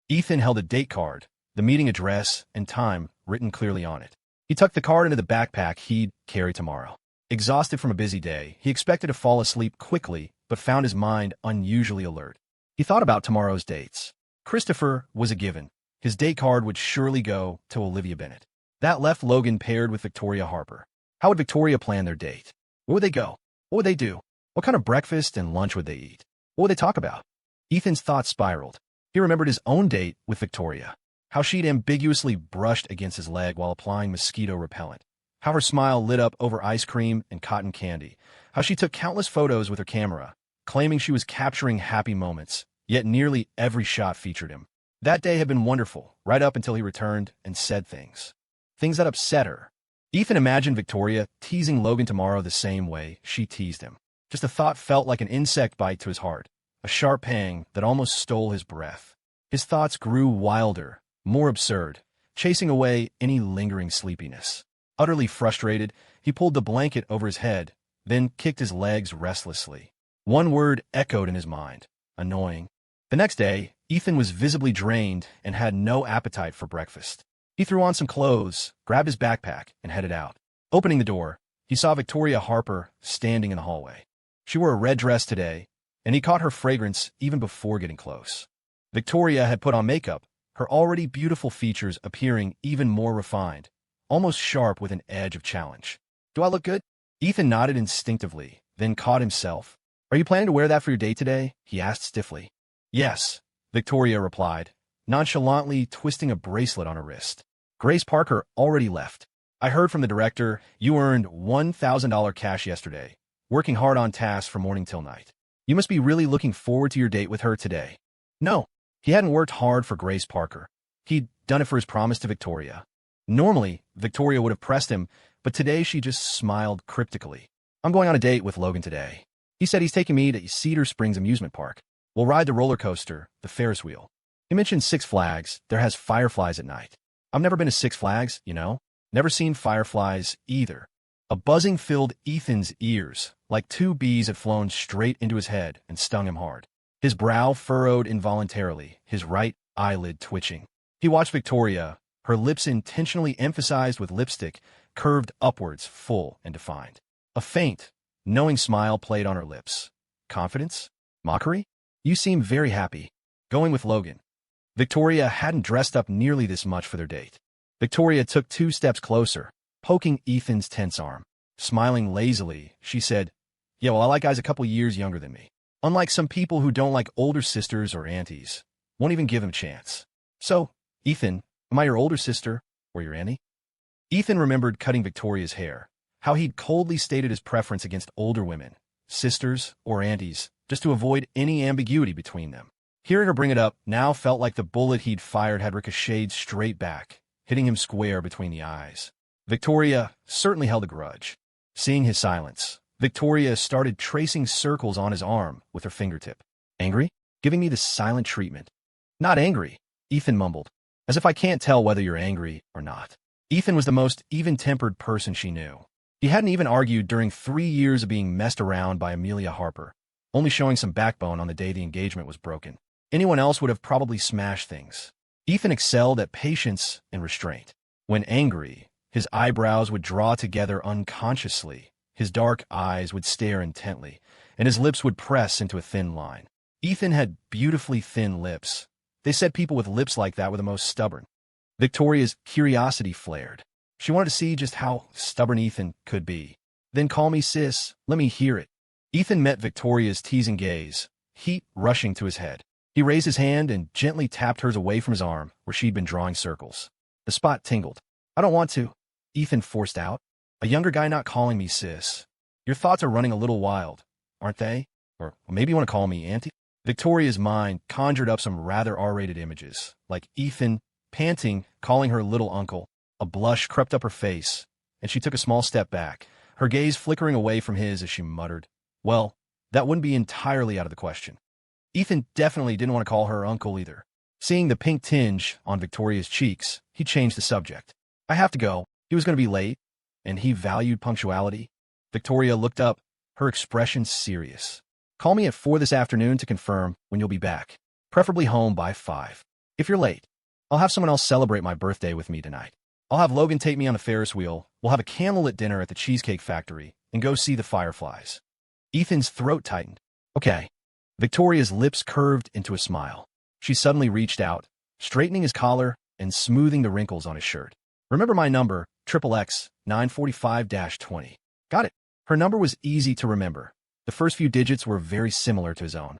Ethan held a date card, the meeting address and time written clearly on it. He tucked the card into the backpack he'd carry tomorrow. Exhausted from a busy day, he expected to fall asleep quickly, but found his mind unusually alert. He thought about tomorrow's dates. Christopher was a given. His date card would surely go to Olivia Bennet. That left Logan paired with Victoria Harper. How would Victoria plan their date? Where would they go? What would they do? What kind of breakfast and lunch would they eat? What would they talk about? Ethan's thoughts spiraled. He remembered his own date with Victoria. How she'd ambiguously brushed against his leg while applying mosquito repellent. How her smile lit up over ice cream and cotton candy. How she took countless photos with her camera, claiming she was capturing happy moments, yet nearly every shot featured him. That day had been wonderful, right up until he returned and said things. Things that upset her. Ethan imagined Victoria teasing Logan tomorrow the same way she teased him. Just the thought felt like an insect bite to his heart, a sharp pang that almost stole his breath. His thoughts grew wilder, more absurd, chasing away any lingering sleepiness. Utterly frustrated, he pulled the blanket over his head, then kicked his legs restlessly. One word echoed in his mind: annoying. The next day, Ethan was visibly drained and had no appetite for breakfast. He threw on some clothes, grabbed his backpack, and headed out. Opening the door, he saw Victoria Harper standing in the hallway. She wore a red dress today, and he caught her fragrance even before getting close. Victoria had put on makeup, her already beautiful features appearing even more refined, almost sharp with an edge of challenge. "Do I look good?" Ethan nodded instinctively, then caught himself. "Are you planning to wear that for your date today?" he asked stiffly. "Yes," Victoria replied, nonchalantly twisting a bracelet on her wrist. "Grace Parker already left. I heard from the director you earned $1,000 cash yesterday, working hard on tasks from morning till night. You must be really looking forward to your date with her today." No, he hadn't worked hard for Grace Parker. He'd done it for his promise to Victoria. Normally, Victoria would have pressed him, but today she just smiled cryptically. "I'm going on a date with Logan today. He said he's taking me to Cedar Springs Amusement Park. We'll ride the roller coaster, the Ferris wheel. He mentioned Six Flags. There has fireflies at night. I've never been to Six Flags, you know. Never seen fireflies either." A buzzing filled Ethan's ears, like two bees had flown straight into his head and stung him hard. His brow furrowed involuntarily, his right eyelid twitching. He watched Victoria, her lips intentionally emphasized with lipstick, curved upwards, full and defined. A faint, knowing smile played on her lips. Confidence? Mockery? "You seem very happy. Going with Logan." Victoria hadn't dressed up nearly this much for their date. Victoria took 2 steps closer, poking Ethan's tense arm. Smiling lazily, she said, "Yeah, well, I like guys a couple years younger than me. Unlike some people who don't like older sisters or aunties. Won't even give them a chance. So, Ethan, am I your older sister or your auntie?" Ethan remembered cutting Victoria's hair, how he'd coldly stated his preference against older women, sisters or aunties, just to avoid any ambiguity between them. Hearing her bring it up now felt like the bullet he'd fired had ricocheted straight back, hitting him square between the eyes. Victoria certainly held a grudge. Seeing his silence, Victoria started tracing circles on his arm with her fingertip. "Angry? Giving me the silent treatment." "Not angry," Ethan mumbled, "as if I can't tell whether you're angry or not." Ethan was the most even-tempered person she knew. He hadn't even argued during 3 years of being messed around by Amelia Harper, only showing some backbone on the day the engagement was broken. Anyone else would have probably smashed things. Ethan excelled at patience and restraint. When angry, his eyebrows would draw together unconsciously, his dark eyes would stare intently, and his lips would press into a thin line. Ethan had beautifully thin lips. They said people with lips like that were the most stubborn. Victoria's curiosity flared. She wanted to see just how stubborn Ethan could be. "Then call me sis, let me hear it." Ethan met Victoria's teasing gaze, heat rushing to his head. He raised his hand and gently tapped hers away from his arm, where she'd been drawing circles. The spot tingled. "I don't want to," Ethan forced out. "A younger guy not calling me sis. Your thoughts are running a little wild, aren't they? Or maybe you want to call me auntie?" Victoria's mind conjured up some rather R-rated images, like Ethan, panting, calling her little uncle. A blush crept up her face, and she took a small step back, her gaze flickering away from his as she muttered, "Well, that wouldn't be entirely out of the question." Ethan definitely didn't want to call her uncle either. Seeing the pink tinge on Victoria's cheeks, he changed the subject. "I have to go. He was going to be late, and he valued punctuality." Victoria looked up, her expression serious. "Call me at 4 this afternoon to confirm when you'll be back. Preferably home by 5. If you're late, I'll have someone else celebrate my birthday with me tonight. I'll have Logan take me on the Ferris wheel, we'll have a candlelit dinner at the Cheesecake Factory, and go see the fireflies. Ethan's throat tightened. Okay. Victoria's lips curved into a smile. She suddenly reached out, straightening his collar and smoothing the wrinkles on his shirt. Remember my number, XXX 945-20. Got it. Her number was easy to remember. The first few digits were very similar to his own.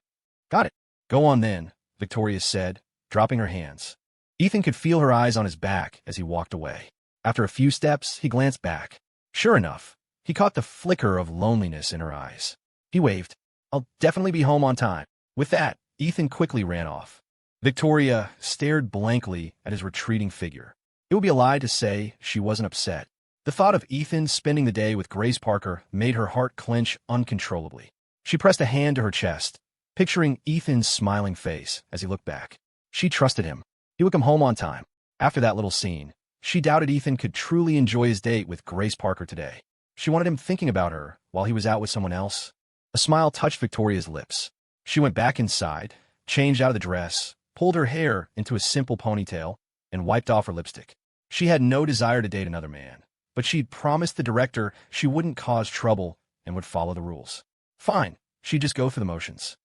Got it. Go on then, Victoria said, dropping her hands. Ethan could feel her eyes on his back as he walked away. After a few steps, he glanced back. Sure enough, he caught the flicker of loneliness in her eyes. He waved. I'll definitely be home on time. With that, Ethan quickly ran off. Victoria stared blankly at his retreating figure. It would be a lie to say she wasn't upset. The thought of Ethan spending the day with Grace Parker made her heart clench uncontrollably. She pressed a hand to her chest, picturing Ethan's smiling face as he looked back. She trusted him. He would come home on time. After that little scene, she doubted Ethan could truly enjoy his date with Grace Parker today. She wanted him thinking about her while he was out with someone else. A smile touched Victoria's lips. She went back inside, changed out of the dress, pulled her hair into a simple ponytail, and wiped off her lipstick. She had no desire to date another man, but she'd promised the director she wouldn't cause trouble and would follow the rules. Fine, she'd just go through the motions.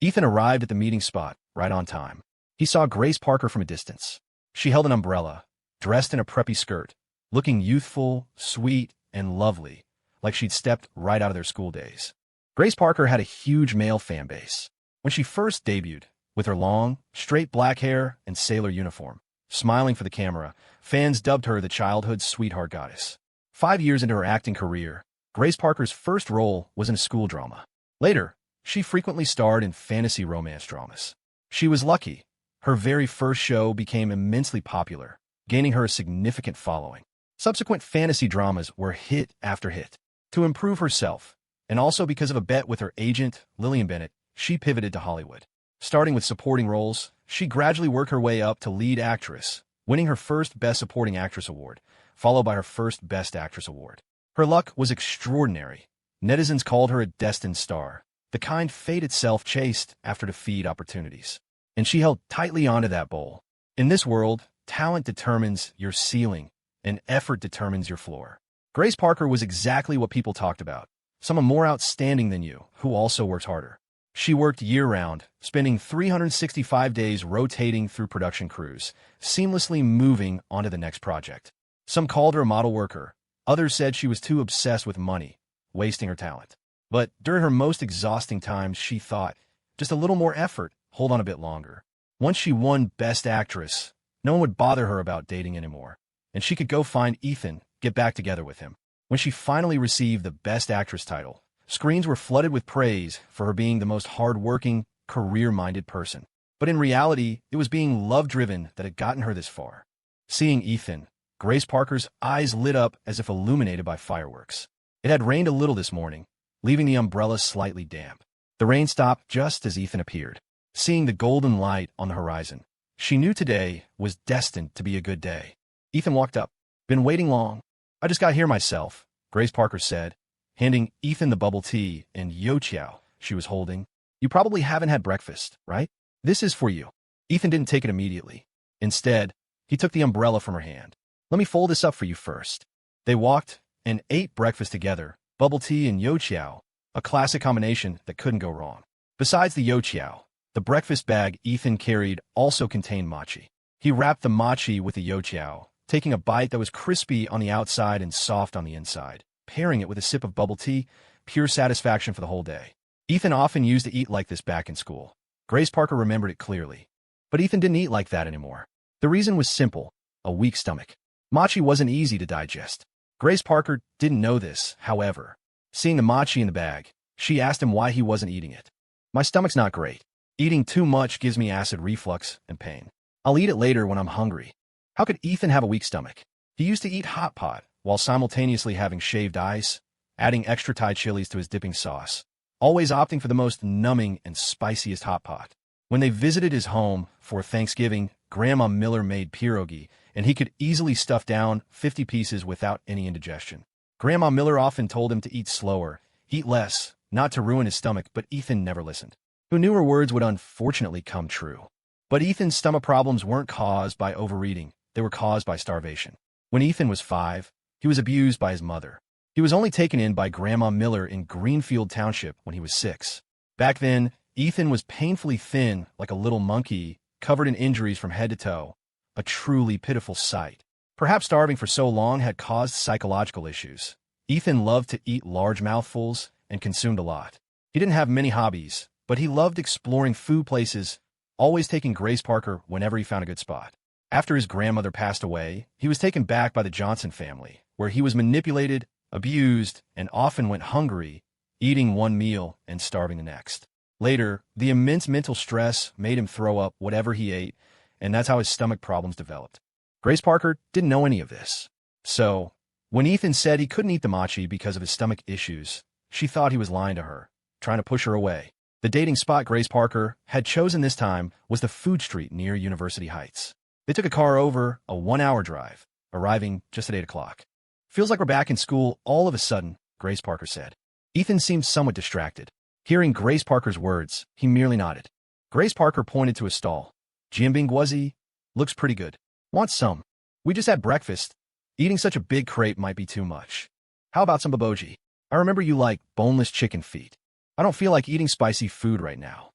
Ethan arrived at the meeting spot right on time. He saw Grace Parker from a distance. She held an umbrella, dressed in a preppy skirt, looking youthful, sweet, and lovely, like she'd stepped right out of their school days. Grace Parker had a huge male fan base. When she first debuted, with her long, straight black hair and sailor uniform, smiling for the camera, fans dubbed her the childhood sweetheart goddess. 5 years into her acting career, Grace Parker's first role was in a school drama. Later, she frequently starred in fantasy romance dramas. She was lucky. Her very first show became immensely popular, gaining her a significant following. Subsequent fantasy dramas were hit after hit. To improve herself, and also because of a bet with her agent, Lillian Bennett, she pivoted to Hollywood. Starting with supporting roles, she gradually worked her way up to lead actress, winning her first Best Supporting Actress award, followed by her first Best Actress award. Her luck was extraordinary. Netizens called her a destined star, the kind fate itself chased after to feed opportunities. And she held tightly onto that bowl. In this world, talent determines your ceiling, and effort determines your floor. Grace Parker was exactly what people talked about, someone more outstanding than you, who also worked harder. She worked year-round, spending 365 days rotating through production crews, seamlessly moving onto the next project. Some called her a model worker. Others said she was too obsessed with money, wasting her talent. But during her most exhausting times, she thought, just a little more effort, hold on a bit longer. Once she won Best Actress, no one would bother her about dating anymore, and she could go find Ethan, get back together with him. When she finally received the Best Actress title, screens were flooded with praise for her being the most hard-working, career-minded person. But in reality, it was being love-driven that had gotten her this far. Seeing Ethan, Grace Parker's eyes lit up as if illuminated by fireworks. It had rained a little this morning, leaving the umbrella slightly damp. The rain stopped just as Ethan appeared. Seeing the golden light on the horizon, she knew today was destined to be a good day. Ethan walked up. Been waiting long. I just got here myself, Grace Parker said, handing Ethan the bubble tea and youtiao she was holding. You probably haven't had breakfast, right? This is for you. Ethan didn't take it immediately. Instead, he took the umbrella from her hand. Let me fold this up for you first. They walked and ate breakfast together, bubble tea and youtiao, a classic combination that couldn't go wrong. Besides the youtiao, the breakfast bag Ethan carried also contained mochi. He wrapped the mochi with the youtiao, taking a bite that was crispy on the outside and soft on the inside, pairing it with a sip of bubble tea, pure satisfaction for the whole day. Ethan often used to eat like this back in school. Grace Parker remembered it clearly. But Ethan didn't eat like that anymore. The reason was simple, a weak stomach. Mochi wasn't easy to digest. Grace Parker didn't know this, however. Seeing the mochi in the bag, she asked him why he wasn't eating it. My stomach's not great. Eating too much gives me acid reflux and pain. I'll eat it later when I'm hungry. How could Ethan have a weak stomach? He used to eat hot pot while simultaneously having shaved ice, adding extra Thai chilies to his dipping sauce, always opting for the most numbing and spiciest hot pot. When they visited his home for Thanksgiving, Grandma Miller made pierogi, and he could easily stuff down 50 pieces without any indigestion. Grandma Miller often told him to eat slower, eat less, not to ruin his stomach, but Ethan never listened. Who knew her words would unfortunately come true? But Ethan's stomach problems weren't caused by overeating. They were caused by starvation. When Ethan was 5, he was abused by his mother. He was only taken in by Grandma Miller in Greenfield Township when he was 6. Back then, Ethan was painfully thin, like a little monkey, covered in injuries from head to toe. A truly pitiful sight. Perhaps starving for so long had caused psychological issues. Ethan loved to eat large mouthfuls and consumed a lot. He didn't have many hobbies, but he loved exploring food places, always taking Grace Parker whenever he found a good spot. After his grandmother passed away, he was taken back by the Johnson family, where he was manipulated, abused, and often went hungry, eating one meal and starving the next. Later, the immense mental stress made him throw up whatever he ate, and that's how his stomach problems developed. Grace Parker didn't know any of this. So, when Ethan said he couldn't eat the mochi because of his stomach issues, she thought he was lying to her, trying to push her away. The dating spot Grace Parker had chosen this time was the food street near University Heights. They took a car over a 1-hour drive, arriving just at 8 o'clock. Feels like we're back in school all of a sudden, Grace Parker said. Ethan seemed somewhat distracted. Hearing Grace Parker's words, he merely nodded. Grace Parker pointed to a stall. Jiambingguazi looks pretty good. Want some? We just had breakfast. Eating such a big crepe might be too much. How about some baboji? I remember you like boneless chicken feet. I don't feel like eating spicy food right now.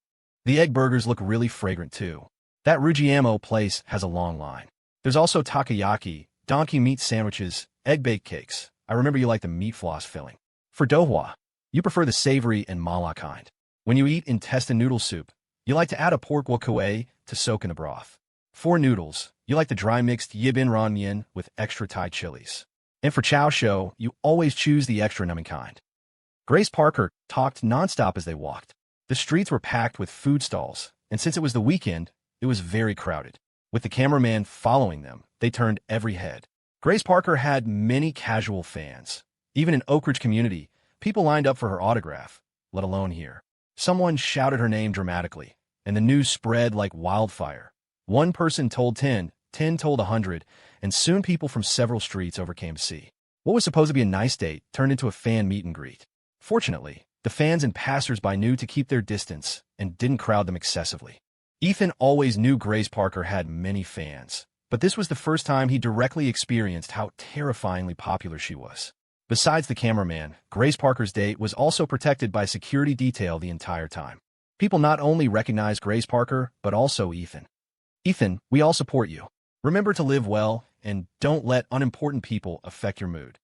The egg burgers look really fragrant too. That Rujiamo place has a long line. There's also takoyaki, donkey meat sandwiches, egg-baked cakes. I remember you like the meat floss filling. For dohua, you prefer the savory and mala kind. When you eat intestine noodle soup, you like to add a pork wakue to soak in the broth. For noodles, you like the dry mixed yibin ramen with extra Thai chilies. And for chow show, you always choose the extra numbing kind. Grace Parker talked nonstop as they walked. The streets were packed with food stalls, and since it was the weekend, it was very crowded. With the cameraman following them, they turned every head. Grace Parker had many casual fans. Even in Oak Ridge community, people lined up for her autograph, let alone here. Someone shouted her name dramatically, and the news spread like wildfire. One person told 10, 10 told 100, and soon people from several streets overcame to see. What was supposed to be a nice date turned into a fan meet and greet. Fortunately, the fans and passers-by knew to keep their distance and didn't crowd them excessively. Ethan always knew Grace Parker had many fans, but this was the first time he directly experienced how terrifyingly popular she was. Besides the cameraman, Grace Parker's date was also protected by security detail the entire time. People not only recognized Grace Parker, but also Ethan. Ethan, we all support you. Remember to live well, and don't let unimportant people affect your mood.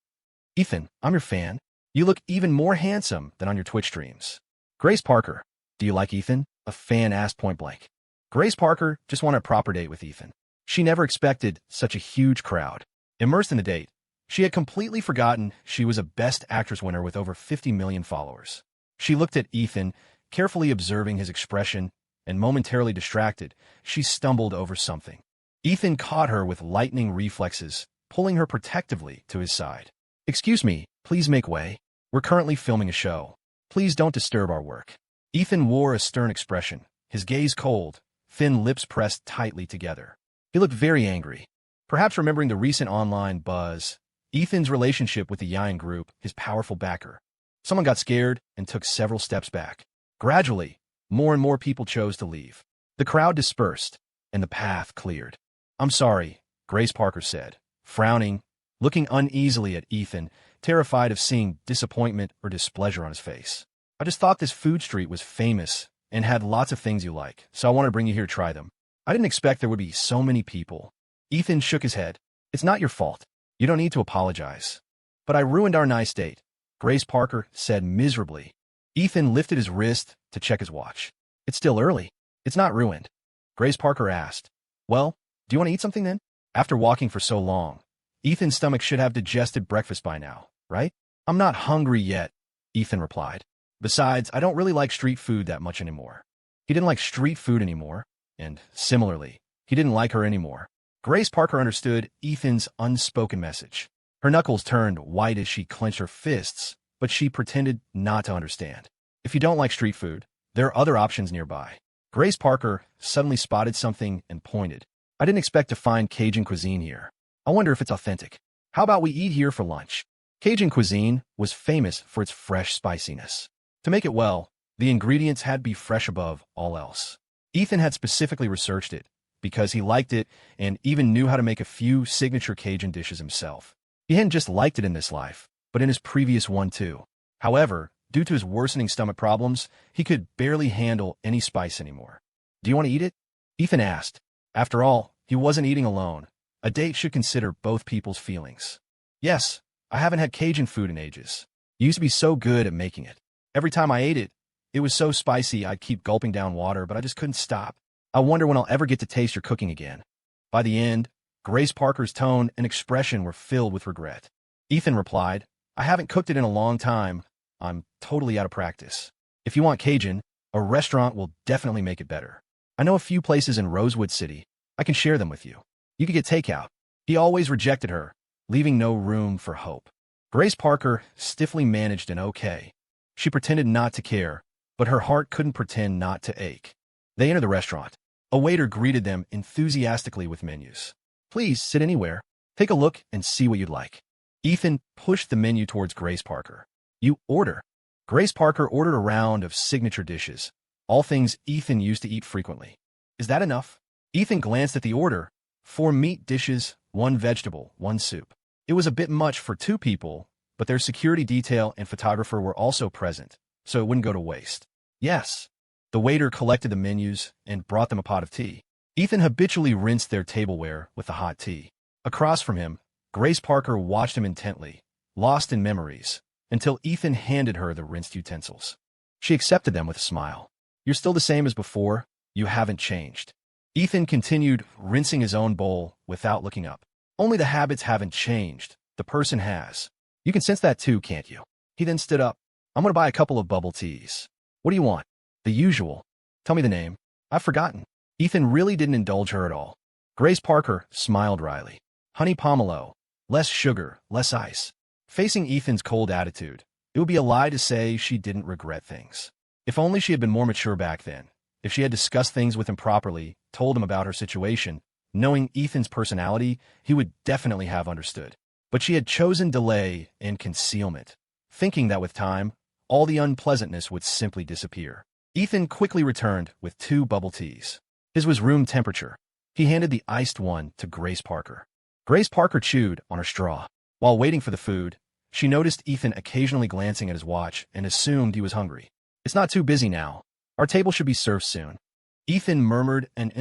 Ethan, I'm your fan. You look even more handsome than on your Twitch streams. Grace Parker, do you like Ethan? A fan asked point blank. Grace Parker just wanted a proper date with Ethan. She never expected such a huge crowd. Immersed in the date, she had completely forgotten she was a Best Actress winner with over 50 million followers. She looked at Ethan, carefully observing his expression, and momentarily distracted, she stumbled over something. Ethan caught her with lightning reflexes, pulling her protectively to his side. Excuse me, please make way. We're currently filming a show. Please don't disturb our work. Ethan wore a stern expression, his gaze cold, thin lips pressed tightly together. He looked very angry. Perhaps remembering the recent online buzz, Ethan's relationship with the Yayan group, his powerful backer. Someone got scared and took several steps back. Gradually, more and more people chose to leave. The crowd dispersed, and the path cleared. I'm sorry, Grace Parker said, frowning, looking uneasily at Ethan, terrified of seeing disappointment or displeasure on his face. I just thought this food street was famous and had lots of things you like, so I wanted to bring you here to try them. I didn't expect there would be so many people. Ethan shook his head. It's not your fault. You don't need to apologize. But I ruined our nice date, Grace Parker said miserably. Ethan lifted his wrist to check his watch. It's still early. It's not ruined. Grace Parker asked. Well, do you want to eat something then? After walking for so long, Ethan's stomach should have digested breakfast by now, right? I'm not hungry yet, Ethan replied. Besides, I don't really like street food that much anymore. He didn't like street food anymore, and similarly, he didn't like her anymore. Grace Parker understood Ethan's unspoken message. Her knuckles turned white as she clenched her fists, but she pretended not to understand. If you don't like street food, there are other options nearby. Grace Parker suddenly spotted something and pointed. I didn't expect to find Cajun cuisine here. I wonder if it's authentic. How about we eat here for lunch? Cajun cuisine was famous for its fresh spiciness. To make it well, the ingredients had to be fresh above all else. Ethan had specifically researched it because he liked it and even knew how to make a few signature Cajun dishes himself. He hadn't just liked it in this life, but in his previous one too. However, due to his worsening stomach problems, he could barely handle any spice anymore. "Do you want to eat it?" Ethan asked. After all, he wasn't eating alone. A date should consider both people's feelings. "Yes, I haven't had Cajun food in ages. You used to be so good at making it. Every time I ate it, it was so spicy I'd keep gulping down water, but I just couldn't stop. I wonder when I'll ever get to taste your cooking again." By the end, Grace Parker's tone and expression were filled with regret. Ethan replied, "I haven't cooked it in a long time. I'm totally out of practice. If you want Cajun, a restaurant will definitely make it better. I know a few places in Rosewood City. I can share them with you. You could get takeout." He always rejected her, leaving no room for hope. Grace Parker stiffly managed an okay. She pretended not to care, but her heart couldn't pretend not to ache. They entered the restaurant. A waiter greeted them enthusiastically with menus. "Please sit anywhere. Take a look and see what you'd like." Ethan pushed the menu towards Grace Parker. "You order." Grace Parker ordered a round of signature dishes, all things Ethan used to eat frequently. "Is that enough?" Ethan glanced at the order. 4 meat dishes, 1 vegetable, 1 soup. It was a bit much for 2 people, but their security detail and photographer were also present, so it wouldn't go to waste. "Yes." The waiter collected the menus and brought them a pot of tea. Ethan habitually rinsed their tableware with the hot tea. Across from him, Grace Parker watched him intently, lost in memories, until Ethan handed her the rinsed utensils. She accepted them with a smile. "You're still the same as before. You haven't changed." Ethan continued rinsing his own bowl without looking up. "Only the habits haven't changed. The person has. You can sense that too, can't you?" He then stood up. "I'm going to buy a couple of bubble teas. What do you want?" "The usual." "Tell me the name." "I've forgotten." Ethan really didn't indulge her at all. Grace Parker smiled wryly. "Honey pomelo. Less sugar, less ice." Facing Ethan's cold attitude, it would be a lie to say she didn't regret things. If only she had been more mature back then. If she had discussed things with him properly, told him about her situation, knowing Ethan's personality, he would definitely have understood. But she had chosen delay and concealment, thinking that with time, all the unpleasantness would simply disappear. Ethan quickly returned with 2 bubble teas. His was room temperature. He handed the iced one to Grace Parker. Grace Parker chewed on her straw. While waiting for the food, she noticed Ethan occasionally glancing at his watch and assumed he was hungry. "It's not too busy now. Our table should be served soon." Ethan murmured an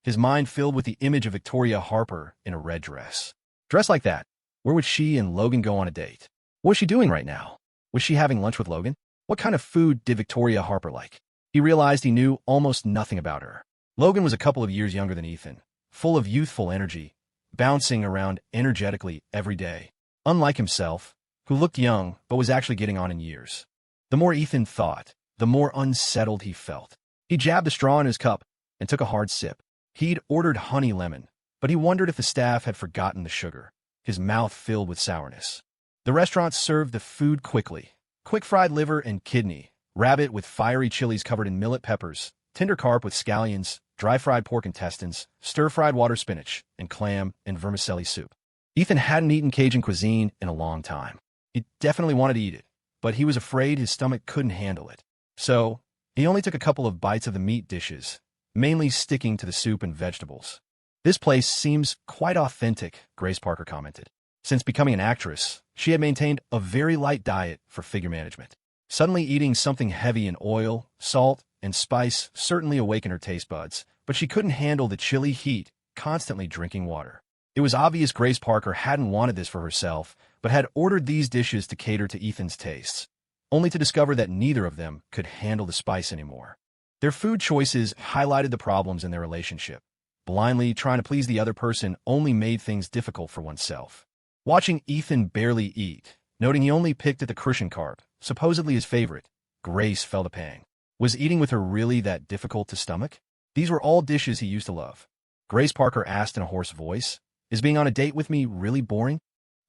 his mind filled with the image of Victoria Harper in a red dress. Dressed like that, where would she and Logan go on a date? What was she doing right now? Was she having lunch with Logan? What kind of food did Victoria Harper like? He realized he knew almost nothing about her. Logan was a couple of years younger than Ethan, full of youthful energy, bouncing around energetically every day. Unlike himself, who looked young but was actually getting on in years. The more Ethan thought, the more unsettled he felt. He jabbed the straw in his cup and took a hard sip. He'd ordered honey lemon, but he wondered if the staff had forgotten the sugar, his mouth filled with sourness. The restaurant served the food quickly. Quick fried liver and kidney, rabbit with fiery chilies covered in millet peppers, tender carp with scallions, dry fried pork intestines, stir-fried water spinach, and clam and vermicelli soup. Ethan hadn't eaten Cajun cuisine in a long time. He definitely wanted to eat it, but he was afraid his stomach couldn't handle it. So, he only took a couple of bites of the meat dishes, mainly sticking to the soup and vegetables. "This place seems quite authentic," Grace Parker commented. Since becoming an actress, she had maintained a very light diet for figure management. Suddenly eating something heavy in oil, salt, and spice certainly awakened her taste buds, but she couldn't handle the chilly heat, constantly drinking water. It was obvious Grace Parker hadn't wanted this for herself, but had ordered these dishes to cater to Ethan's tastes, only to discover that neither of them could handle the spice anymore. Their food choices highlighted the problems in their relationship. Blindly trying to please the other person only made things difficult for oneself. Watching Ethan barely eat, noting he only picked at the crucian carp, supposedly his favorite, Grace felt a pang. Was eating with her really that difficult to stomach? These were all dishes he used to love. Grace Parker asked in a hoarse voice, "Is being on a date with me really boring?"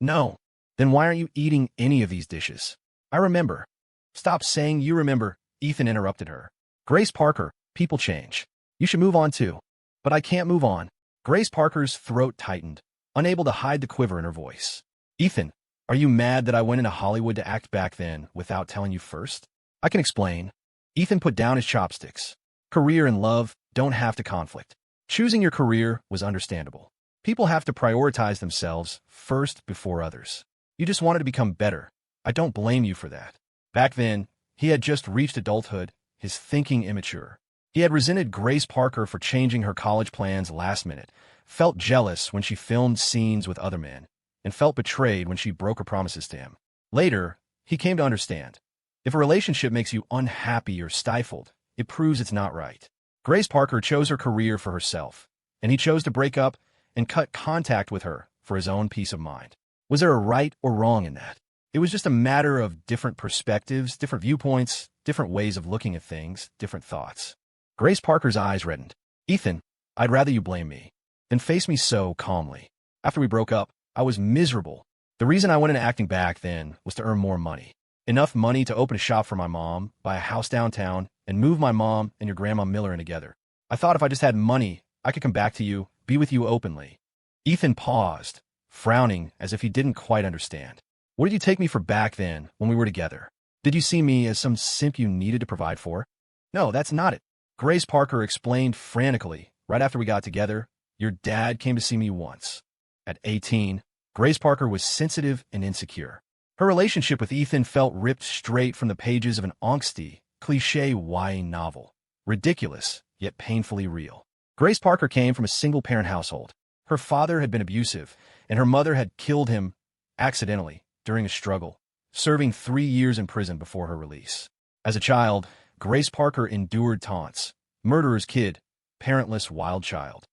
"No." "Then why aren't you eating any of these dishes?" "I remember." "Stop saying you remember," Ethan interrupted her. "Grace Parker, people change. You should move on too." "But I can't move on." Grace Parker's throat tightened, unable to hide the quiver in her voice. "Ethan, are you mad that I went into Hollywood to act back then without telling you first?" "I can explain." Ethan put down his chopsticks. "Career and love, don't have to conflict. Choosing your career was understandable. People have to prioritize themselves first before others. You just wanted to become better. I don't blame you for that. Back then, he had just reached adulthood, his thinking immature. He had resented Grace Parker for changing her college plans last minute, felt jealous when she filmed scenes with other men, and felt betrayed when she broke her promises to him. Later, he came to understand. If a relationship makes you unhappy or stifled, it proves it's not right. Grace Parker chose her career for herself, and he chose to break up and cut contact with her for his own peace of mind. Was there a right or wrong in that? It was just a matter of different perspectives, different viewpoints, different ways of looking at things, different thoughts. Grace Parker's eyes reddened. Ethan, I'd rather you blame me than face me so calmly. After we broke up, I was miserable. The reason I went into acting back then was to earn more money. Enough money to open a shop for my mom, buy a house downtown, and move my mom and your grandma Miller in together. I thought if I just had money, I could come back to you, be with you openly. Ethan paused, frowning as if he didn't quite understand. What did you take me for back then when we were together? Did you see me as some simp you needed to provide for? No, that's not it. Grace Parker explained frantically. Right after we got together, your dad came to see me once. At 18, Grace Parker was sensitive and insecure. Her relationship with Ethan felt ripped straight from the pages of an angsty, cliché YA novel. Ridiculous, yet painfully real. Grace Parker came from a single-parent household. Her father had been abusive, and her mother had killed him accidentally during a struggle, serving 3 years in prison before her release. As a child, Grace Parker endured taunts. Murderer's kid, parentless wild child.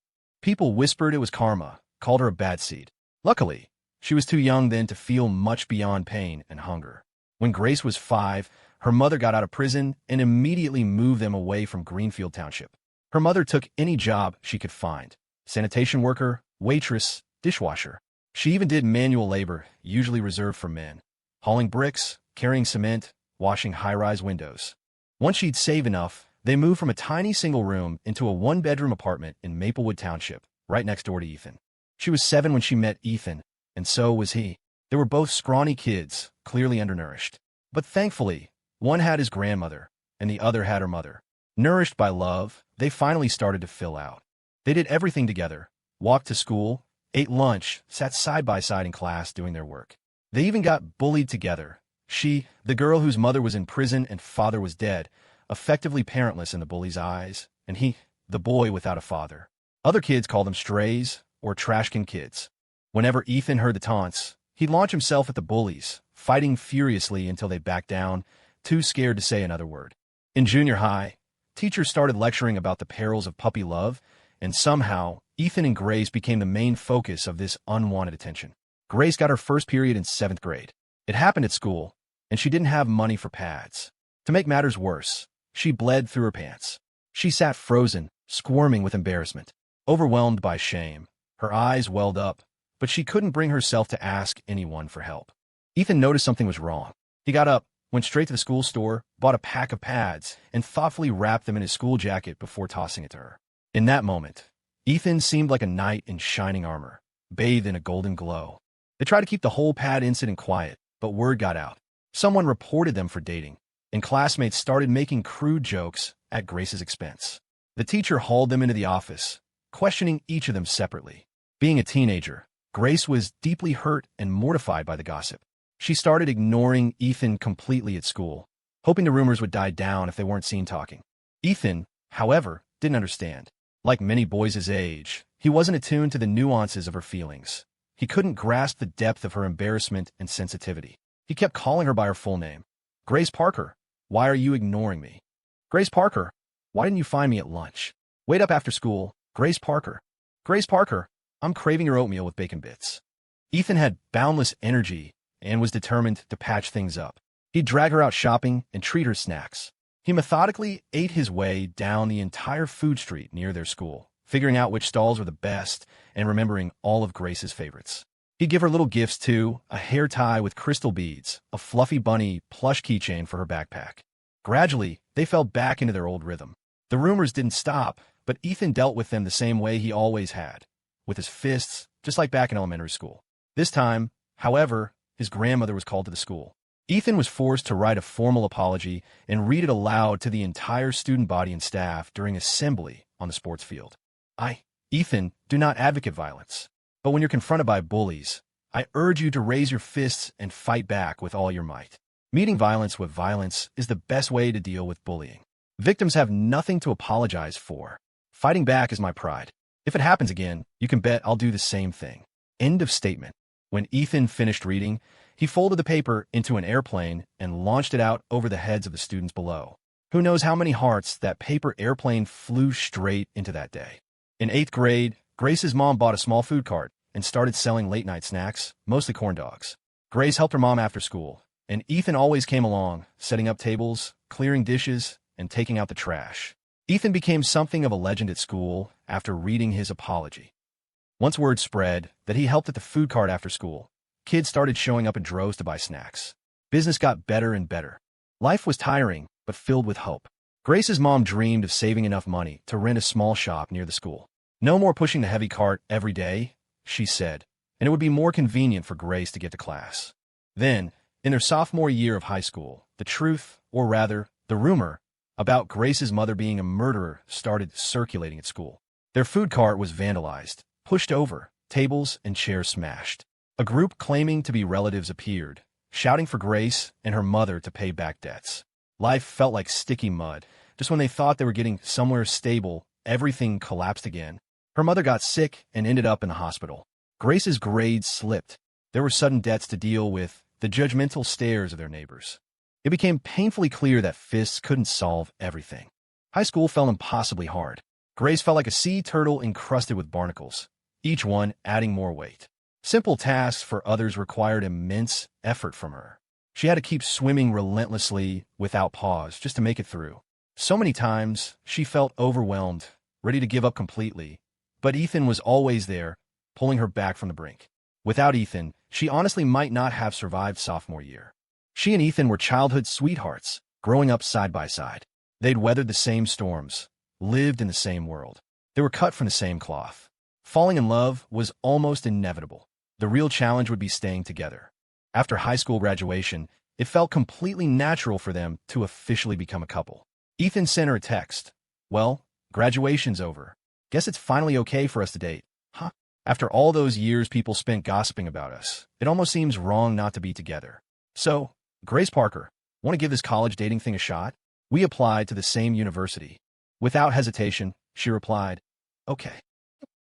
People whispered it was karma, called her a bad seed. Luckily, she was too young then to feel much beyond pain and hunger. When Grace was 5, her mother got out of prison and immediately moved them away from Greenfield Township. Her mother took any job she could find: sanitation worker, waitress, dishwasher. She even did manual labor, usually reserved for men, hauling bricks, carrying cement, washing high-rise windows. Once she'd saved enough, they moved from a tiny single room into a one-bedroom apartment in Maplewood Township, right next door to Ethan. She was 7 when she met Ethan, and so was he. They were both scrawny kids, clearly undernourished. But thankfully, one had his grandmother, and the other had her mother. Nourished by love, they finally started to fill out. They did everything together, walked to school, ate lunch, sat side by side in class doing their work. They even got bullied together. She, the girl whose mother was in prison and father was dead, effectively parentless in the bully's eyes, and he, the boy without a father. Other kids called them strays or trashcan kids. Whenever Ethan heard the taunts, he'd launch himself at the bullies, fighting furiously until they backed down, too scared to say another word. In junior high, teachers started lecturing about the perils of puppy love, and somehow, Ethan and Grace became the main focus of this unwanted attention. Grace got her first period in 7th grade. It happened at school, and she didn't have money for pads. To make matters worse, she bled through her pants. She sat frozen, squirming with embarrassment. Overwhelmed by shame, her eyes welled up, but she couldn't bring herself to ask anyone for help. Ethan noticed something was wrong. He got up, went straight to the school store, bought a pack of pads, and thoughtfully wrapped them in his school jacket before tossing it to her. In that moment, Ethan seemed like a knight in shining armor, bathed in a golden glow. They tried to keep the whole pad incident quiet, but word got out. Someone reported them for dating, and classmates started making crude jokes at Grace's expense. The teacher hauled them into the office, questioning each of them separately. Being a teenager, Grace was deeply hurt and mortified by the gossip. She started ignoring Ethan completely at school, hoping the rumors would die down if they weren't seen talking. Ethan, however, didn't understand. Like many boys his age, he wasn't attuned to the nuances of her feelings. He couldn't grasp the depth of her embarrassment and sensitivity. He kept calling her by her full name. Grace Parker, why are you ignoring me? Grace Parker, why didn't you find me at lunch? Wait up after school. Grace Parker. Grace Parker, I'm craving your oatmeal with bacon bits. Ethan had boundless energy and was determined to patch things up. He'd drag her out shopping and treat her snacks. He methodically ate his way down the entire food street near their school, figuring out which stalls were the best and remembering all of Grace's favorites. He'd give her little gifts too: a hair tie with crystal beads, a fluffy bunny plush keychain for her backpack. Gradually, they fell back into their old rhythm. The rumors didn't stop, but Ethan dealt with them the same way he always had, with his fists, just like back in elementary school. This time, however, his grandmother was called to the school. Ethan was forced to write a formal apology and read it aloud to the entire student body and staff during assembly on the sports field. Ethan, do not advocate violence. But when you're confronted by bullies, I urge you to raise your fists and fight back with all your might. Meeting violence with violence is the best way to deal with bullying. Victims have nothing to apologize for. Fighting back is my pride. If it happens again, you can bet I'll do the same thing. End of statement. When Ethan finished reading, he folded the paper into an airplane and launched it out over the heads of the students below. Who knows how many hearts that paper airplane flew straight into that day. In 8th grade, Grace's mom bought a small food cart and started selling late-night snacks, mostly corn dogs. Grace helped her mom after school, and Ethan always came along, setting up tables, clearing dishes, and taking out the trash. Ethan became something of a legend at school after reading his apology. Once word spread that he helped at the food cart after school, kids started showing up in droves to buy snacks. Business got better and better. Life was tiring, but filled with hope. Grace's mom dreamed of saving enough money to rent a small shop near the school. No more pushing the heavy cart every day, she said, and it would be more convenient for Grace to get to class. Then, in their sophomore year of high school, the truth, or rather, the rumor, about Grace's mother being a murderer started circulating at school. Their food cart was vandalized, pushed over, tables and chairs smashed. A group claiming to be relatives appeared, shouting for Grace and her mother to pay back debts. Life felt like sticky mud. Just when they thought they were getting somewhere stable, everything collapsed again. Her mother got sick and ended up in the hospital. Grace's grades slipped. There were sudden debts to deal with, the judgmental stares of their neighbors. It became painfully clear that fists couldn't solve everything. High school fell impossibly hard. Grace felt like a sea turtle encrusted with barnacles, each one adding more weight. Simple tasks for others required immense effort from her. She had to keep swimming relentlessly without pause just to make it through. So many times, she felt overwhelmed, ready to give up completely. But Ethan was always there, pulling her back from the brink. Without Ethan, she honestly might not have survived sophomore year. She and Ethan were childhood sweethearts, growing up side by side. They'd weathered the same storms, lived in the same world. They were cut from the same cloth. Falling in love was almost inevitable. The real challenge would be staying together. After high school graduation, it felt completely natural for them to officially become a couple. Ethan sent her a text. "Well, graduation's over. Guess it's finally okay for us to date, huh? After all those years people spent gossiping about us, it almost seems wrong not to be together. So, Grace Parker, want to give this college dating thing a shot? We applied to the same university." Without hesitation, she replied, "Okay."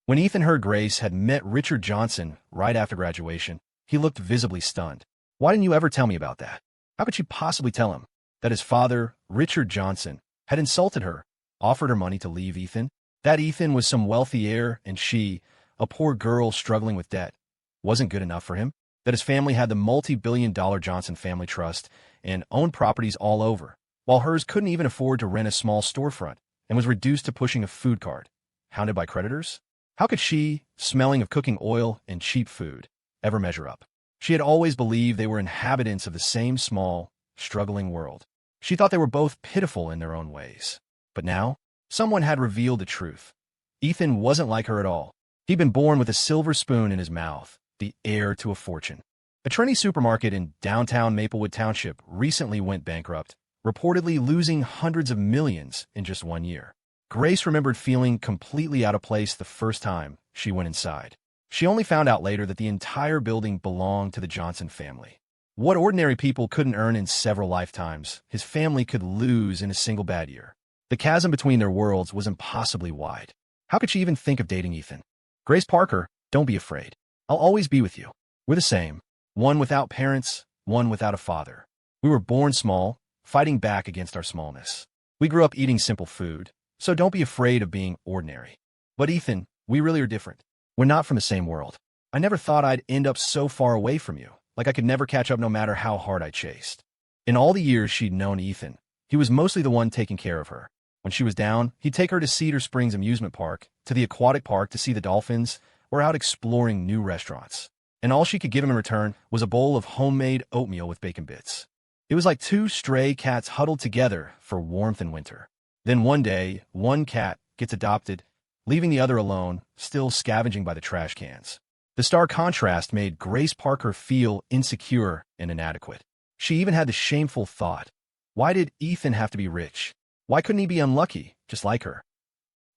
When Ethan heard Grace had met Richard Johnson right after graduation, he looked visibly stunned. Why didn't you ever tell me about that? How could she possibly tell him that his father, Richard Johnson, had insulted her, offered her money to leave Ethan? That Ethan was some wealthy heir and she, a poor girl struggling with debt, wasn't good enough for him? That his family had the multi-billion-dollar Johnson family trust and owned properties all over, while hers couldn't even afford to rent a small storefront and was reduced to pushing a food cart, hounded by creditors? How could she, smelling of cooking oil and cheap food, ever measure up? She had always believed they were inhabitants of the same small, struggling world. She thought they were both pitiful in their own ways. But now, someone had revealed the truth. Ethan wasn't like her at all. He'd been born with a silver spoon in his mouth, the heir to a fortune. A trendy supermarket in downtown Maplewood Township recently went bankrupt, reportedly losing hundreds of millions in just 1 year. Grace remembered feeling completely out of place the first time she went inside. She only found out later that the entire building belonged to the Johnson family. What ordinary people couldn't earn in several lifetimes, his family could lose in a single bad year. The chasm between their worlds was impossibly wide. How could she even think of dating Ethan? Grace Parker, don't be afraid. I'll always be with you. We're the same. One without parents, one without a father. We were born small, fighting back against our smallness. We grew up eating simple food, so don't be afraid of being ordinary. But Ethan, we really are different. We're not from the same world. I never thought I'd end up so far away from you, like I could never catch up no matter how hard I chased. In all the years she'd known Ethan, he was mostly the one taking care of her. When she was down, he'd take her to Cedar Springs Amusement Park, to the aquatic park to see the dolphins, or out exploring new restaurants. And all she could give him in return was a bowl of homemade oatmeal with bacon bits. It was like two stray cats huddled together for warmth in winter. Then one day, one cat gets adopted, leaving the other alone, still scavenging by the trash cans. The stark contrast made Grace Parker feel insecure and inadequate. She even had the shameful thought, why did Ethan have to be rich? Why couldn't he be unlucky, just like her?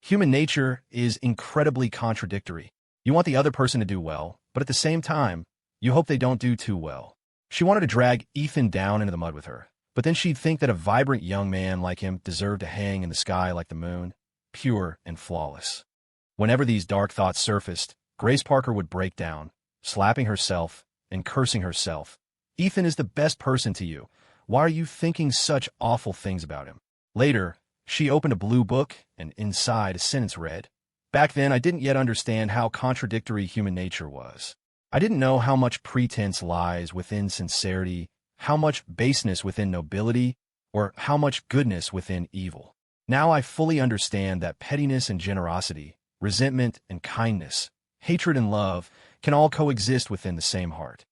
Human nature is incredibly contradictory. You want the other person to do well, but at the same time, you hope they don't do too well. She wanted to drag Ethan down into the mud with her, but then she'd think that a vibrant young man like him deserved to hang in the sky like the moon, pure and flawless. Whenever these dark thoughts surfaced, Grace Parker would break down, slapping herself and cursing herself. Ethan is the best person to you. Why are you thinking such awful things about him? Later, she opened a blue book, and inside a sentence read, "Back then, I didn't yet understand how contradictory human nature was. I didn't know how much pretense lies within sincerity, how much baseness within nobility, or how much goodness within evil. Now I fully understand that pettiness and generosity, resentment and kindness, hatred and love can all coexist within the same heart."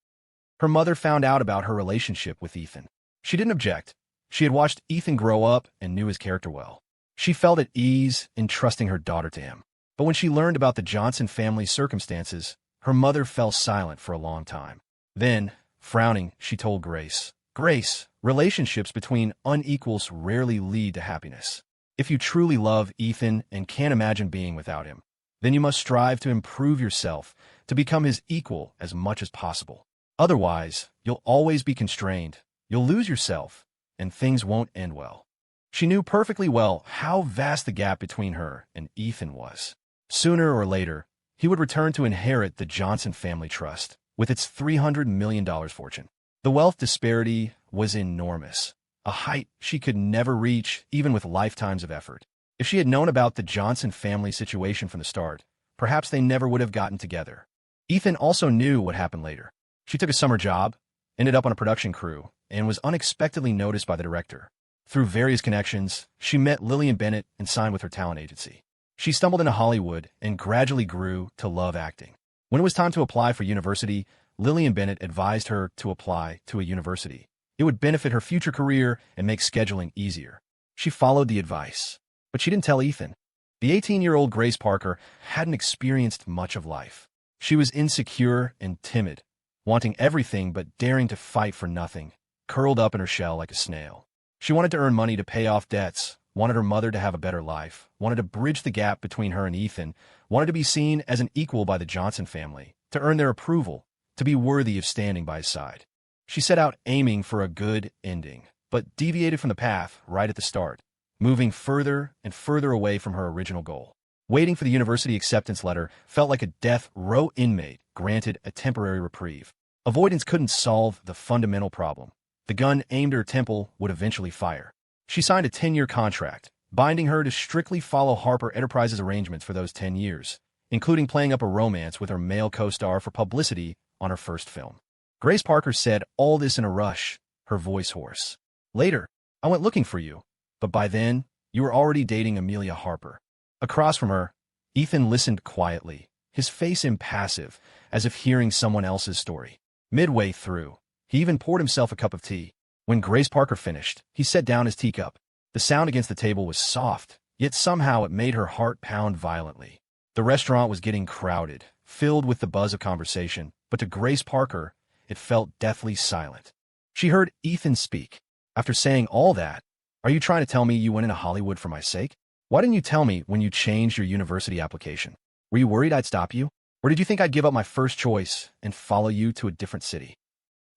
Her mother found out about her relationship with Ethan. She didn't object. She had watched Ethan grow up and knew his character well. She felt at ease in trusting her daughter to him. But when she learned about the Johnson family's circumstances, her mother fell silent for a long time. Then, frowning, she told Grace, "Grace, relationships between unequals rarely lead to happiness. If you truly love Ethan and can't imagine being without him, then you must strive to improve yourself, to become his equal as much as possible. Otherwise, you'll always be constrained, you'll lose yourself, and things won't end well." She knew perfectly well how vast the gap between her and Ethan was. Sooner or later, he would return to inherit the Johnson family trust, with its $300 million fortune. The wealth disparity was enormous, a height she could never reach even with lifetimes of effort. If she had known about the Johnson family situation from the start, perhaps they never would have gotten together. Ethan also knew what happened later. She took a summer job, ended up on a production crew, and was unexpectedly noticed by the director. Through various connections, she met Lillian Bennett and signed with her talent agency. She stumbled into Hollywood and gradually grew to love acting. When it was time to apply for university, Lillian Bennett advised her to apply to a university. It would benefit her future career and make scheduling easier. She followed the advice, but she didn't tell Ethan. The 18-year-old Grace Parker hadn't experienced much of life. She was insecure and timid, wanting everything but daring to fight for nothing, curled up in her shell like a snail. She wanted to earn money to pay off debts, wanted her mother to have a better life, wanted to bridge the gap between her and Ethan, wanted to be seen as an equal by the Johnson family, to earn their approval, to be worthy of standing by his side. She set out aiming for a good ending, but deviated from the path right at the start, moving further and further away from her original goal. Waiting for the university acceptance letter felt like a death row inmate granted a temporary reprieve. Avoidance couldn't solve the fundamental problem. The gun aimed at her temple would eventually fire. She signed a 10-year contract, binding her to strictly follow Harper Enterprises' arrangements for those 10 years, including playing up a romance with her male co-star for publicity on her first film. Grace Parker said all this in a rush, her voice hoarse. "Later, I went looking for you, but by then, you were already dating Amelia Harper." Across from her, Ethan listened quietly, his face impassive, as if hearing someone else's story. Midway through, he even poured himself a cup of tea. When Grace Parker finished, he set down his teacup. The sound against the table was soft, yet somehow it made her heart pound violently. The restaurant was getting crowded, filled with the buzz of conversation, but to Grace Parker, it felt deathly silent. She heard Ethan speak. "After saying all that, are you trying to tell me you went into Hollywood for my sake? Why didn't you tell me when you changed your university application? Were you worried I'd stop you? Or did you think I'd give up my first choice and follow you to a different city?"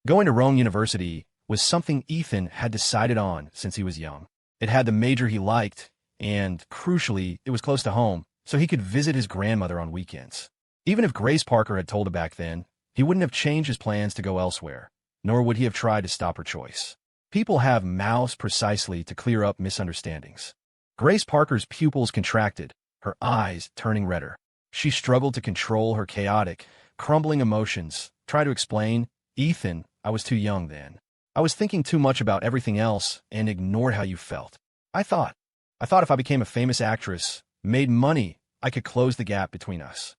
Going to Rome University was something Ethan had decided on since he was young. It had the major he liked, and, crucially, it was close to home, so he could visit his grandmother on weekends. Even if Grace Parker had told him back then, he wouldn't have changed his plans to go elsewhere, nor would he have tried to stop her choice. People have mouths precisely to clear up misunderstandings. Grace Parker's pupils contracted, her eyes turning redder. She struggled to control her chaotic, crumbling emotions, try to explain, "Ethan, I was too young then. I was thinking too much about everything else and ignored how you felt. I thought if I became a famous actress, made money, I could close the gap between us."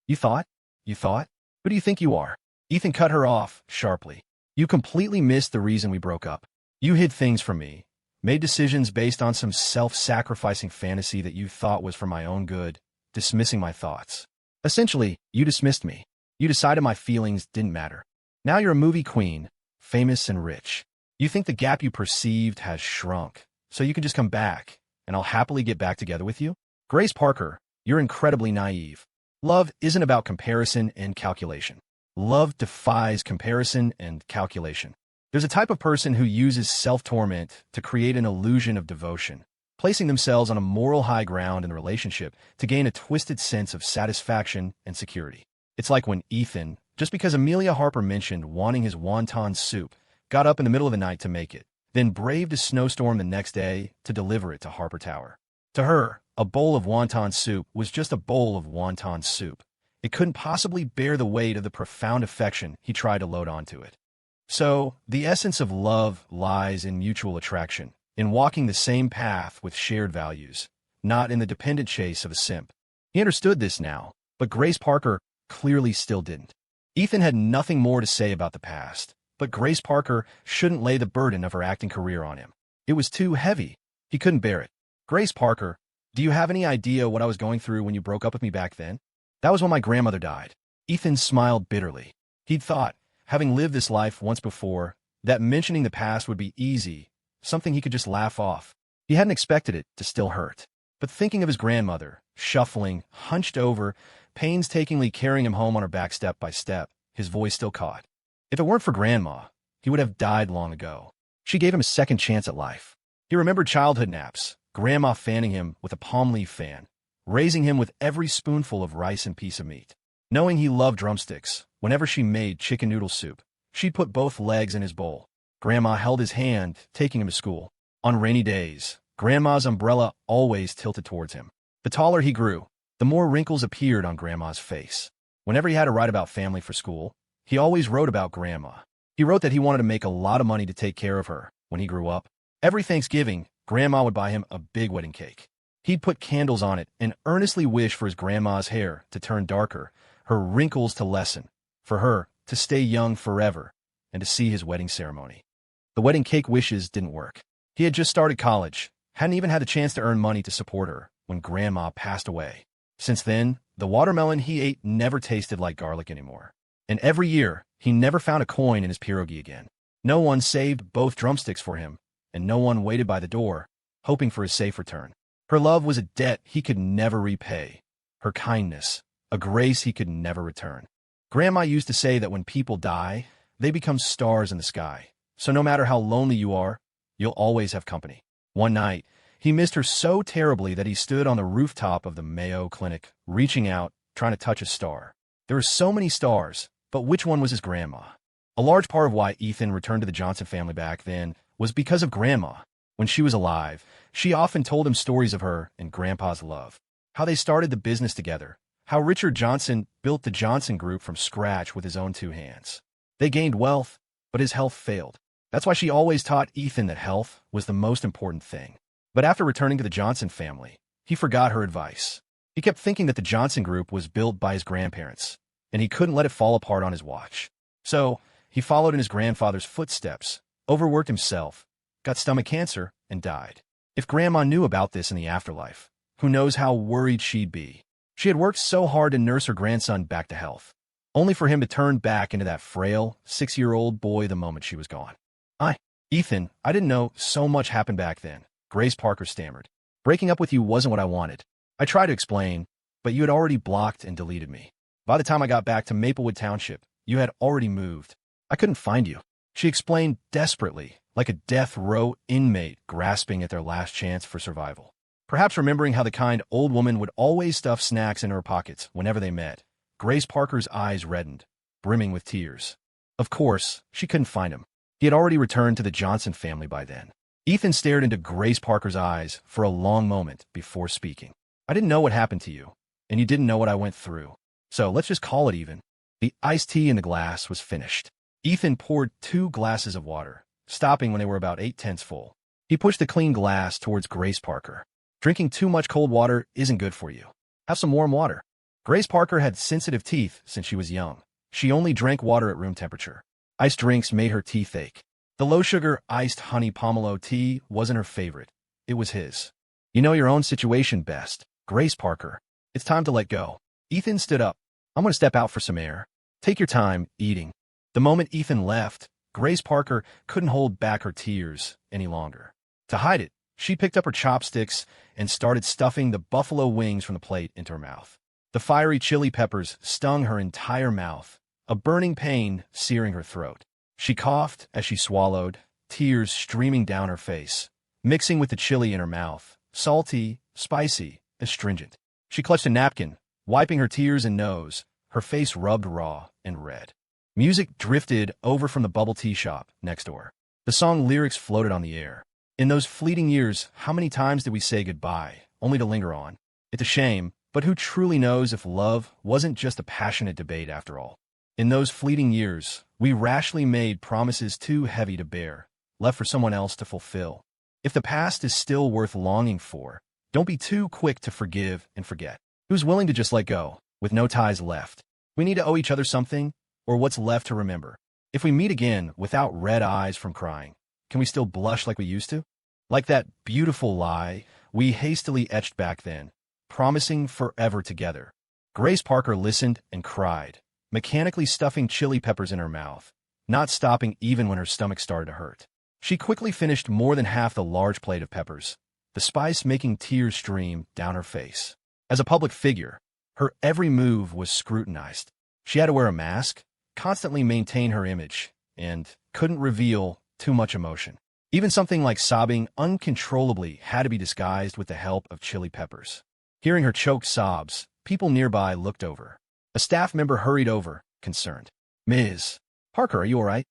You thought? Who do you think you are?" Ethan cut her off sharply. "You completely missed the reason we broke up. You hid things from me, made decisions based on some self-sacrificing fantasy that you thought was for my own good, dismissing my thoughts. Essentially, you dismissed me. You decided my feelings didn't matter. Now you're a movie queen, famous and rich. You think the gap you perceived has shrunk, so you can just come back, and I'll happily get back together with you? Grace Parker, you're incredibly naive. Love isn't about comparison and calculation. Love defies comparison and calculation. There's a type of person who uses self-torment to create an illusion of devotion, placing themselves on a moral high ground in a relationship to gain a twisted sense of satisfaction and security. It's like when Ethan, just because Amelia Harper mentioned wanting his wonton soup, got up in the middle of the night to make it, then braved a snowstorm the next day to deliver it to Harper Tower. To her, a bowl of wonton soup was just a bowl of wonton soup. It couldn't possibly bear the weight of the profound affection he tried to load onto it. So, the essence of love lies in mutual attraction, in walking the same path with shared values, not in the dependent chase of a simp. He understood this now, but Grace Parker clearly still didn't. Ethan had nothing more to say about the past, but Grace Parker shouldn't lay the burden of her acting career on him. It was too heavy. He couldn't bear it. Grace Parker, do you have any idea what I was going through when you broke up with me back then? That was when my grandmother died. Ethan smiled bitterly. He'd thought, having lived this life once before, that mentioning the past would be easy, something he could just laugh off. He hadn't expected it to still hurt. But thinking of his grandmother, shuffling, hunched over, painstakingly carrying him home on her back step by step, his voice still caught. If it weren't for Grandma, he would have died long ago. She gave him a second chance at life. He remembered childhood naps, Grandma fanning him with a palm leaf fan, raising him with every spoonful of rice and piece of meat. Knowing he loved drumsticks, whenever she made chicken noodle soup, she'd put both legs in his bowl. Grandma held his hand, taking him to school. On rainy days, Grandma's umbrella always tilted towards him. The taller he grew, the more wrinkles appeared on Grandma's face. Whenever he had to write about family for school, he always wrote about Grandma. He wrote that he wanted to make a lot of money to take care of her when he grew up. Every Thanksgiving, Grandma would buy him a big wedding cake. He'd put candles on it and earnestly wish for his grandma's hair to turn darker, her wrinkles to lessen, for her to stay young forever, and to see his wedding ceremony. The wedding cake wishes didn't work. He had just started college, hadn't even had the chance to earn money to support her when Grandma passed away. Since then, the watermelon he ate never tasted like garlic anymore. And every year, he never found a coin in his pierogi again. No one saved both drumsticks for him, and no one waited by the door, hoping for his safe return. Her love was a debt he could never repay. Her kindness, a grace he could never return. Grandma used to say that when people die, they become stars in the sky. So no matter how lonely you are, you'll always have company. One night, he missed her so terribly that he stood on the rooftop of the Mayo Clinic, reaching out, trying to touch a star. There were so many stars, but which one was his grandma? A large part of why Ethan returned to the Johnson family back then was because of Grandma. When she was alive, she often told him stories of her and Grandpa's love. How they started the business together. How Richard Johnson built the Johnson Group from scratch with his own two hands. They gained wealth, but his health failed. That's why she always taught Ethan that health was the most important thing. But after returning to the Johnson family, he forgot her advice. He kept thinking that the Johnson Group was built by his grandparents, and he couldn't let it fall apart on his watch. So, he followed in his grandfather's footsteps, overworked himself, got stomach cancer, and died. If Grandma knew about this in the afterlife, who knows how worried she'd be. She had worked so hard to nurse her grandson back to health, only for him to turn back into that frail, 6-year-old boy the moment she was gone. Ethan, I didn't know so much happened back then, Grace Parker stammered. Breaking up with you wasn't what I wanted. I tried to explain, but you had already blocked and deleted me. By the time I got back to Maplewood Township, you had already moved. I couldn't find you. She explained desperately, like a death row inmate grasping at their last chance for survival. Perhaps remembering how the kind old woman would always stuff snacks in her pockets whenever they met, Grace Parker's eyes reddened, brimming with tears. Of course, she couldn't find him. He had already returned to the Johnson family by then. Ethan stared into Grace Parker's eyes for a long moment before speaking. I didn't know what happened to you, and you didn't know what I went through. So let's just call it even. The iced tea in the glass was finished. Ethan poured 2 glasses of water, stopping when they were about 8/10 full. He pushed the clean glass towards Grace Parker. Drinking too much cold water isn't good for you. Have some warm water. Grace Parker had sensitive teeth since she was young. She only drank water at room temperature. Iced drinks made her teeth ache. The low-sugar iced honey pomelo tea wasn't her favorite. It was his. You know your own situation best, Grace Parker. It's time to let go. Ethan stood up. I'm going to step out for some air. Take your time eating. The moment Ethan left, Grace Parker couldn't hold back her tears any longer. To hide it, She picked up her chopsticks and started stuffing the buffalo wings from the plate into her mouth. The fiery chili peppers stung her entire mouth, a burning pain searing her throat. She coughed as she swallowed, tears streaming down her face, mixing with the chili in her mouth, salty, spicy, astringent. She clutched a napkin, wiping her tears and nose, her face rubbed raw and red. Music drifted over from the bubble tea shop next door. The song lyrics floated on the air. In those fleeting years, how many times did we say goodbye, only to linger on? It's a shame, but who truly knows if love wasn't just a passionate debate after all? In those fleeting years, we rashly made promises too heavy to bear, left for someone else to fulfill. If the past is still worth longing for, don't be too quick to forgive and forget. Who's willing to just let go, with no ties left? We need to owe each other something, or what's left to remember. If we meet again without red eyes from crying, can we still blush like we used to? Like that beautiful lie we hastily etched back then, promising forever together. Grace Parker listened and cried, mechanically stuffing chili peppers in her mouth, not stopping even when her stomach started to hurt. She quickly finished more than half the large plate of peppers, the spice making tears stream down her face. As a public figure, her every move was scrutinized. She had to wear a mask, constantly maintain her image, and couldn't reveal too much emotion. Even something like sobbing uncontrollably had to be disguised with the help of chili peppers. Hearing her choked sobs, people nearby looked over. A staff member hurried over, concerned. "Ms. Parker, are you all right?"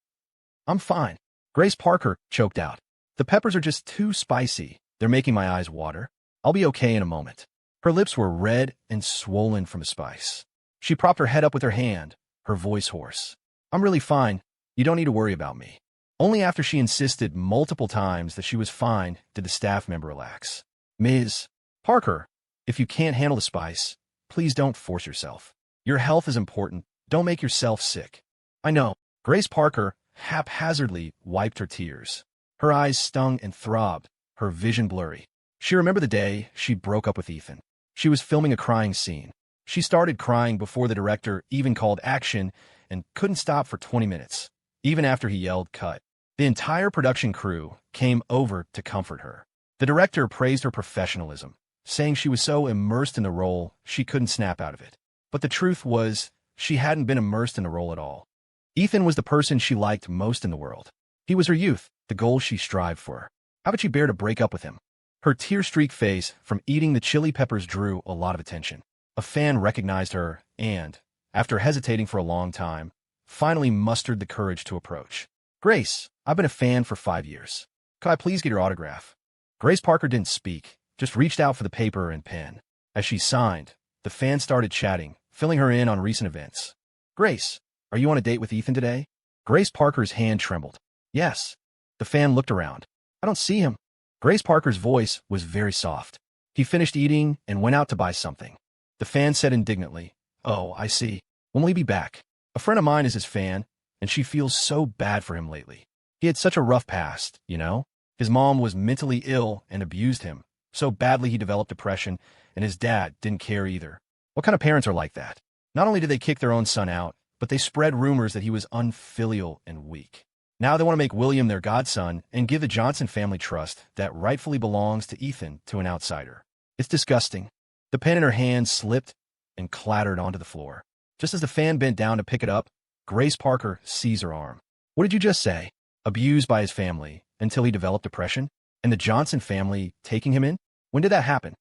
"I'm fine." Grace Parker choked out. "The peppers are just too spicy. They're making my eyes water. I'll be okay in a moment." Her lips were red and swollen from the spice. She propped her head up with her hand, her voice hoarse. "I'm really fine. You don't need to worry about me." Only after she insisted multiple times that she was fine did the staff member relax. "Ms. Parker, if you can't handle the spice, please don't force yourself. Your health is important. Don't make yourself sick." "I know." Grace Parker haphazardly wiped her tears. Her eyes stung and throbbed, her vision blurry. She remembered the day she broke up with Ethan. She was filming a crying scene. She started crying before the director even called action and couldn't stop for 20 minutes, even after he yelled cut. The entire production crew came over to comfort her. The director praised her professionalism, saying she was so immersed in the role she couldn't snap out of it. But the truth was, she hadn't been immersed in the role at all. Ethan was the person she liked most in the world. He was her youth, the goal she strived for. How could she bear to break up with him? Her tear-streaked face from eating the chili peppers drew a lot of attention. A fan recognized her and, after hesitating for a long time, finally mustered the courage to approach. "Grace, I've been a fan for 5 years. Could I please get your autograph?" Grace Parker didn't speak, just reached out for the paper and pen. As she signed, the fan started chatting, filling her in on recent events. "Grace, are you on a date with Ethan today?" Grace Parker's hand trembled. "Yes." The fan looked around. "I don't see him." Grace Parker's voice was very soft. "He finished eating and went out to buy something." The fan said indignantly, "Oh, I see. When will he be back?" "A friend of mine is his fan, and she feels so bad for him lately. He had such a rough past, you know? His mom was mentally ill and abused him, so badly he developed depression, and his dad didn't care either. What kind of parents are like that? Not only did they kick their own son out, but they spread rumors that he was unfilial and weak. Now they want to make William their godson and give the Johnson family trust that rightfully belongs to Ethan to an outsider. It's disgusting." The pen in her hand slipped and clattered onto the floor. Just as the fan bent down to pick it up, Grace Parker seized her arm. "What did you just say?" "Abused by his family until he developed depression? And the Johnson family taking him in? When did that happen?"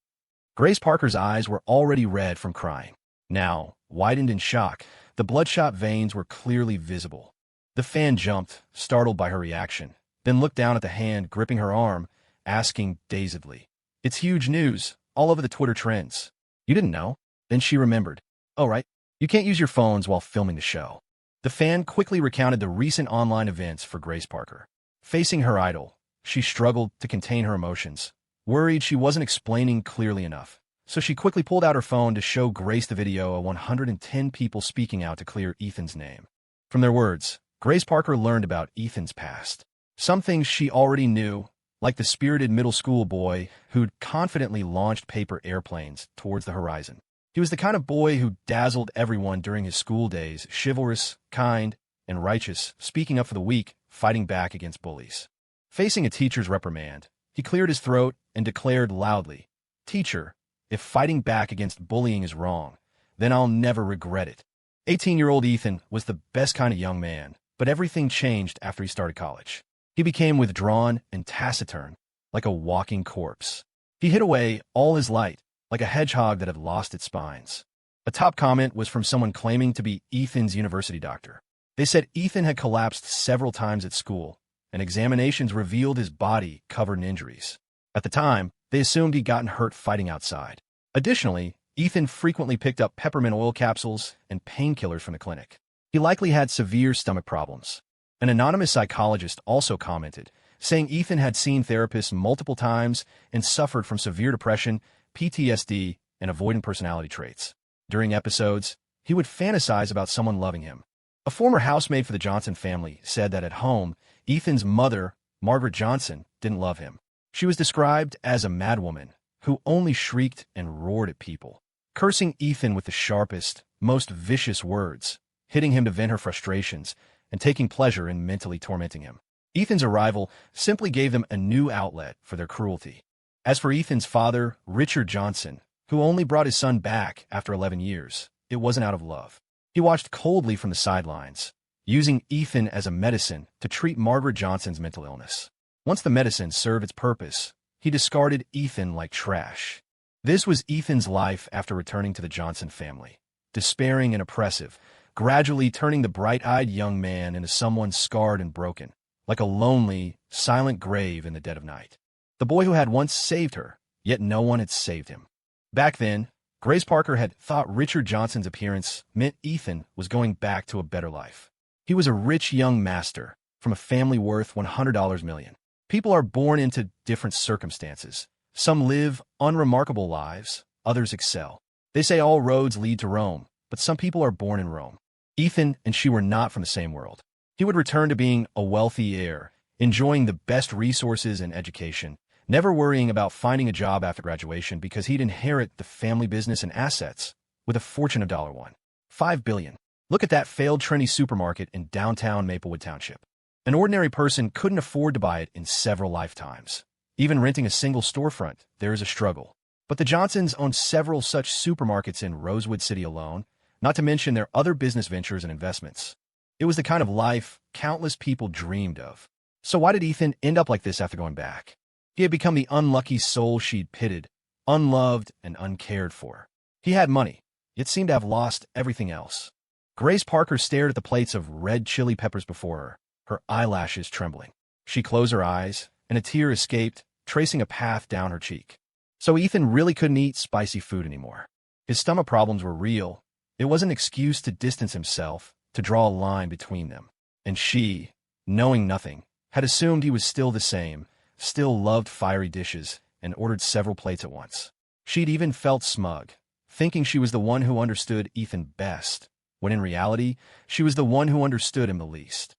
Grace Parker's eyes were already red from crying. Now, widened in shock, the bloodshot veins were clearly visible. The fan jumped, startled by her reaction, then looked down at the hand gripping her arm, asking dazedly, "It's huge news, all over the Twitter trends. You didn't know?" Then she remembered. "Oh, right. You can't use your phones while filming the show." The fan quickly recounted the recent online events for Grace Parker. Facing her idol, she struggled to contain her emotions, worried she wasn't explaining clearly enough. So she quickly pulled out her phone to show Grace the video of 110 people speaking out to clear Ethan's name. From their words, Grace Parker learned about Ethan's past. Some things she already knew, like the spirited middle school boy who'd confidently launched paper airplanes towards the horizon. He was the kind of boy who dazzled everyone during his school days, chivalrous, kind, and righteous, speaking up for the weak, fighting back against bullies. Facing a teacher's reprimand, he He cleared his throat and declared loudly, "Teacher, if fighting back against bullying is wrong, then I'll never regret it." 18-year-old Ethan was the best kind of young man, but everything changed after he started college. He became withdrawn and taciturn, like a walking corpse. He hid away all his light, like a hedgehog that had lost its spines. A top comment was from someone claiming to be Ethan's university doctor. They said Ethan had collapsed several times at school, and examinations revealed his body covered in injuries. At the time, they assumed he'd gotten hurt fighting outside. Additionally, Ethan frequently picked up peppermint oil capsules and painkillers from the clinic. He likely had severe stomach problems. An anonymous psychologist also commented, saying Ethan had seen therapists multiple times and suffered from severe depression, PTSD, and avoidant personality traits. During episodes, he would fantasize about someone loving him. A former housemaid for the Johnson family said that at home, Ethan's mother, Margaret Johnson, didn't love him. She was described as a madwoman who only shrieked and roared at people, cursing Ethan with the sharpest, most vicious words, hitting him to vent her frustrations, and taking pleasure in mentally tormenting him. Ethan's arrival simply gave them a new outlet for their cruelty. As for Ethan's father, Richard Johnson, who only brought his son back after 11 years, it wasn't out of love. He watched coldly from the sidelines, using Ethan as a medicine to treat Margaret Johnson's mental illness. Once the medicine served its purpose, he discarded Ethan like trash. This was Ethan's life after returning to the Johnson family, despairing and oppressive, gradually turning the bright-eyed young man into someone scarred and broken, like a lonely, silent grave in the dead of night. The boy who had once saved her, yet no one had saved him. Back then, Grace Parker had thought Richard Johnson's appearance meant Ethan was going back to a better life. He was a rich young master from a family worth $100 million. People are born into different circumstances. Some live unremarkable lives, others excel. They say all roads lead to Rome, but some people are born in Rome. Ethan and she were not from the same world. He would return to being a wealthy heir, enjoying the best resources and education, never worrying about finding a job after graduation because he'd inherit the family business and assets with a fortune of $5 billion. Look at that failed trendy supermarket in downtown Maplewood Township. An ordinary person couldn't afford to buy it in several lifetimes. Even renting a single storefront, there is a struggle. But the Johnsons own several such supermarkets in Rosewood City alone, not to mention their other business ventures and investments. It was the kind of life countless people dreamed of. So why did Ethan end up like this after going back? He had become the unlucky soul she'd pitied, unloved and uncared for. He had money, yet seemed to have lost everything else. Grace Parker stared at the plates of red chili peppers before her, her eyelashes trembling. She closed her eyes, and a tear escaped, tracing a path down her cheek. So Ethan really couldn't eat spicy food anymore. His stomach problems were real. It wasn't an excuse to distance himself, to draw a line between them. And she, knowing nothing, had assumed he was still the same, still loved fiery dishes, and ordered several plates at once. She'd even felt smug, thinking she was the one who understood Ethan best, when in reality, she was the one who understood him the least.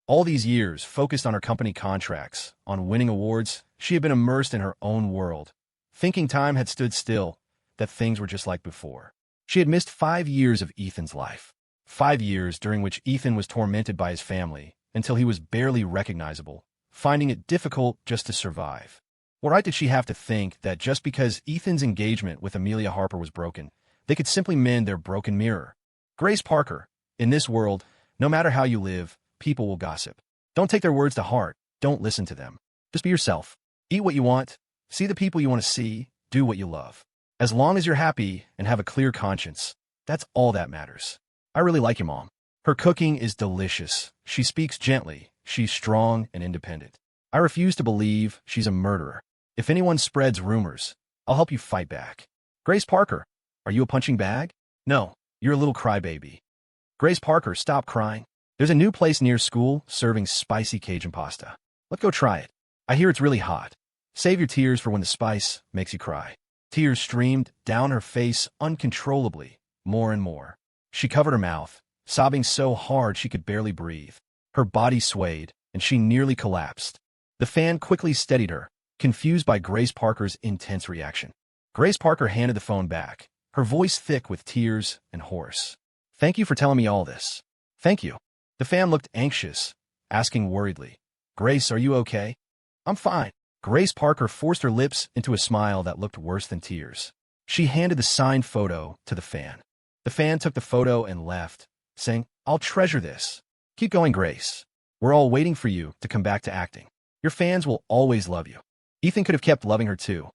All these years, focused on her company contracts, on winning awards, she had been immersed in her own world, thinking time had stood still, that things were just like before. She had missed 5 years of Ethan's life. 5 years during which Ethan was tormented by his family, until he was barely recognizable, finding it difficult just to survive. What right did she have to think that just because Ethan's engagement with Amelia Harper was broken, they could simply mend their broken mirror? Grace Parker, in this world, no matter how you live, people will gossip. Don't take their words to heart. Don't listen to them. Just be yourself. Eat what you want. See the people you want to see. Do what you love. As long as you're happy and have a clear conscience, that's all that matters. I really like your mom. Her cooking is delicious. She speaks gently. She's strong and independent. I refuse to believe she's a murderer. If anyone spreads rumors, I'll help you fight back. Grace Parker, are you a punching bag? No, you're a little crybaby. Grace Parker, stop crying. There's a new place near school serving spicy Cajun pasta. Let's go try it. I hear it's really hot. Save your tears for when the spice makes you cry. Tears streamed down her face uncontrollably, more and more. She covered her mouth, sobbing so hard she could barely breathe. Her body swayed, and she nearly collapsed. The fan quickly steadied her, confused by Grace Parker's intense reaction. Grace Parker handed the phone back, her voice thick with tears and hoarse. Thank you for telling me all this. Thank you. The fan looked anxious, asking worriedly, Grace, are you okay? I'm fine. Grace Parker forced her lips into a smile that looked worse than tears. She handed the signed photo to the fan. The fan took the photo and left, saying, "I'll treasure this. Keep going, Grace. We're all waiting for you to come back to acting. Your fans will always love you." Ethan could have kept loving her too,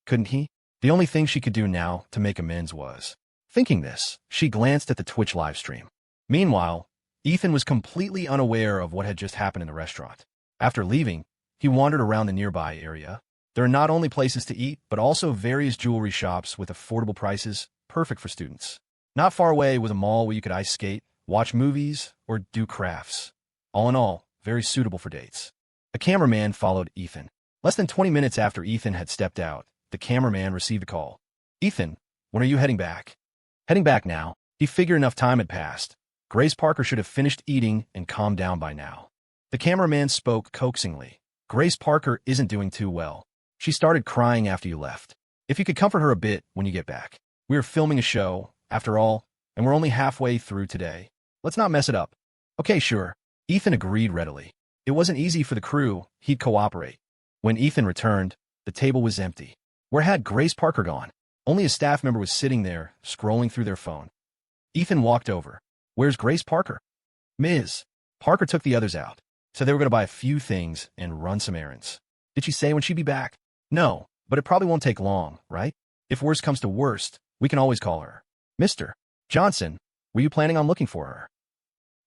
couldn't he? The only thing she could do now to make amends was. Thinking this, she glanced at the Twitch livestream. Meanwhile, Ethan was completely unaware of what had just happened in the restaurant. After leaving, he wandered around the nearby area. There are not only places to eat, but also various jewelry shops with affordable prices, perfect for students. Not far away was a mall where you could ice skate, watch movies, or do crafts. All in all, very suitable for dates. A cameraman followed Ethan. Less than 20 minutes after Ethan had stepped out, the cameraman received a call. "Ethan, when are you heading back?" "Heading back now." He figured enough time had passed. Grace Parker should have finished eating and calmed down by now. The cameraman spoke coaxingly. "Grace Parker isn't doing too well. She started crying after you left. If you could comfort her a bit when you get back. We are filming a show, after all, and we're only halfway through today. Let's not mess it up." "Okay, sure." Ethan agreed readily. It wasn't easy for the crew. He'd cooperate. When Ethan returned, the table was empty. Where had Grace Parker gone? Only a staff member was sitting there, scrolling through their phone. Ethan walked over. "Where's Grace Parker?" "Ms. Parker took the others out. So they were going to buy a few things and run some errands." "Did she say when she'd be back?" "No, but it probably won't take long, right? If worst comes to worst, we can always call her." "Mr. Johnson, were you planning on looking for her?"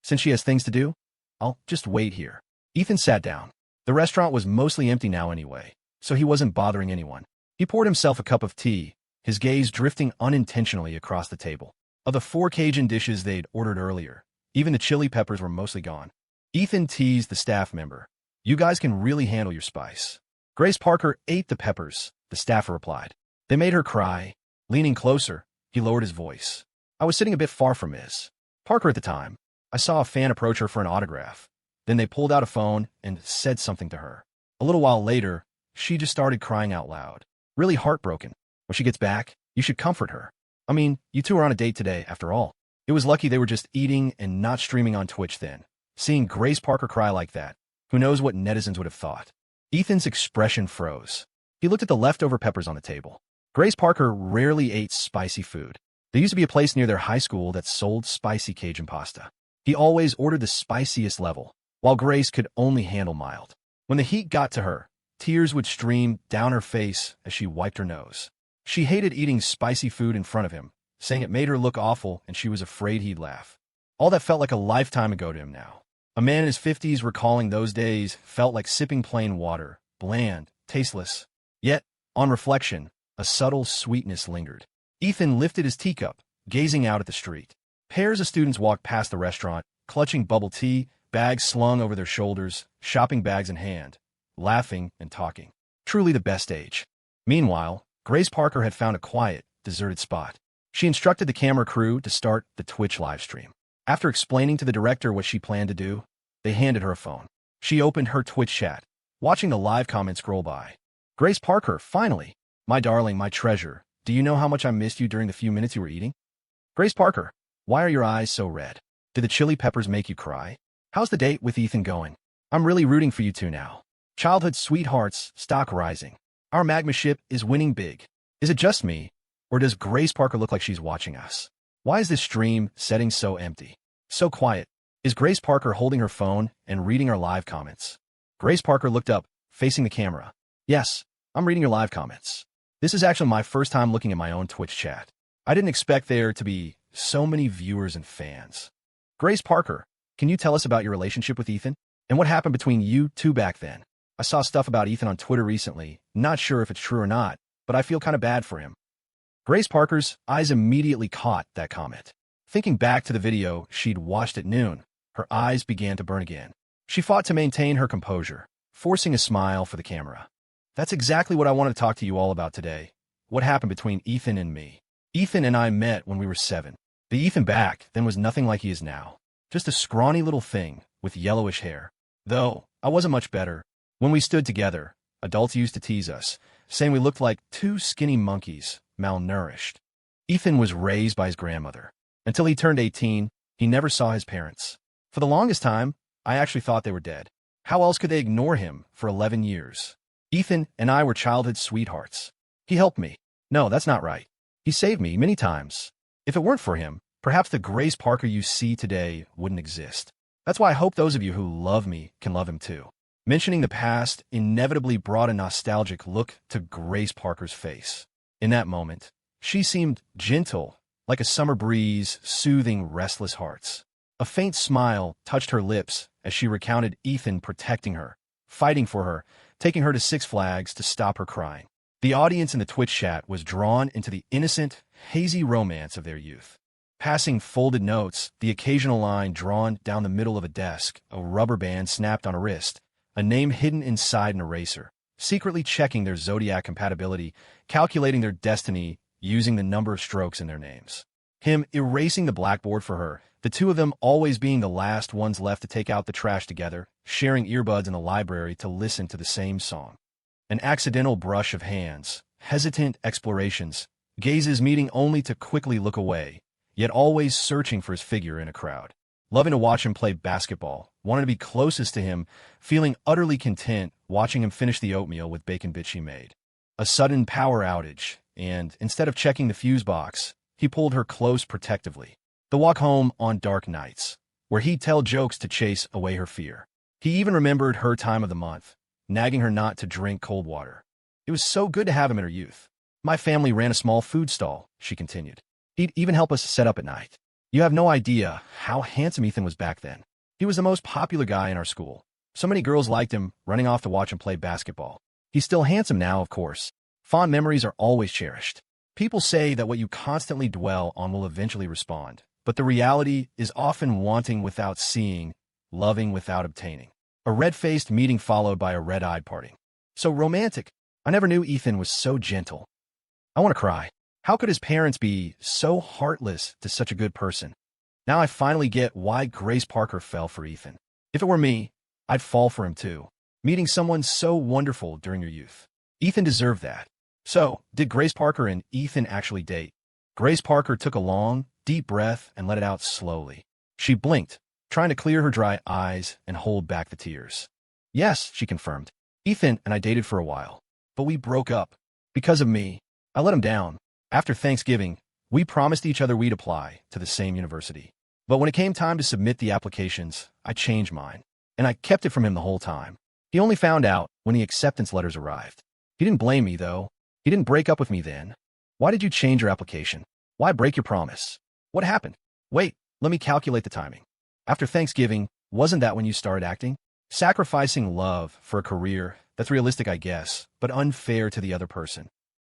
"Since she has things to do, I'll just wait here." Ethan sat down. The restaurant was mostly empty now anyway, so he wasn't bothering anyone. He poured himself a cup of tea, his gaze drifting unintentionally across the table. Of the 4 Cajun dishes they'd ordered earlier, even the chili peppers were mostly gone. Ethan teased the staff member. "You guys can really handle your spice." Grace Parker ate the peppers, the staffer replied. "They made her cry." Leaning closer, he lowered his voice. "I was sitting a bit far from Ms. Parker at the time. I saw a fan approach her for an autograph. Then they pulled out a phone and said something to her. A little while later, she just started crying out loud. Really heartbroken. When she gets back, you should comfort her. I mean, you two are on a date today, after all." It was lucky they were just eating and not streaming on Twitch then. Seeing Grace Parker cry like that, who knows what netizens would have thought. Ethan's expression froze. He looked at the leftover peppers on the table. Grace Parker rarely ate spicy food. There used to be a place near their high school that sold spicy Cajun pasta. He always ordered the spiciest level, while Grace could only handle mild. When the heat got to her, tears would stream down her face as she wiped her nose. She hated eating spicy food in front of him, saying it made her look awful and she was afraid he'd laugh. All that felt like a lifetime ago to him now. A man in his 50s recalling those days felt like sipping plain water, bland, tasteless. Yet, on reflection, a subtle sweetness lingered. Ethan lifted his teacup, gazing out at the street. Pairs of students walked past the restaurant, clutching bubble tea, bags slung over their shoulders, shopping bags in hand, laughing and talking. Truly the best age. Meanwhile, Grace Parker had found a quiet, deserted spot. She instructed the camera crew to start the Twitch livestream. After explaining to the director what she planned to do, they handed her a phone. She opened her Twitch chat, watching the live comments scroll by. "Grace Parker, finally! My darling, my treasure, do you know how much I missed you during the few minutes you were eating? Grace Parker, why are your eyes so red? Did the chili peppers make you cry? How's the date with Ethan going? I'm really rooting for you two now. Childhood sweethearts, stock rising. Our magma ship is winning big. Is it just me, or does Grace Parker look like she's watching us? Why is this stream setting so empty? So quiet. Is Grace Parker holding her phone and reading our live comments?" Grace Parker looked up, facing the camera. "Yes, I'm reading your live comments. This is actually my first time looking at my own Twitch chat. I didn't expect there to be so many viewers and fans. Grace Parker, can you tell us about your relationship with Ethan? And what happened between you two back then? I saw stuff about Ethan on Twitter recently. Not sure if it's true or not, but I feel kind of bad for him." Grace Parker's eyes immediately caught that comment. Thinking back to the video she'd watched at noon, her eyes began to burn again. She fought to maintain her composure, forcing a smile for the camera. "That's exactly what I wanted to talk to you all about today. What happened between Ethan and me. Ethan and I met when we were 7. The Ethan back then was nothing like he is now. Just a scrawny little thing with yellowish hair. Though, I wasn't much better. When we stood together, adults used to tease us, saying we looked like 2 skinny monkeys, malnourished. Ethan was raised by his grandmother. Until he turned 18, he never saw his parents. For the longest time, I actually thought they were dead. How else could they ignore him for 11 years? Ethan and I were childhood sweethearts. He helped me. No, that's not right. He saved me many times. If it weren't for him, perhaps the Grace Parker you see today wouldn't exist. That's why I hope those of you who love me can love him too. Mentioning the past inevitably brought a nostalgic look to Grace Parker's face. In that moment, she seemed gentle, like a summer breeze soothing restless hearts. A faint smile touched her lips as she recounted Ethan protecting her, fighting for her, taking her to Six Flags to stop her crying. The audience in the Twitch chat was drawn into the innocent, hazy romance of their youth. Passing folded notes, the occasional line drawn down the middle of a desk, a rubber band snapped on a wrist, a name hidden inside an eraser, secretly checking their zodiac compatibility, calculating their destiny using the number of strokes in their names. Him erasing the blackboard for her, the two of them always being the last ones left to take out the trash together, sharing earbuds in the library to listen to the same song. An accidental brush of hands, hesitant explorations, gazes meeting only to quickly look away, yet always searching for his figure in a crowd. Loving to watch him play basketball, wanting to be closest to him, feeling utterly content watching him finish the oatmeal with bacon bits she made. A sudden power outage, and instead of checking the fuse box, he pulled her close protectively. The walk home on dark nights, where he'd tell jokes to chase away her fear. He even remembered her time of the month, nagging her not to drink cold water. It was so good to have him in her youth. My family ran a small food stall, she continued. He'd even help us set up at night. You have no idea how handsome Ethan was back then. He was the most popular guy in our school. So many girls liked him, running off to watch him play basketball. He's still handsome now, of course. Fond memories are always cherished. People say that what you constantly dwell on will eventually respond, but the reality is often wanting without seeing, loving without obtaining. A red-faced meeting followed by a red-eyed parting. So romantic. I never knew Ethan was so gentle. I want to cry. How could his parents be so heartless to such a good person? Now I finally get why Grace Parker fell for Ethan. If it were me, I'd fall for him too. Meeting someone so wonderful during your youth. Ethan deserved that. So, did Grace Parker and Ethan actually date? Grace Parker took a long, deep breath and let it out slowly. She blinked, trying to clear her dry eyes and hold back the tears. Yes, she confirmed. Ethan and I dated for a while, but we broke up. Because of me, I let him down. After Thanksgiving, we promised each other we'd apply to the same university. But when it came time to submit the applications, I changed mine, and I kept it from him the whole time. He only found out when the acceptance letters arrived. He didn't blame me, though. He didn't break up with me then. Why did you change your application? Why break your promise? What happened? Wait, let me calculate the timing. After Thanksgiving, wasn't that when you started acting? Sacrificing love for a career, that's realistic, I guess, but unfair to the other person.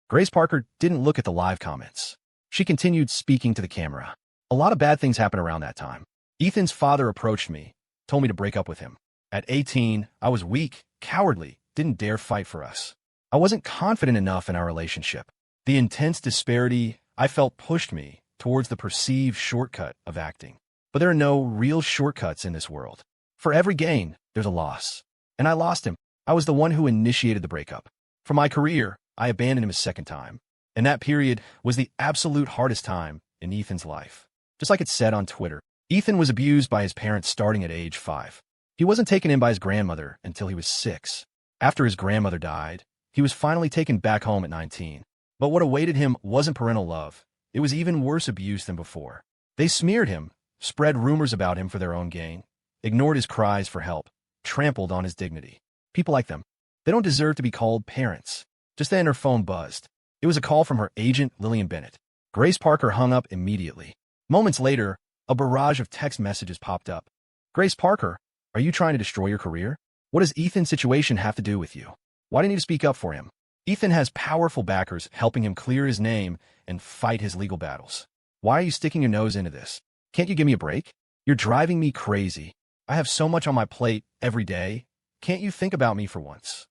Grace Parker didn't look at the live comments. She continued speaking to the camera. A lot of bad things happened around that time. Ethan's father approached me, told me to break up with him. At 18, I was weak, cowardly, didn't dare fight for us. I wasn't confident enough in our relationship. The intense disparity I felt pushed me towards the perceived shortcut of acting. But there are no real shortcuts in this world. For every gain, there's a loss. And I lost him. I was the one who initiated the breakup. For my career, I abandoned him a second time. And that period was the absolute hardest time in Ethan's life. Just like it said on Twitter, Ethan was abused by his parents starting at age 5. He wasn't taken in by his grandmother until he was 6. After his grandmother died, he was finally taken back home at 19. But what awaited him wasn't parental love. It was even worse abuse than before. They smeared him, spread rumors about him for their own gain, ignored his cries for help, trampled on his dignity. People like them, they don't deserve to be called parents. Just then her phone buzzed. It was a call from her agent, Lillian Bennett. Grace Parker hung up immediately. Moments later, a barrage of text messages popped up. Grace Parker, are you trying to destroy your career? What does Ethan's situation have to do with you? Why didn't you speak up for him? Ethan has powerful backers helping him clear his name and fight his legal battles. Why are you sticking your nose into this? Can't you give me a break? You're driving me crazy. I have so much on my plate every day. Can't you think about me for once?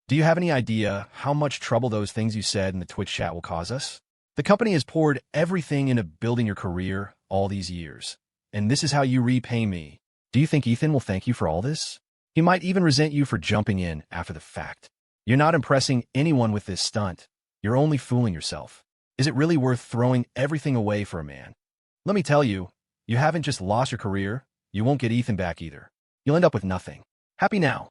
Do you have any idea how much trouble those things you said in the Twitch chat will cause us? The company has poured everything into building your career all these years, and this is how you repay me. Do you think Ethan will thank you for all this? He might even resent you for jumping in after the fact. You're not impressing anyone with this stunt. You're only fooling yourself. Is it really worth throwing everything away for a man? Let me tell you, you haven't just lost your career, you won't get Ethan back either. You'll end up with nothing. Happy now.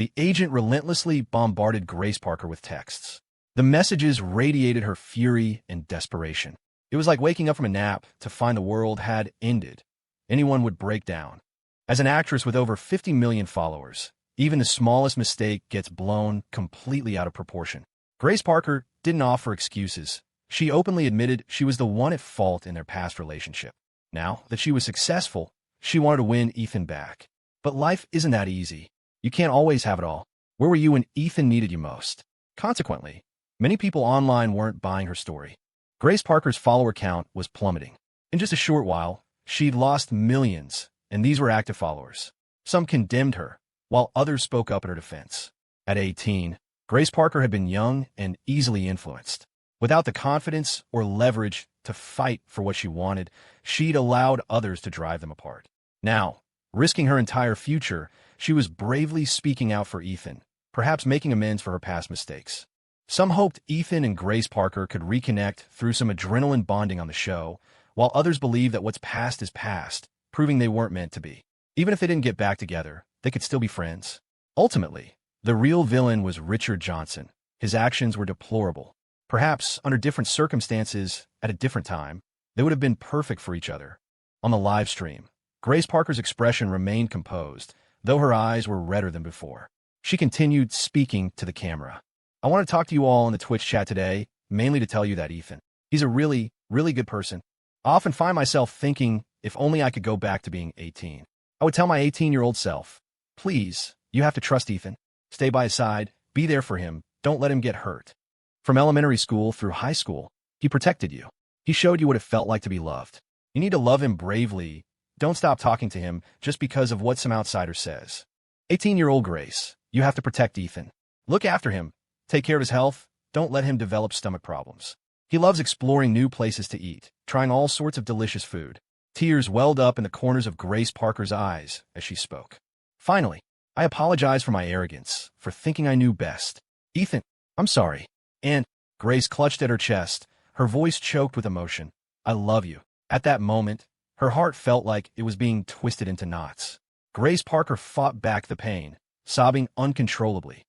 The agent relentlessly bombarded Grace Parker with texts. The messages radiated her fury and desperation. It was like waking up from a nap to find the world had ended. Anyone would break down. As an actress with over 50 million followers, even the smallest mistake gets blown completely out of proportion. Grace Parker didn't offer excuses. She openly admitted she was the one at fault in their past relationship. Now that she was successful, she wanted to win Ethan back. But life isn't that easy. You can't always have it all. Where were you when Ethan needed you most? Consequently, many people online weren't buying her story. Grace Parker's follower count was plummeting. In just a short while, she'd lost millions, and these were active followers. Some condemned her, while others spoke up in her defense. At 18, Grace Parker had been young and easily influenced. Without the confidence or leverage to fight for what she wanted, she'd allowed others to drive them apart. Now, risking her entire future, she was bravely speaking out for Ethan, perhaps making amends for her past mistakes. Some hoped Ethan and Grace Parker could reconnect through some adrenaline bonding on the show, while others believed that what's past is past, proving they weren't meant to be. Even if they didn't get back together, they could still be friends. Ultimately, the real villain was Richard Johnson. His actions were deplorable. Perhaps, under different circumstances, at a different time, they would have been perfect for each other. On the live stream, Grace Parker's expression remained composed, though her eyes were redder than before. She continued speaking to the camera. I want to talk to you all in the Twitch chat today, mainly to tell you that Ethan, he's a really, really good person. I often find myself thinking, if only I could go back to being 18. I would tell my 18-year-old self, please, you have to trust Ethan. Stay by his side, be there for him, don't let him get hurt. From elementary school through high school, he protected you. He showed you what it felt like to be loved. You need to love him bravely. Don't stop talking to him just because of what some outsider says. 18-year-old Grace, you have to protect Ethan. Look after him. Take care of his health. Don't let him develop stomach problems. He loves exploring new places to eat, trying all sorts of delicious food. Tears welled up in the corners of Grace Parker's eyes as she spoke. Finally, I apologize for my arrogance, for thinking I knew best. Ethan, I'm sorry. And Grace clutched at her chest, her voice choked with emotion. I love you. At that moment, her heart felt like it was being twisted into knots. Grace Parker fought back the pain, sobbing uncontrollably.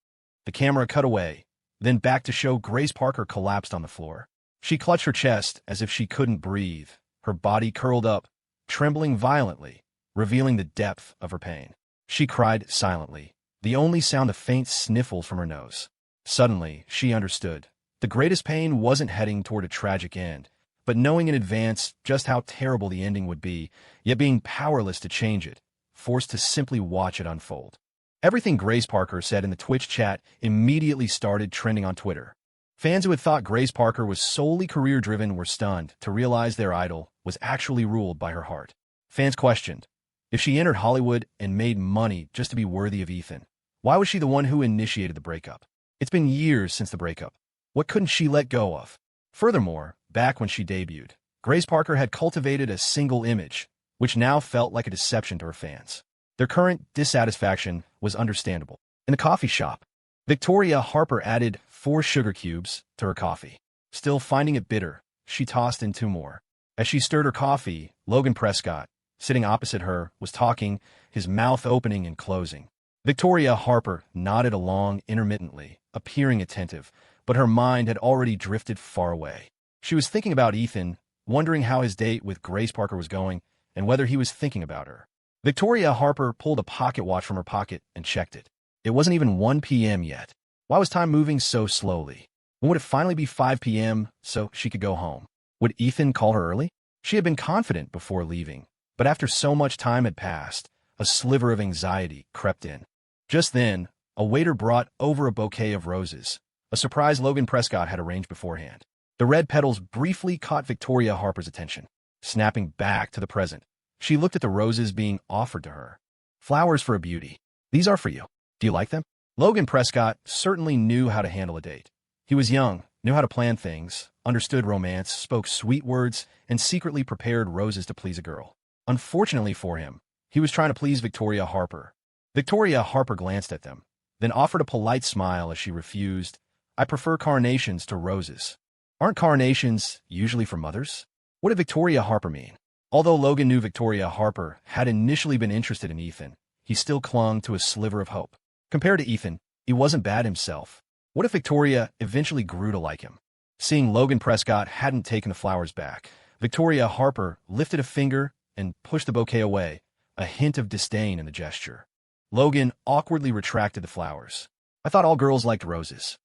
The camera cut away, then back to show Grace Parker collapsed on the floor. She clutched her chest as if she couldn't breathe, her body curled up, trembling violently, revealing the depth of her pain. She cried silently, the only sound of faint sniffles from her nose. Suddenly, she understood. The greatest pain wasn't heading toward a tragic end, but knowing in advance just how terrible the ending would be, yet being powerless to change it, forced to simply watch it unfold. Everything Grace Parker said in the Twitch chat immediately started trending on Twitter. Fans who had thought Grace Parker was solely career-driven were stunned to realize their idol was actually ruled by her heart. Fans questioned, if she entered Hollywood and made money just to be worthy of Ethan, why was she the one who initiated the breakup? It's been years since the breakup. What couldn't she let go of? Furthermore, back when she debuted, Grace Parker had cultivated a single image, which now felt like a deception to her fans. Their current dissatisfaction was understandable. In the coffee shop, Victoria Harper added 4 sugar cubes to her coffee. Still finding it bitter, she tossed in 2 more. As she stirred her coffee, Logan Prescott, sitting opposite her, was talking, his mouth opening and closing. Victoria Harper nodded along intermittently, appearing attentive, but her mind had already drifted far away. She was thinking about Ethan, wondering how his date with Grace Parker was going, and whether he was thinking about her. Victoria Harper pulled a pocket watch from her pocket and checked it. It wasn't even 1 p.m. yet. Why was time moving so slowly? When would it finally be 5 p.m. so she could go home? Would Ethan call her early? She had been confident before leaving, but after so much time had passed, a sliver of anxiety crept in. Just then, a waiter brought over a bouquet of roses, a surprise Logan Prescott had arranged beforehand. The red petals briefly caught Victoria Harper's attention. Snapping back to the present, she looked at the roses being offered to her. Flowers for a beauty. These are for you. Do you like them? Logan Prescott certainly knew how to handle a date. He was young, knew how to plan things, understood romance, spoke sweet words, and secretly prepared roses to please a girl. Unfortunately for him, he was trying to please Victoria Harper. Victoria Harper glanced at them, then offered a polite smile as she refused. I prefer carnations to roses. Aren't carnations usually for mothers? What did Victoria Harper mean? Although Logan knew Victoria Harper had initially been interested in Ethan, he still clung to a sliver of hope. Compared to Ethan, he wasn't bad himself. What if Victoria eventually grew to like him? Seeing Logan Prescott hadn't taken the flowers back, Victoria Harper lifted a finger and pushed the bouquet away, a hint of disdain in the gesture. Logan awkwardly retracted the flowers. I thought all girls liked roses.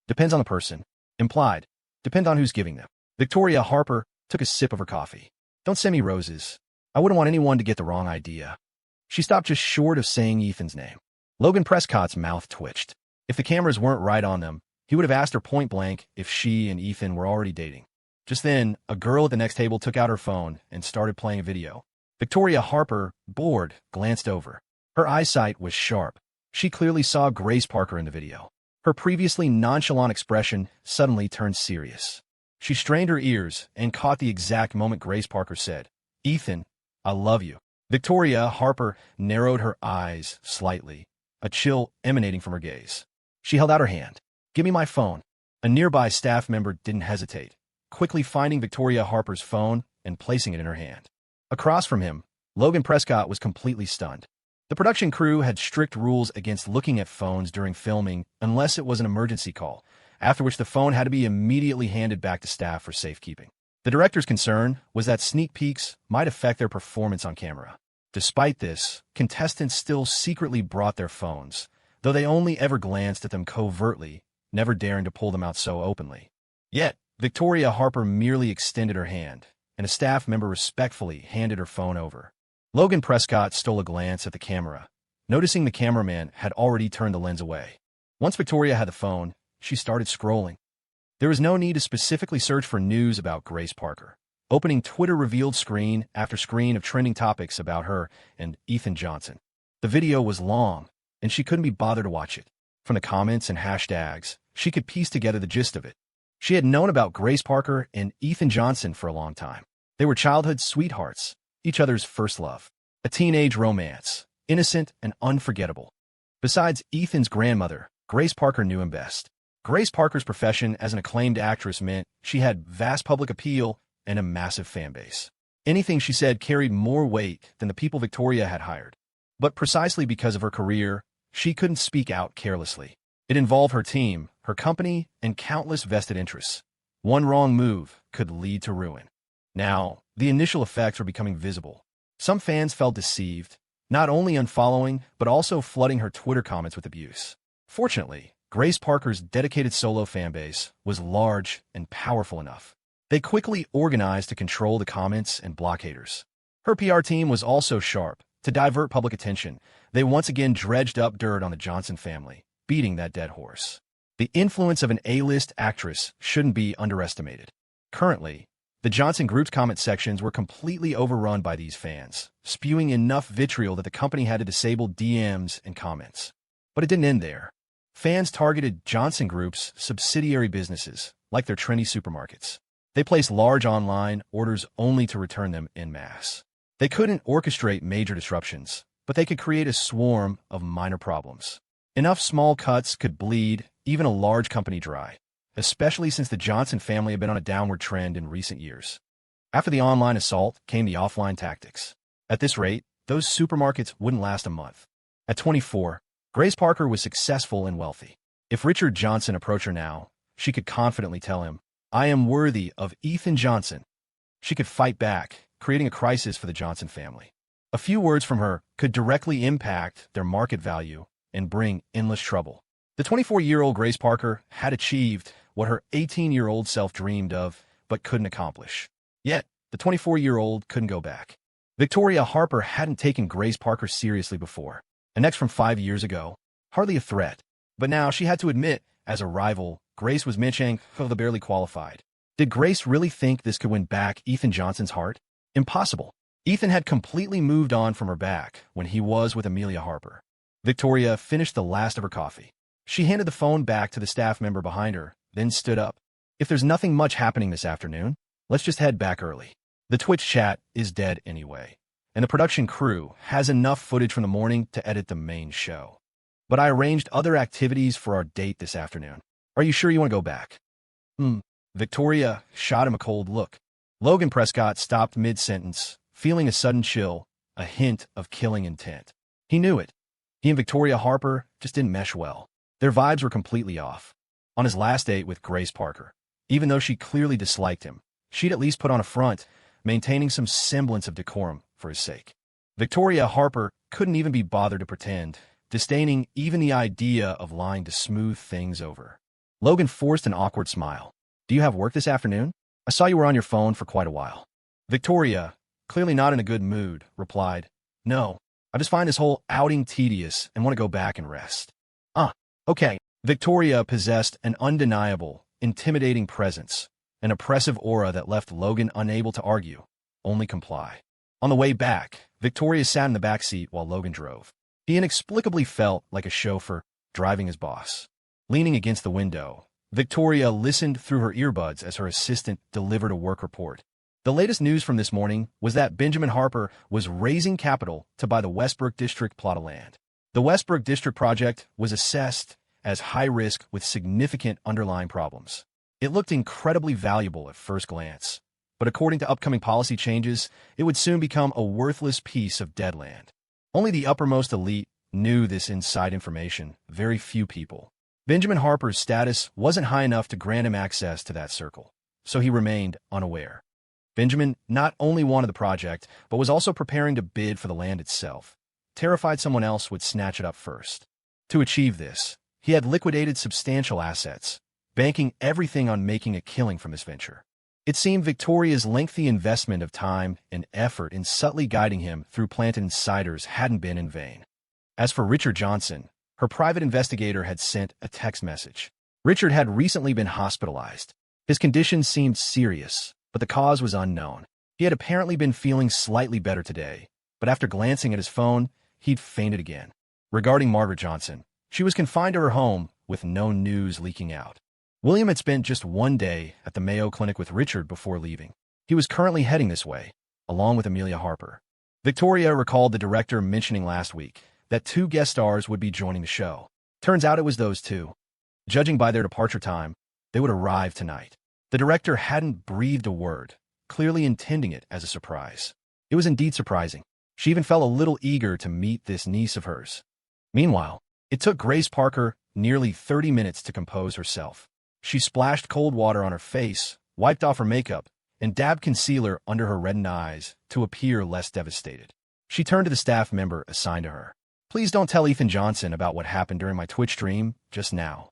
Depends on the person. Implied. Depend on who's giving them. Victoria Harper took a sip of her coffee. Don't send me roses. I wouldn't want anyone to get the wrong idea. She stopped just short of saying Ethan's name. Logan Prescott's mouth twitched. If the cameras weren't right on them, he would have asked her point blank if she and Ethan were already dating. Just then, a girl at the next table took out her phone and started playing a video. Victoria Harper, bored, glanced over. Her eyesight was sharp. She clearly saw Grace Parker in the video. Her previously nonchalant expression suddenly turned serious. She strained her ears and caught the exact moment Grace Parker said, "Ethan, I love you." Victoria Harper narrowed her eyes slightly, a chill emanating from her gaze. She held out her hand. "Give me my phone." A nearby staff member didn't hesitate, quickly finding Victoria Harper's phone and placing it in her hand. Across from him, Logan Prescott was completely stunned. The production crew had strict rules against looking at phones during filming unless it was an emergency call, after which the phone had to be immediately handed back to staff for safekeeping. The director's concern was that sneak peeks might affect their performance on camera. Despite this, contestants still secretly brought their phones, though they only ever glanced at them covertly, never daring to pull them out so openly. Yet, Victoria Harper merely extended her hand, and a staff member respectfully handed her phone over. Logan Prescott stole a glance at the camera, noticing the cameraman had already turned the lens away. Once Victoria had the phone, she started scrolling. There was no need to specifically search for news about Grace Parker. Opening Twitter revealed screen after screen of trending topics about her and Ethan Johnson. The video was long, and she couldn't be bothered to watch it. From the comments and hashtags, she could piece together the gist of it. She had known about Grace Parker and Ethan Johnson for a long time. They were childhood sweethearts, each other's first love. A teenage romance, innocent and unforgettable. Besides Ethan's grandmother, Grace Parker knew him best. Grace Parker's profession as an acclaimed actress meant she had vast public appeal and a massive fan base. Anything she said carried more weight than the people Victoria had hired. But precisely because of her career, she couldn't speak out carelessly. It involved her team, her company, and countless vested interests. One wrong move could lead to ruin. Now, the initial effects were becoming visible. Some fans felt deceived, not only unfollowing, but also flooding her Twitter comments with abuse. Fortunately, Grace Parker's dedicated solo fanbase was large and powerful enough. They quickly organized to control the comments and block haters. Her PR team was also sharp. To divert public attention, they once again dredged up dirt on the Johnson family, beating that dead horse. The influence of an A-list actress shouldn't be underestimated. Currently, the Johnson Group's comment sections were completely overrun by these fans, spewing enough vitriol that the company had to disable DMs and comments. But it didn't end there. Fans targeted Johnson Group's subsidiary businesses, like their trendy supermarkets. They placed large online orders only to return them en masse. They couldn't orchestrate major disruptions, but they could create a swarm of minor problems. Enough small cuts could bleed even a large company dry, especially since the Johnson family had been on a downward trend in recent years. After the online assault came the offline tactics. At this rate, those supermarkets wouldn't last a month. At 24, Grace Parker was successful and wealthy. If Richard Johnson approached her now, she could confidently tell him, "I am worthy of Ethan Johnson." She could fight back, creating a crisis for the Johnson family. A few words from her could directly impact their market value and bring endless trouble. The 24-year-old Grace Parker had achieved what her 18-year-old self dreamed of but couldn't accomplish. Yet, the 24-year-old couldn't go back. Victoria Harper hadn't taken Grace Parker seriously before. An ex from 5 years ago, hardly a threat. But now she had to admit, as a rival, Grace was mentioning the barely qualified. Did Grace really think this could win back Ethan Johnson's heart? Impossible. Ethan had completely moved on from her back when he was with Amelia Harper. Victoria finished the last of her coffee. She handed the phone back to the staff member behind her, then stood up. "If there's nothing much happening this afternoon, let's just head back early. The Twitch chat is dead anyway, and the production crew has enough footage from the morning to edit the main show. But I arranged other activities for our date this afternoon. Are you sure you want to go back?" Victoria shot him a cold look. Logan Prescott stopped mid-sentence, feeling a sudden chill, a hint of killing intent. He knew it. He and Victoria Harper just didn't mesh well. Their vibes were completely off. On his last date with Grace Parker, even though she clearly disliked him, she'd at least put on a front, maintaining some semblance of decorum for his sake. Victoria Harper couldn't even be bothered to pretend, disdaining even the idea of lying to smooth things over. Logan forced an awkward smile. Do you have work this afternoon? I saw you were on your phone for quite a while. Victoria, clearly not in a good mood, replied, No, I just find this whole outing tedious and want to go back and rest. Okay. Victoria possessed an undeniable, intimidating presence, an oppressive aura that left Logan unable to argue, only comply. On the way back, Victoria sat in the back seat while Logan drove. He inexplicably felt like a chauffeur driving his boss. Leaning against the window, Victoria listened through her earbuds as her assistant delivered a work report. The latest news from this morning was that Benjamin Harper was raising capital to buy the Westbrook District plot of land. The Westbrook District project was assessed as high risk with significant underlying problems. It looked incredibly valuable at first glance, but according to upcoming policy changes, it would soon become a worthless piece of dead land. Only the uppermost elite knew this inside information, very few people. Benjamin Harper's status wasn't high enough to grant him access to that circle, so he remained unaware. Benjamin not only wanted the project, but was also preparing to bid for the land itself, terrified someone else would snatch it up first. To achieve this, he had liquidated substantial assets, banking everything on making a killing from this venture. It seemed Victoria's lengthy investment of time and effort in subtly guiding him through planted insiders hadn't been in vain. As for Richard Johnson, her private investigator had sent a text message. Richard had recently been hospitalized. His condition seemed serious, but the cause was unknown. He had apparently been feeling slightly better today, but after glancing at his phone, he'd fainted again. Regarding Margaret Johnson, she was confined to her home with no news leaking out. William had spent just one day at the Mayo Clinic with Richard before leaving. He was currently heading this way, along with Amelia Harper. Victoria recalled the director mentioning last week that 2 guest stars would be joining the show. Turns out it was those 2. Judging by their departure time, they would arrive tonight. The director hadn't breathed a word, clearly intending it as a surprise. It was indeed surprising. She even felt a little eager to meet this niece of hers. Meanwhile, it took Grace Parker nearly 30 minutes to compose herself. She splashed cold water on her face, wiped off her makeup, and dabbed concealer under her reddened eyes to appear less devastated. She turned to the staff member assigned to her. Please don't tell Ethan Johnson about what happened during my Twitch stream just now.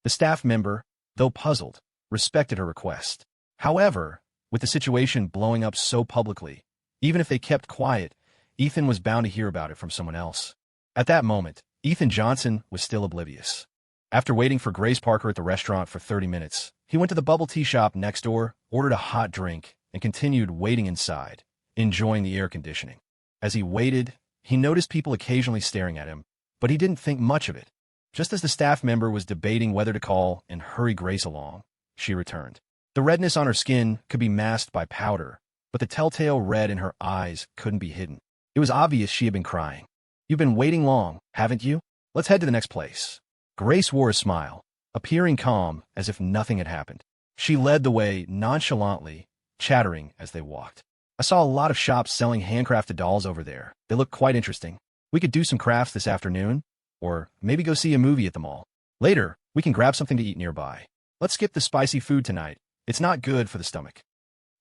The staff member, though puzzled, respected her request. However, with the situation blowing up so publicly, even if they kept quiet, Ethan was bound to hear about it from someone else. At that moment, Ethan Johnson was still oblivious. After waiting for Grace Parker at the restaurant for 30 minutes, he went to the bubble tea shop next door, ordered a hot drink, and continued waiting inside, enjoying the air conditioning. As he waited, he noticed people occasionally staring at him, but he didn't think much of it. Just as the staff member was debating whether to call and hurry Grace along, she returned. The redness on her skin could be masked by powder, but the telltale red in her eyes couldn't be hidden. It was obvious she had been crying. You've been waiting long, haven't you? Let's head to the next place. Grace wore a smile, appearing calm as if nothing had happened. She led the way nonchalantly, chattering as they walked. I saw a lot of shops selling handcrafted dolls over there. They look quite interesting. We could do some crafts this afternoon, or maybe go see a movie at the mall. Later, we can grab something to eat nearby. Let's skip the spicy food tonight. It's not good for the stomach.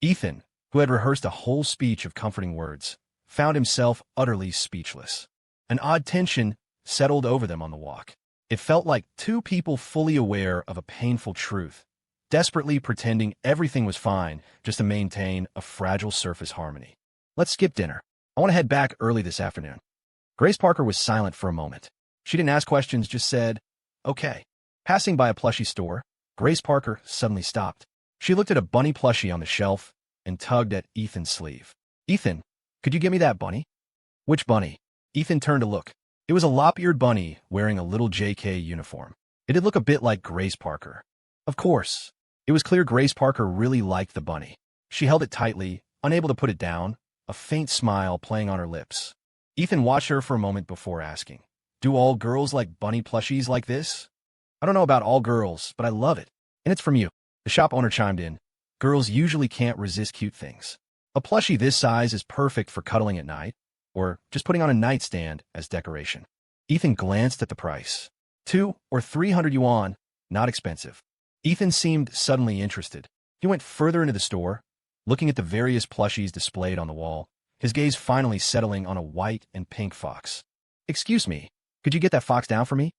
Ethan, who had rehearsed a whole speech of comforting words, found himself utterly speechless. An odd tension settled over them on the walk. It felt like 2 people fully aware of a painful truth, desperately pretending everything was fine just to maintain a fragile surface harmony. Let's skip dinner. I want to head back early this afternoon. Grace Parker was silent for a moment. She didn't ask questions, just said, okay. Passing by a plushie store, Grace Parker suddenly stopped. She looked at a bunny plushie on the shelf and tugged at Ethan's sleeve. Ethan, could you get me that bunny? Which bunny? Ethan turned to look. It was a lop-eared bunny wearing a little JK uniform. It did look a bit like Grace Parker. Of course, it was clear Grace Parker really liked the bunny. She held it tightly, unable to put it down, a faint smile playing on her lips. Ethan watched her for a moment before asking, do all girls like bunny plushies like this? I don't know about all girls, but I love it. And it's from you. The shop owner chimed in. Girls usually can't resist cute things. A plushie this size is perfect for cuddling at night, or just putting on a nightstand as decoration. Ethan glanced at the price. 2 or 300 yuan, not expensive. Ethan seemed suddenly interested. He went further into the store, looking at the various plushies displayed on the wall, his gaze finally settling on a white and pink fox. "Excuse me, could you get that fox down for me?"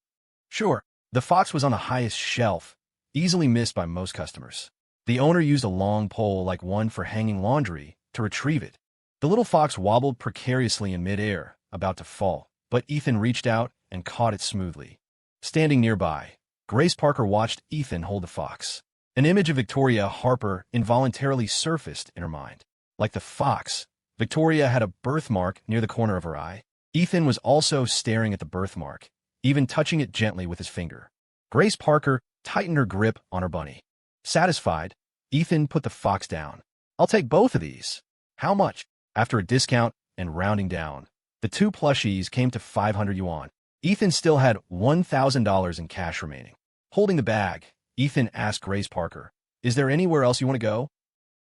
"Sure." The fox was on the highest shelf, easily missed by most customers. The owner used a long pole like one for hanging laundry to retrieve it. The little fox wobbled precariously in midair, about to fall, but Ethan reached out and caught it smoothly. Standing nearby, Grace Parker watched Ethan hold the fox. An image of Victoria Harper involuntarily surfaced in her mind. Like the fox, Victoria had a birthmark near the corner of her eye. Ethan was also staring at the birthmark, even touching it gently with his finger. Grace Parker tightened her grip on her bunny. Satisfied, Ethan put the fox down. "I'll take both of these." "How much?" After a discount and rounding down, the 2 plushies came to 500 yuan. Ethan still had $1,000 in cash remaining. Holding the bag, Ethan asked Grace Parker, "Is there anywhere else you want to go?"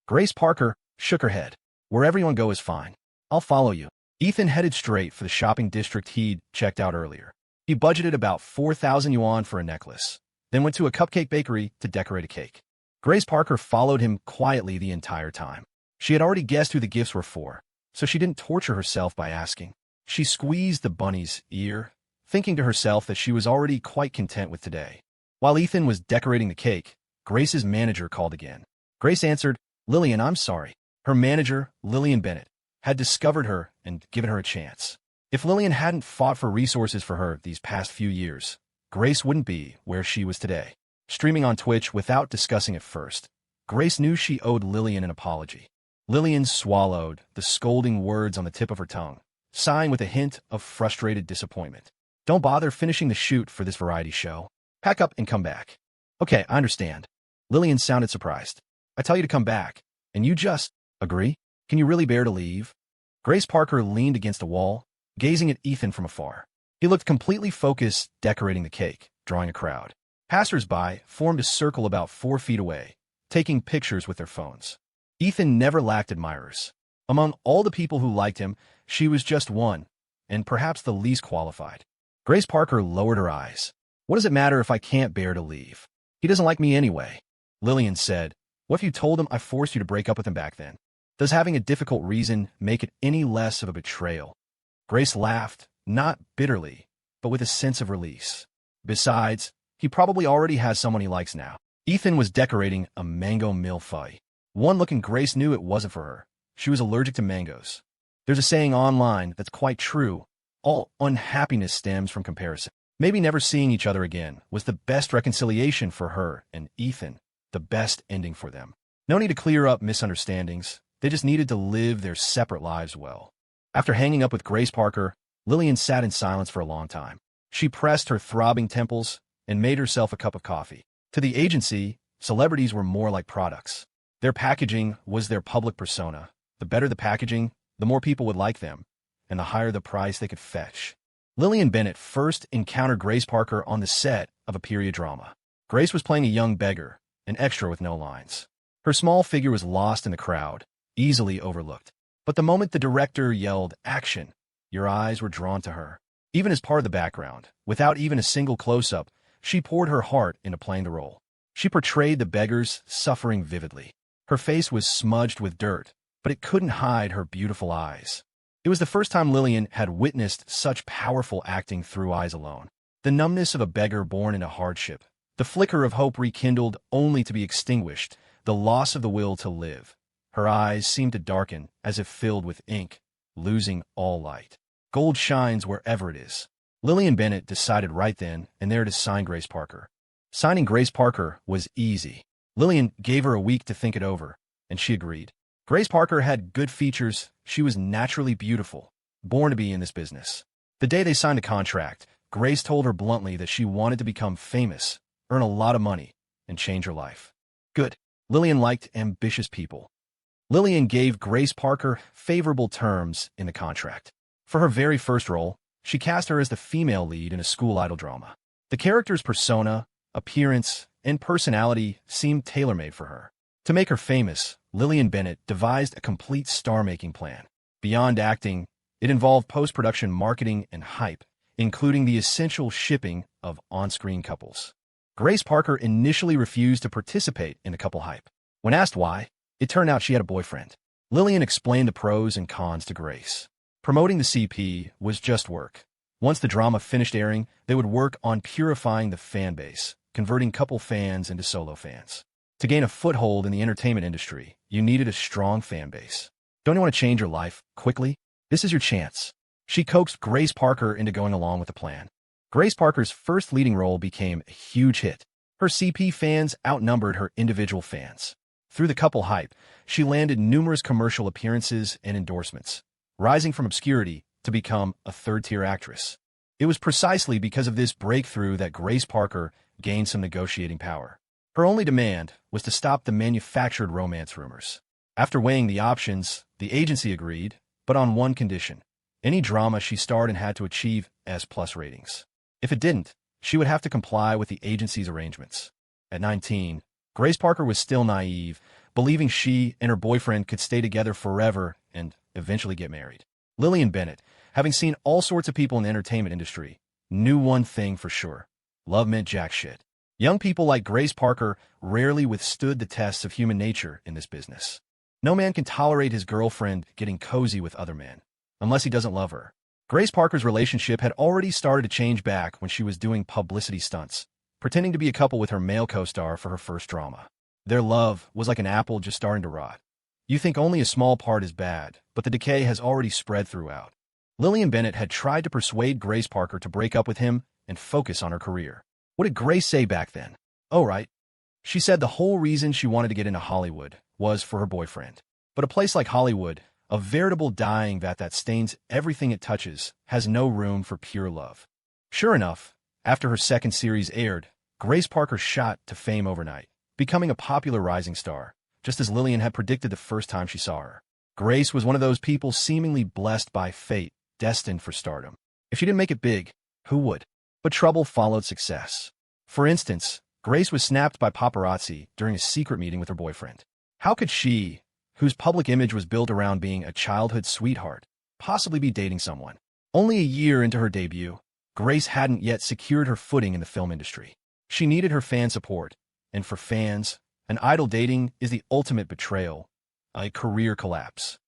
Grace Parker shook her head. "Wherever you want to go is fine. I'll follow you." Ethan headed straight for the shopping district he'd checked out earlier. He budgeted about 4,000 yuan for a necklace, then went to a cupcake bakery to decorate a cake. Grace Parker followed him quietly the entire time. She had already guessed who the gifts were for, so she didn't torture herself by asking. She squeezed the bunny's ear, thinking to herself that she was already quite content with today. While Ethan was decorating the cake, Grace's manager called again. Grace answered, "Lillian, I'm sorry." Her manager, Lillian Bennett, had discovered her and given her a chance. If Lillian hadn't fought for resources for her these past few years, Grace wouldn't be where she was today. Streaming on Twitch without discussing it first, Grace knew she owed Lillian an apology. Lillian swallowed the scolding words on the tip of her tongue, sighing with a hint of frustrated disappointment. "Don't bother finishing the shoot for this variety show. Pack up and come back." "Okay, I understand." Lillian sounded surprised. "I tell you to come back, and you just agree? Can you really bear to leave?" Grace Parker leaned against a wall, gazing at Ethan from afar. He looked completely focused, decorating the cake, drawing a crowd. Passers-by formed a circle about 4 feet away, taking pictures with their phones. Ethan never lacked admirers. Among all the people who liked him, she was just one, and perhaps the least qualified. Grace Parker lowered her eyes. "What does it matter if I can't bear to leave? He doesn't like me anyway." Lillian said, "What if you told him I forced you to break up with him back then? Does having a difficult reason make it any less of a betrayal?" Grace laughed, not bitterly, but with a sense of release. "Besides, he probably already has someone he likes now." Ethan was decorating a mango millefeuille. One look and Grace knew it wasn't for her. She was allergic to mangoes. There's a saying online that's quite true. All unhappiness stems from comparison. Maybe never seeing each other again was the best reconciliation for her and Ethan, the best ending for them. No need to clear up misunderstandings. They just needed to live their separate lives well. After hanging up with Grace Parker, Lillian sat in silence for a long time. She pressed her throbbing temples and made herself a cup of coffee. To the agency, celebrities were more like products. Their packaging was their public persona. The better the packaging, the more people would like them, and the higher the price they could fetch. Lillian Bennett first encountered Grace Parker on the set of a period drama. Grace was playing a young beggar, an extra with no lines. Her small figure was lost in the crowd, easily overlooked. But the moment the director yelled, "Action!" your eyes were drawn to her. Even as part of the background, without even a single close-up, she poured her heart into playing the role. She portrayed the beggar's suffering vividly. Her face was smudged with dirt, but it couldn't hide her beautiful eyes. It was the first time Lillian had witnessed such powerful acting through eyes alone. The numbness of a beggar born into hardship, the flicker of hope rekindled only to be extinguished, the loss of the will to live. Her eyes seemed to darken as if filled with ink, losing all light. Gold shines wherever it is. Lillian Bennett decided right then and there to sign Grace Parker. Signing Grace Parker was easy. Lillian gave her a week to think it over, and she agreed. Grace Parker had good features. She was naturally beautiful, born to be in this business. The day they signed the contract, Grace told her bluntly that she wanted to become famous, earn a lot of money, and change her life. Good. Lillian liked ambitious people. Lillian gave Grace Parker favorable terms in the contract. For her very first role, she cast her as the female lead in a school idol drama. The character's persona, appearance, and personality seemed tailor-made for her. To make her famous, Lillian Bennett devised a complete star-making plan. Beyond acting, it involved post-production marketing and hype, including the essential shipping of on-screen couples. Grace Parker initially refused to participate in the couple hype. When asked why, it turned out she had a boyfriend. Lillian explained the pros and cons to Grace. Promoting the CP was just work. Once the drama finished airing, they would work on purifying the fan base, converting couple fans into solo fans. To gain a foothold in the entertainment industry, you needed a strong fan base. Don't you want to change your life quickly? This is your chance. She coaxed Grace Parker into going along with the plan. Grace Parker's first leading role became a huge hit. Her CP fans outnumbered her individual fans. Through the couple hype, she landed numerous commercial appearances and endorsements, rising from obscurity to become a third-tier actress. It was precisely because of this breakthrough that Grace Parker gained some negotiating power. Her only demand was to stop the manufactured romance rumors. After weighing the options, the agency agreed, but on one condition. Any drama she starred in had to achieve S+ ratings. If it didn't, she would have to comply with the agency's arrangements. At 19, Grace Parker was still naive, believing she and her boyfriend could stay together forever and eventually get married. Lillian Bennett, having seen all sorts of people in the entertainment industry, knew one thing for sure. Love meant jack shit. Young people like Grace Parker rarely withstood the tests of human nature in this business. No man can tolerate his girlfriend getting cozy with other men, unless he doesn't love her. Grace Parker's relationship had already started to change back when she was doing publicity stunts, pretending to be a couple with her male co-star for her first drama. Their love was like an apple just starting to rot. You think only a small part is bad, but the decay has already spread throughout. Lillian Bennett had tried to persuade Grace Parker to break up with him and focus on her career. What did Grace say back then? Oh, right. She said the whole reason she wanted to get into Hollywood was for her boyfriend. But a place like Hollywood, a veritable dying vat that stains everything it touches, has no room for pure love. Sure enough, after her second series aired, Grace Parker shot to fame overnight, becoming a popular rising star, just as Lillian had predicted the first time she saw her. Grace was one of those people seemingly blessed by fate, destined for stardom. If she didn't make it big, who would? But trouble followed success. For instance, Grace was snapped by paparazzi during a secret meeting with her boyfriend. How could she, whose public image was built around being a childhood sweetheart, possibly be dating someone? Only a year into her debut, Grace hadn't yet secured her footing in the film industry. She needed her fan support, and for fans, an idol dating is the ultimate betrayal, a career collapse.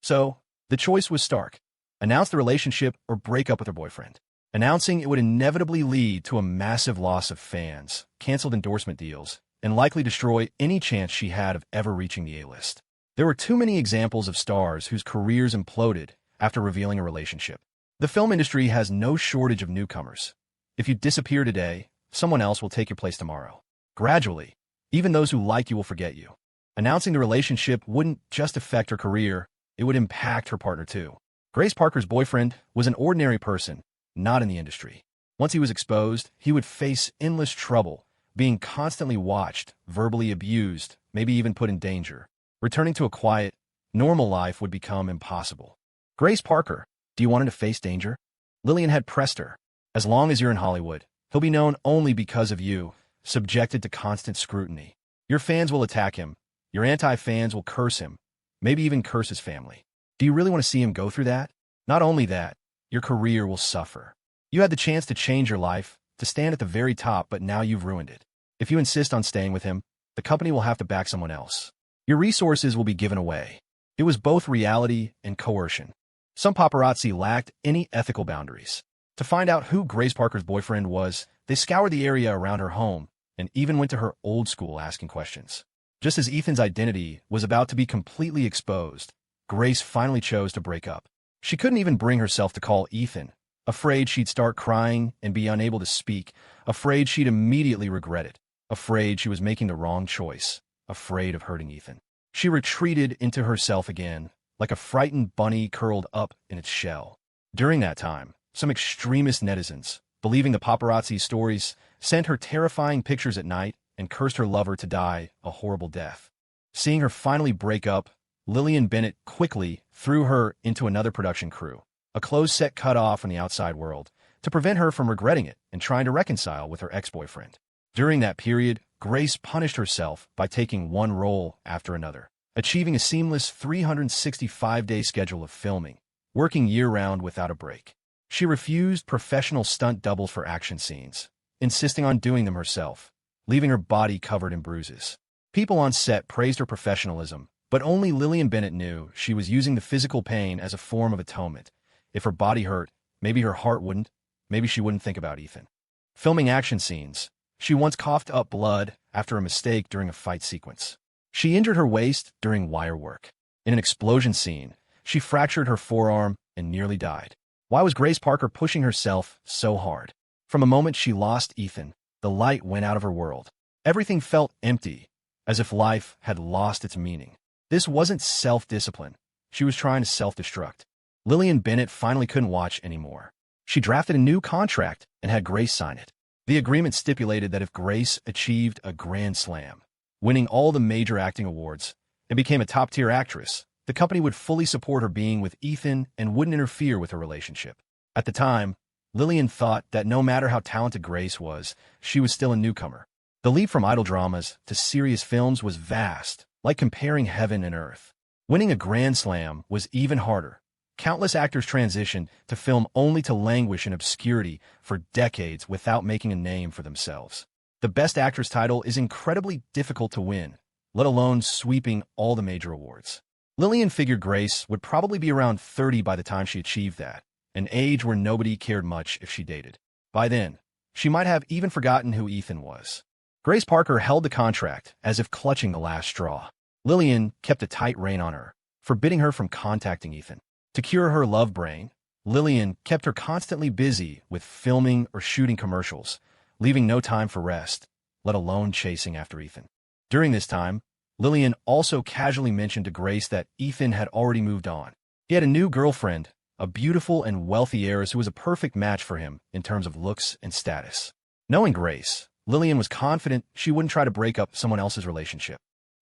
So, the choice was stark. Announce the relationship or break up with her boyfriend. Announcing it would inevitably lead to a massive loss of fans, canceled endorsement deals, and likely destroy any chance she had of ever reaching the A-list. There were too many examples of stars whose careers imploded after revealing a relationship. The film industry has no shortage of newcomers. If you disappear today, someone else will take your place tomorrow. Gradually, even those who like you will forget you. Announcing the relationship wouldn't just affect her career, it would impact her partner too. Grace Parker's boyfriend was an ordinary person, not in the industry. Once he was exposed, he would face endless trouble, being constantly watched, verbally abused, maybe even put in danger. Returning to a quiet, normal life would become impossible. Grace Parker, do you want him to face danger? Lillian had pressed her. As long as you're in Hollywood, he'll be known only because of you, subjected to constant scrutiny. Your fans will attack him. Your anti-fans will curse him, maybe even curse his family. Do you really want to see him go through that? Not only that, your career will suffer. You had the chance to change your life, to stand at the very top, but now you've ruined it. If you insist on staying with him, the company will have to back someone else. Your resources will be given away. It was both reality and coercion. Some paparazzi lacked any ethical boundaries. To find out who Grace Parker's boyfriend was, they scoured the area around her home and even went to her old school asking questions. Just as Ethan's identity was about to be completely exposed, Grace finally chose to break up. She couldn't even bring herself to call Ethan, afraid she'd start crying and be unable to speak, afraid she'd immediately regret it, afraid she was making the wrong choice, afraid of hurting Ethan. She retreated into herself again, like a frightened bunny curled up in its shell. During that time, some extremist netizens, believing the paparazzi's stories, sent her terrifying pictures at night and cursed her lover to die a horrible death. Seeing her finally break up, Lillian Bennett quickly threw her into another production crew, a closed set cut off from the outside world, to prevent her from regretting it and trying to reconcile with her ex-boyfriend. During that period, Grace punished herself by taking one role after another, achieving a seamless 365-day schedule of filming, working year-round without a break. She refused professional stunt doubles for action scenes, insisting on doing them herself, leaving her body covered in bruises. People on set praised her professionalism, but only Lillian Bennett knew she was using the physical pain as a form of atonement. If her body hurt, maybe her heart wouldn't, maybe she wouldn't think about Ethan. Filming action scenes, she once coughed up blood after a mistake during a fight sequence. She injured her waist during wire work. In an explosion scene, she fractured her forearm and nearly died. Why was Grace Parker pushing herself so hard? From the moment she lost Ethan, the light went out of her world. Everything felt empty, as if life had lost its meaning. This wasn't self-discipline. She was trying to self-destruct. Lillian Bennett finally couldn't watch anymore. She drafted a new contract and had Grace sign it. The agreement stipulated that if Grace achieved a grand slam, winning all the major acting awards, and became a top-tier actress, the company would fully support her being with Ethan and wouldn't interfere with her relationship. At the time, Lillian thought that no matter how talented Grace was, she was still a newcomer. The leap from idol dramas to serious films was vast, like comparing heaven and earth. Winning a grand slam was even harder. Countless actors transitioned to film only to languish in obscurity for decades without making a name for themselves. The Best Actress title is incredibly difficult to win, let alone sweeping all the major awards. Lillian figured Grace would probably be around 30 by the time she achieved that, an age where nobody cared much if she dated. By then, she might have even forgotten who Ethan was. Grace Parker held the contract as if clutching the last straw. Lillian kept a tight rein on her, forbidding her from contacting Ethan. To cure her love brain, Lillian kept her constantly busy with filming or shooting commercials, leaving no time for rest, let alone chasing after Ethan. During this time, Lillian also casually mentioned to Grace that Ethan had already moved on. He had a new girlfriend, a beautiful and wealthy heiress who was a perfect match for him in terms of looks and status. Knowing Grace, Lillian was confident she wouldn't try to break up someone else's relationship.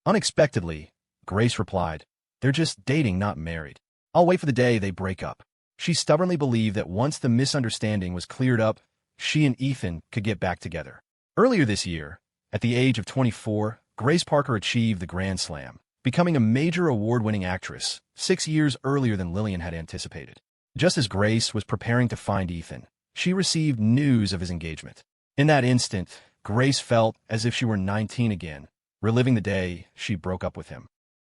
Unexpectedly, Grace replied, "They're just dating, not married. I'll wait for the day they break up." She stubbornly believed that once the misunderstanding was cleared up, she and Ethan could get back together. Earlier this year, at the age of 24, Grace Parker achieved the Grand Slam, becoming a major award-winning actress 6 years earlier than Lillian had anticipated. Just as Grace was preparing to find Ethan, she received news of his engagement. In that instant, Grace felt as if she were 19 again, reliving the day she broke up with him.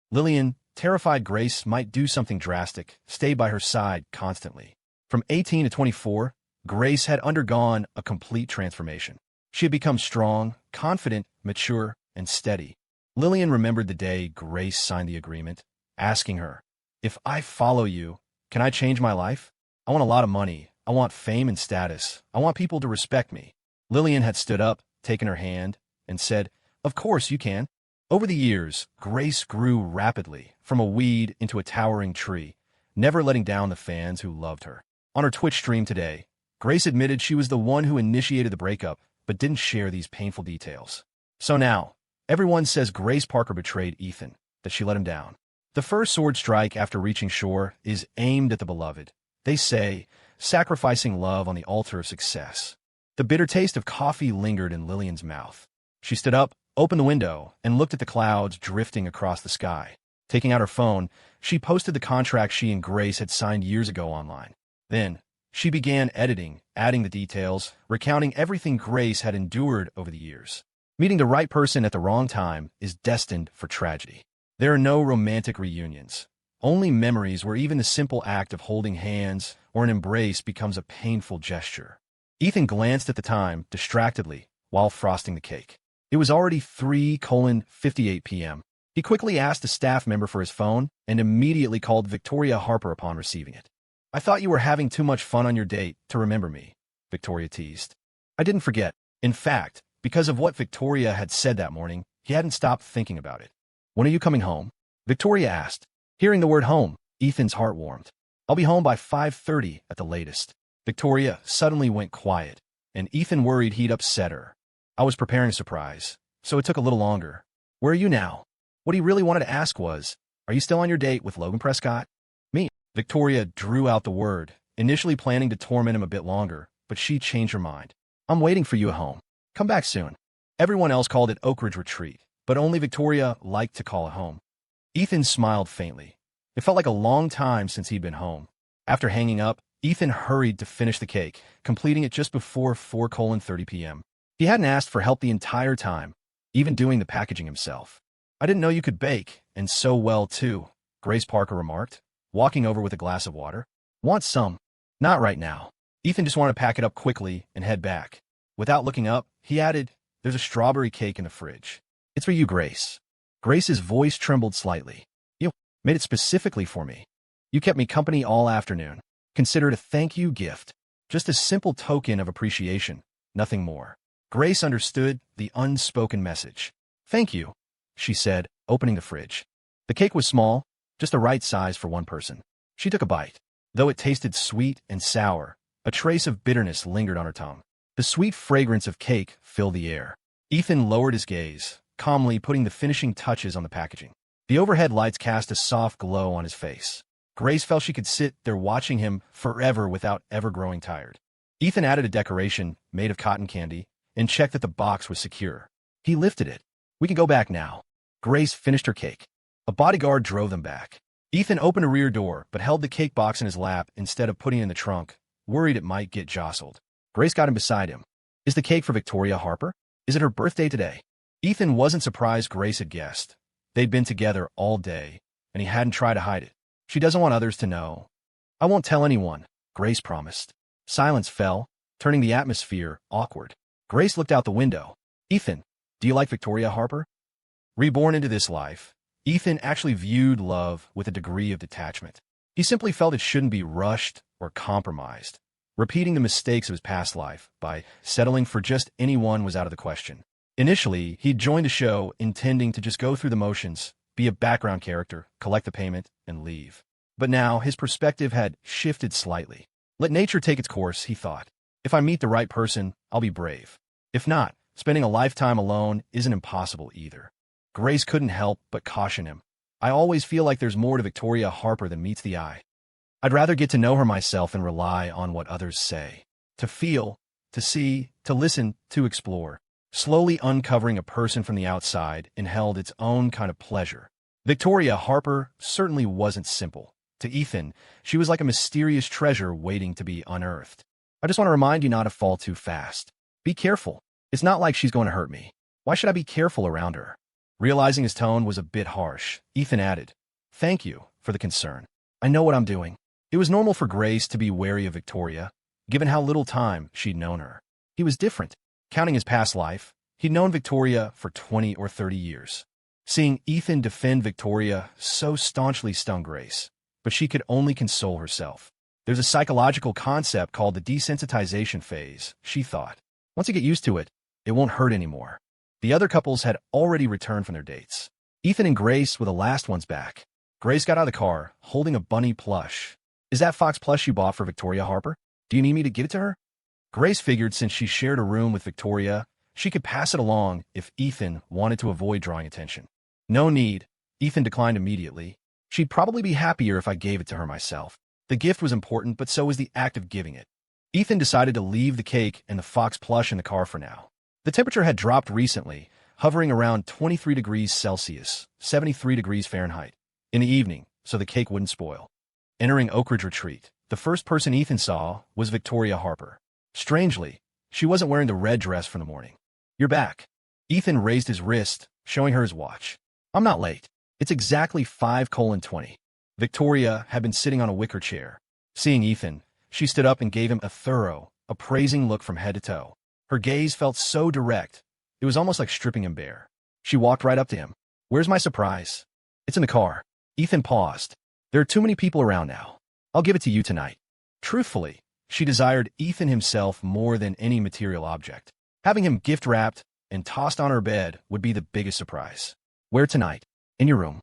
Lillian, terrified Grace might do something drastic, stayed by her side constantly. From 18 to 24, Grace had undergone a complete transformation. She had become strong, confident, mature, and steady. Lillian remembered the day Grace signed the agreement, asking her, "If I follow you, can I change my life? I want a lot of money. I want fame and status. I want people to respect me." Lillian had stood up, taken her hand, and said, "Of course you can." Over the years, Grace grew rapidly, from a weed into a towering tree, never letting down the fans who loved her. On her Twitch stream today, Grace admitted she was the one who initiated the breakup, but didn't share these painful details. So now, everyone says Grace Parker betrayed Ethan, that she let him down. The first sword strike after reaching shore is aimed at the beloved. They say, sacrificing love on the altar of success. The bitter taste of coffee lingered in Lillian's mouth. She stood up, opened the window, and looked at the clouds drifting across the sky. Taking out her phone, she posted the contract she and Grace had signed years ago online. Then, she began editing, adding the details, recounting everything Grace had endured over the years. Meeting the right person at the wrong time is destined for tragedy. There are no romantic reunions, only memories where even the simple act of holding hands or an embrace becomes a painful gesture. Ethan glanced at the time, distractedly, while frosting the cake. It was already 3:58 p.m. He quickly asked a staff member for his phone and immediately called Victoria Harper upon receiving it. "I thought you were having too much fun on your date to remember me," Victoria teased. "I didn't forget. In fact, because of what Victoria had said that morning, he hadn't stopped thinking about it." "When are you coming home?" Victoria asked. Hearing the word home, Ethan's heart warmed. "I'll be home by 5:30 at the latest." Victoria suddenly went quiet, and Ethan worried he'd upset her. "I was preparing a surprise, so it took a little longer." "Where are you now?" What he really wanted to ask was, "Are you still on your date with Logan Prescott?" "Me." Victoria drew out the word, initially planning to torment him a bit longer, but she changed her mind. "I'm waiting for you at home. Come back soon." Everyone else called it Oak Ridge Retreat, but only Victoria liked to call it home. Ethan smiled faintly. It felt like a long time since he'd been home. After hanging up, Ethan hurried to finish the cake, completing it just before 4:30 p.m. He hadn't asked for help the entire time, even doing the packaging himself. "I didn't know you could bake, and so well, too," Grace Parker remarked, walking over with a glass of water. "Want some?" "Not right now." Ethan just wanted to pack it up quickly and head back. Without looking up, he added, "There's a strawberry cake in the fridge. It's for you, Grace." Grace's voice trembled slightly. "You made it specifically for me. You kept me company all afternoon. Consider it a thank you gift. Just a simple token of appreciation, nothing more." Grace understood the unspoken message. "Thank you," she said, opening the fridge. The cake was small, just the right size for one person. She took a bite. Though it tasted sweet and sour, a trace of bitterness lingered on her tongue. The sweet fragrance of cake filled the air. Ethan lowered his gaze, calmly putting the finishing touches on the packaging. The overhead lights cast a soft glow on his face. Grace felt she could sit there watching him forever without ever growing tired. Ethan added a decoration made of cotton candy and checked that the box was secure. He lifted it. "We can go back now." Grace finished her cake. A bodyguard drove them back. Ethan opened a rear door but held the cake box in his lap instead of putting it in the trunk, worried it might get jostled. Grace got him beside him. "Is the cake for Victoria Harper? Is it her birthday today?" Ethan wasn't surprised Grace had guessed. They'd been together all day, and he hadn't tried to hide it. "She doesn't want others to know." "I won't tell anyone," Grace promised. Silence fell, turning the atmosphere awkward. Grace looked out the window. "Ethan, do you like Victoria Harper?" Reborn into this life, Ethan actually viewed love with a degree of detachment. He simply felt it shouldn't be rushed or compromised. Repeating the mistakes of his past life by settling for just anyone was out of the question. Initially, he'd joined the show intending to just go through the motions, be a background character, collect the payment, and leave. But now his perspective had shifted slightly. Let nature take its course, he thought. If I meet the right person, I'll be brave. If not, spending a lifetime alone isn't impossible either. Grace couldn't help but caution him. "I always feel like there's more to Victoria Harper than meets the eye. I'd rather get to know her myself than rely on what others say. To feel, to see, to listen, to explore." Slowly uncovering a person from the outside held its own kind of pleasure. Victoria Harper certainly wasn't simple. To Ethan, she was like a mysterious treasure waiting to be unearthed. "I just want to remind you not to fall too fast. Be careful. It's not like she's going to hurt me. Why should I be careful around her?" Realizing his tone was a bit harsh, Ethan added, "Thank you for the concern. I know what I'm doing." It was normal for Grace to be wary of Victoria, given how little time she'd known her. He was different. Counting his past life, he'd known Victoria for 20 or 30 years. Seeing Ethan defend Victoria so staunchly stung Grace, but she could only console herself. There's a psychological concept called the desensitization phase, she thought. Once you get used to it, it won't hurt anymore. The other couples had already returned from their dates. Ethan and Grace were the last ones back. Grace got out of the car, holding a bunny plush. "Is that fox plush you bought for Victoria Harper? Do you need me to give it to her?" Grace figured since she shared a room with Victoria, she could pass it along if Ethan wanted to avoid drawing attention. "No need," Ethan declined immediately. "She'd probably be happier if I gave it to her myself." The gift was important, but so was the act of giving it. Ethan decided to leave the cake and the fox plush in the car for now. The temperature had dropped recently, hovering around 23 degrees Celsius, 73 degrees Fahrenheit, in the evening, so the cake wouldn't spoil. Entering Oak Ridge Retreat, the first person Ethan saw was Victoria Harper. Strangely, she wasn't wearing the red dress from the morning. "You're back." Ethan raised his wrist, showing her his watch. "I'm not late. It's exactly 5:20. Victoria had been sitting on a wicker chair. Seeing Ethan, she stood up and gave him a thorough, appraising look from head to toe. Her gaze felt so direct, it was almost like stripping him bare. She walked right up to him. "Where's my surprise?" "It's in the car." Ethan paused. "There are too many people around now. I'll give it to you tonight." Truthfully, she desired Ethan himself more than any material object. Having him gift-wrapped and tossed on her bed would be the biggest surprise. "Where tonight?" "In your room."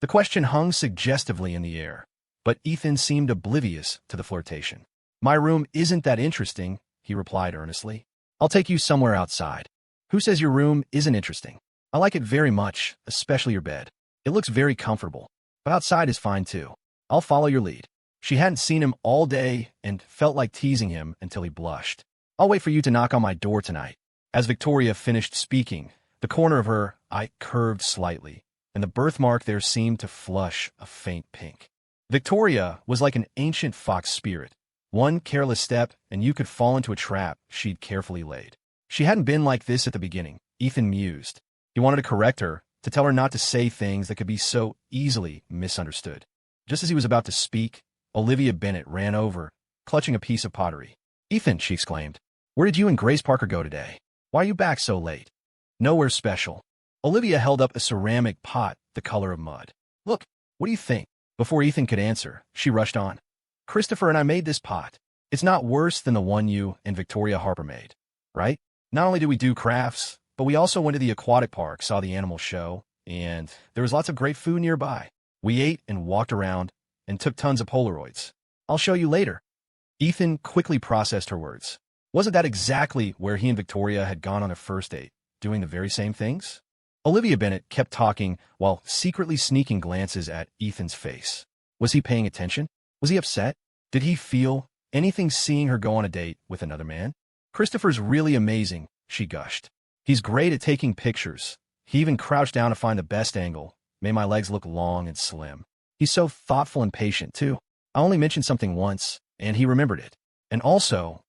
The question hung suggestively in the air, but Ethan seemed oblivious to the flirtation. "My room isn't that interesting," he replied earnestly. "I'll take you somewhere outside." "Who says your room isn't interesting? I like it very much, especially your bed. It looks very comfortable, but outside is fine too. I'll follow your lead." She hadn't seen him all day and felt like teasing him until he blushed. "I'll wait for you to knock on my door tonight." As Victoria finished speaking, the corner of her eye curved slightly, and the birthmark there seemed to flush a faint pink. Victoria was like an ancient fox spirit, One careless step, and you could fall into a trap she'd carefully laid. She hadn't been like this at the beginning, Ethan mused. He wanted to correct her, to tell her not to say things that could be so easily misunderstood. Just as he was about to speak, Olivia Bennet ran over, clutching a piece of pottery. "Ethan," she exclaimed, "where did you and Grace Parker go today? Why are you back so late?" "Nowhere special." Olivia held up a ceramic pot the color of mud. "Look, what do you think?" Before Ethan could answer, she rushed on. "Christopher and I made this pot. It's not worse than the one you and Victoria Harper made, right? Not only did we do crafts, but we also went to the aquatic park, saw the animal show, and there was lots of great food nearby. We ate and walked around and took tons of Polaroids. I'll show you later." Ethan quickly processed her words. Wasn't that exactly where he and Victoria had gone on a first date, doing the very same things? Olivia Bennet kept talking while secretly sneaking glances at Ethan's face. Was he paying attention? Was he upset? Did he feel anything seeing her go on a date with another man? "Christopher's really amazing," she gushed. "He's great at taking pictures. He even crouched down to find the best angle, made my legs look long and slim. He's so thoughtful and patient, too. I only mentioned something once, and he remembered it. And also,"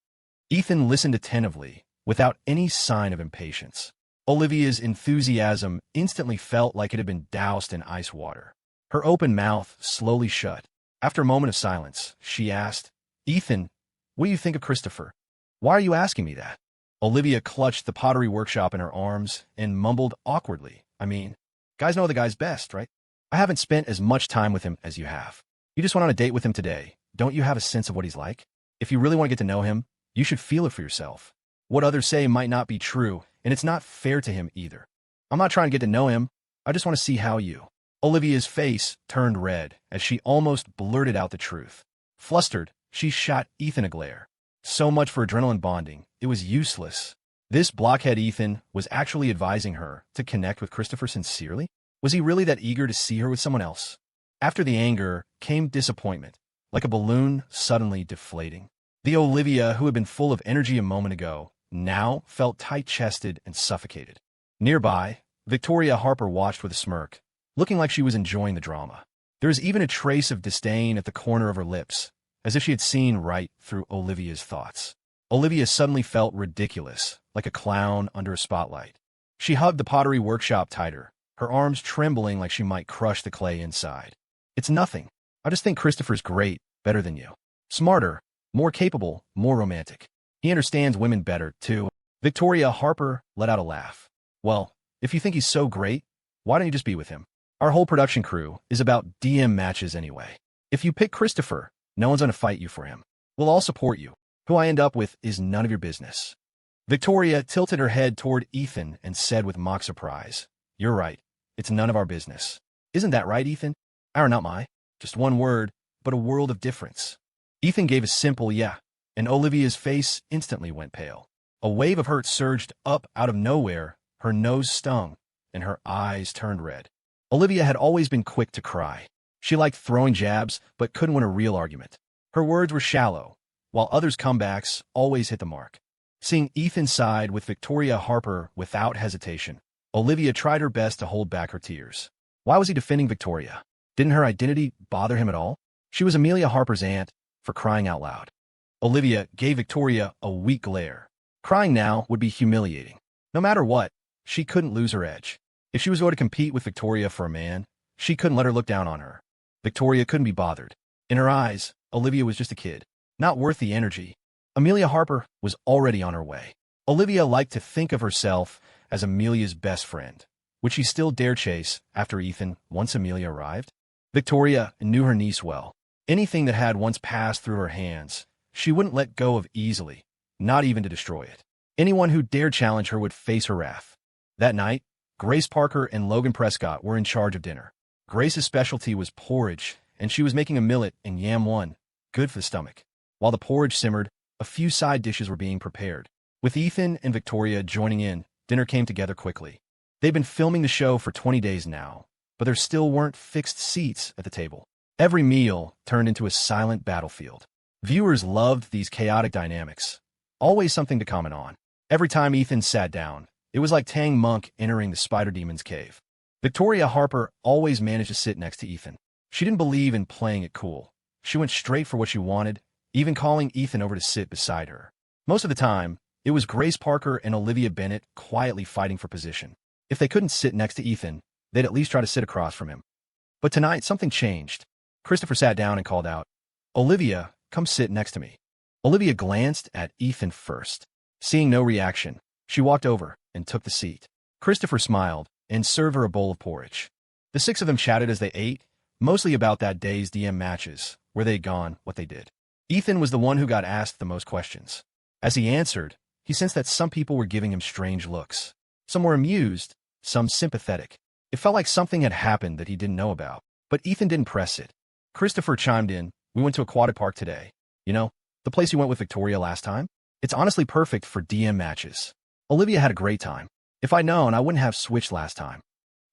Ethan listened attentively, without any sign of impatience. Olivia's enthusiasm instantly felt like it had been doused in ice water. Her open mouth slowly shut. After a moment of silence, she asked, "Ethan, what do you think of Christopher? Why are you asking me that?" Olivia clutched the pottery workshop in her arms and mumbled awkwardly, "I mean, guys know the guy's best, right? I haven't spent as much time with him as you have. You just went on a date with him today. Don't you have a sense of what he's like? If you really want to get to know him, you should feel it for yourself. What others say might not be true, and it's not fair to him either. I'm not trying to get to know him. I just want to see how you..." Olivia's face turned red as she almost blurted out the truth. Flustered, she shot Ethan a glare. So much for adrenaline bonding. It was useless. This blockhead Ethan was actually advising her to connect with Christopher sincerely? Was he really that eager to see her with someone else? After the anger came disappointment, like a balloon suddenly deflating. The Olivia who had been full of energy a moment ago now felt tight-chested and suffocated. Nearby, Victoria Harper watched with a smirk, looking like she was enjoying the drama. There was even a trace of disdain at the corner of her lips, as if she had seen right through Olivia's thoughts. Olivia suddenly felt ridiculous, like a clown under a spotlight. She hugged the pottery workshop tighter, her arms trembling like she might crush the clay inside. "It's nothing. I just think Christopher's great, better than you. Smarter, more capable, more romantic. He understands women better, too." Victoria Harper let out a laugh. "Well, if you think he's so great, why don't you just be with him? Our whole production crew is about DM matches anyway. If you pick Christopher, no one's going to fight you for him. We'll all support you. Who I end up with is none of your business." Victoria tilted her head toward Ethan and said with mock surprise, "You're right. It's none of our business. Isn't that right, Ethan? Our, not my. Just one word, but a world of difference." Ethan gave a simple yeah, and Olivia's face instantly went pale. A wave of hurt surged up out of nowhere, her nose stung, and her eyes turned red. Olivia had always been quick to cry. She liked throwing jabs, but couldn't win a real argument. Her words were shallow, while others' comebacks always hit the mark. Seeing Ethan side with Victoria Harper without hesitation, Olivia tried her best to hold back her tears. Why was he defending Victoria? Didn't her identity bother him at all? She was Amelia Harper's aunt, for crying out loud. Olivia gave Victoria a weak glare. Crying now would be humiliating. No matter what, she couldn't lose her edge. If she was going to compete with Victoria for a man, she couldn't let her look down on her. Victoria couldn't be bothered. In her eyes, Olivia was just a kid, not worth the energy. Amelia Harper was already on her way. Olivia liked to think of herself as Amelia's best friend. Would she still dare chase after Ethan once Amelia arrived? Victoria knew her niece well. Anything that had once passed through her hands, she wouldn't let go of easily, not even to destroy it. Anyone who dared challenge her would face her wrath. That night, Grace Parker and Logan Prescott were in charge of dinner. Grace's specialty was porridge, and she was making a millet and yam one, good for the stomach. While the porridge simmered, a few side dishes were being prepared. With Ethan and Victoria joining in, dinner came together quickly. They'd been filming the show for 20 days now, but there still weren't fixed seats at the table. Every meal turned into a silent battlefield. Viewers loved these chaotic dynamics. Always something to comment on. Every time Ethan sat down, it was like Tang Monk entering the Spider Demon's cave. Victoria Harper always managed to sit next to Ethan. She didn't believe in playing it cool. She went straight for what she wanted, even calling Ethan over to sit beside her. Most of the time, it was Grace Parker and Olivia Bennet quietly fighting for position. If they couldn't sit next to Ethan, they'd at least try to sit across from him. But tonight, something changed. Christopher sat down and called out, "Olivia, come sit next to me." Olivia glanced at Ethan first. Seeing no reaction, she walked over and took the seat. Christopher smiled and served her a bowl of porridge. The six of them chatted as they ate, mostly about that day's DM matches, where they'd gone, what they did. Ethan was the one who got asked the most questions. As he answered, he sensed that some people were giving him strange looks. Some were amused, some sympathetic. It felt like something had happened that he didn't know about. But Ethan didn't press it. Christopher chimed in, "We went to Aquatic Park today. You know, the place you went with Victoria last time? It's honestly perfect for DM matches. Olivia had a great time. If I'd known, I wouldn't have switched last time."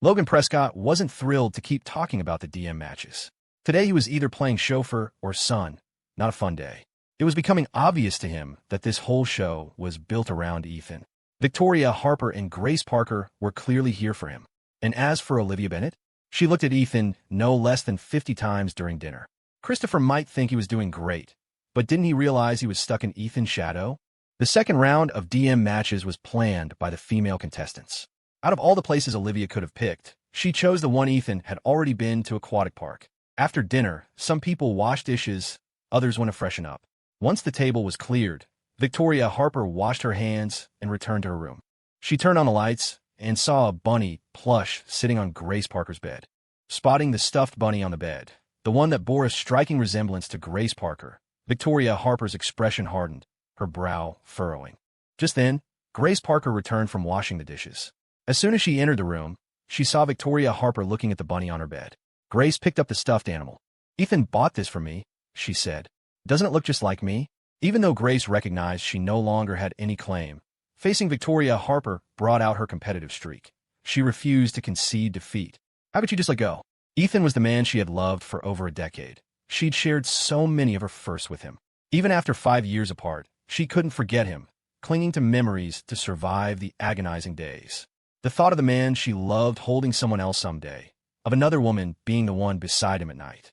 Logan Prescott wasn't thrilled to keep talking about the DM matches. Today he was either playing chauffeur or son. Not a fun day. It was becoming obvious to him that this whole show was built around Ethan. Victoria, Harper, and Grace Parker were clearly here for him. And as for Olivia Bennet, she looked at Ethan no less than 50 times during dinner. Christopher might think he was doing great, but didn't he realize he was stuck in Ethan's shadow? The second round of DM matches was planned by the female contestants. Out of all the places Olivia could have picked, she chose the one Ethan had already been to Aquatic Park. After dinner, some people washed dishes, others went to freshen up. Once the table was cleared, Victoria Harper washed her hands and returned to her room. She turned on the lights and saw a bunny plush sitting on Grace Parker's bed. Spotting the stuffed bunny on the bed, the one that bore a striking resemblance to Grace Parker, Victoria Harper's expression hardened, her brow furrowing. Just then, Grace Parker returned from washing the dishes. As soon as she entered the room, she saw Victoria Harper looking at the bunny on her bed. Grace picked up the stuffed animal. "Ethan bought this for me," she said. "Doesn't it look just like me?" Even though Grace recognized she no longer had any claim, facing Victoria Harper brought out her competitive streak. She refused to concede defeat. How could you just let go? Ethan was the man she had loved for over a decade. She'd shared so many of her firsts with him. Even after 5 years apart, she couldn't forget him, clinging to memories to survive the agonizing days. The thought of the man she loved holding someone else someday, of another woman being the one beside him at night.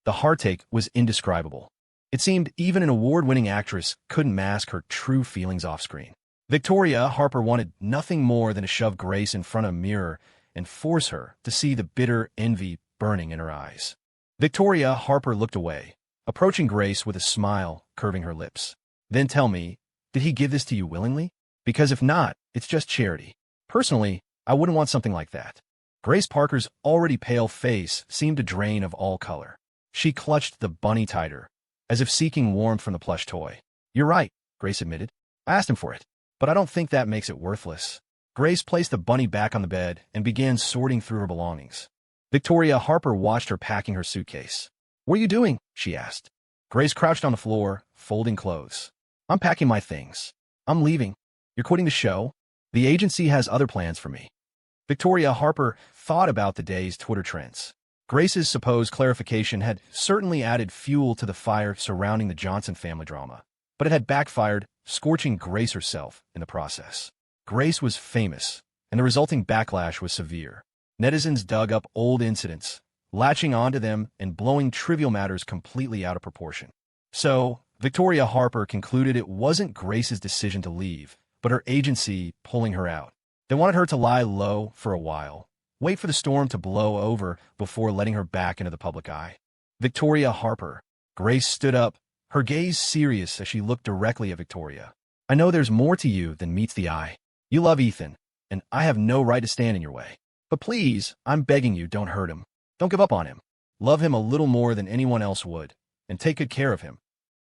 The heartache was indescribable. It seemed even an award-winning actress couldn't mask her true feelings off-screen. Victoria Harper wanted nothing more than to shove Grace in front of a mirror and force her to see the bitter envy burning in her eyes. Victoria Harper looked away, approaching Grace with a smile curving her lips. "Then tell me, did he give this to you willingly? Because if not, it's just charity. Personally, I wouldn't want something like that." Grace Parker's already pale face seemed to drain of all color. She clutched the bunny tighter, as if seeking warmth from the plush toy. "You're right," Grace admitted. "I asked him for it, but I don't think that makes it worthless." Grace placed the bunny back on the bed and began sorting through her belongings. Victoria Harper watched her packing her suitcase. "What are you doing?" she asked. Grace crouched on the floor, folding clothes. "I'm packing my things. I'm leaving. You're quitting the show? The agency has other plans for me." Victoria Harper thought about the day's Twitter trends. Grace's supposed clarification had certainly added fuel to the fire surrounding the Johnson family drama, but it had backfired, scorching Grace herself in the process. Grace was famous, and the resulting backlash was severe. Netizens dug up old incidents, latching onto them and blowing trivial matters completely out of proportion. So, Victoria Harper concluded it wasn't Grace's decision to leave, but her agency pulling her out. They wanted her to lie low for a while, wait for the storm to blow over before letting her back into the public eye. Victoria Harper. Grace stood up, her gaze serious as she looked directly at Victoria. "I know there's more to you than meets the eye. You love Ethan, and I have no right to stand in your way. But please, I'm begging you, don't hurt him. Don't give up on him. Love him a little more than anyone else would, and take good care of him."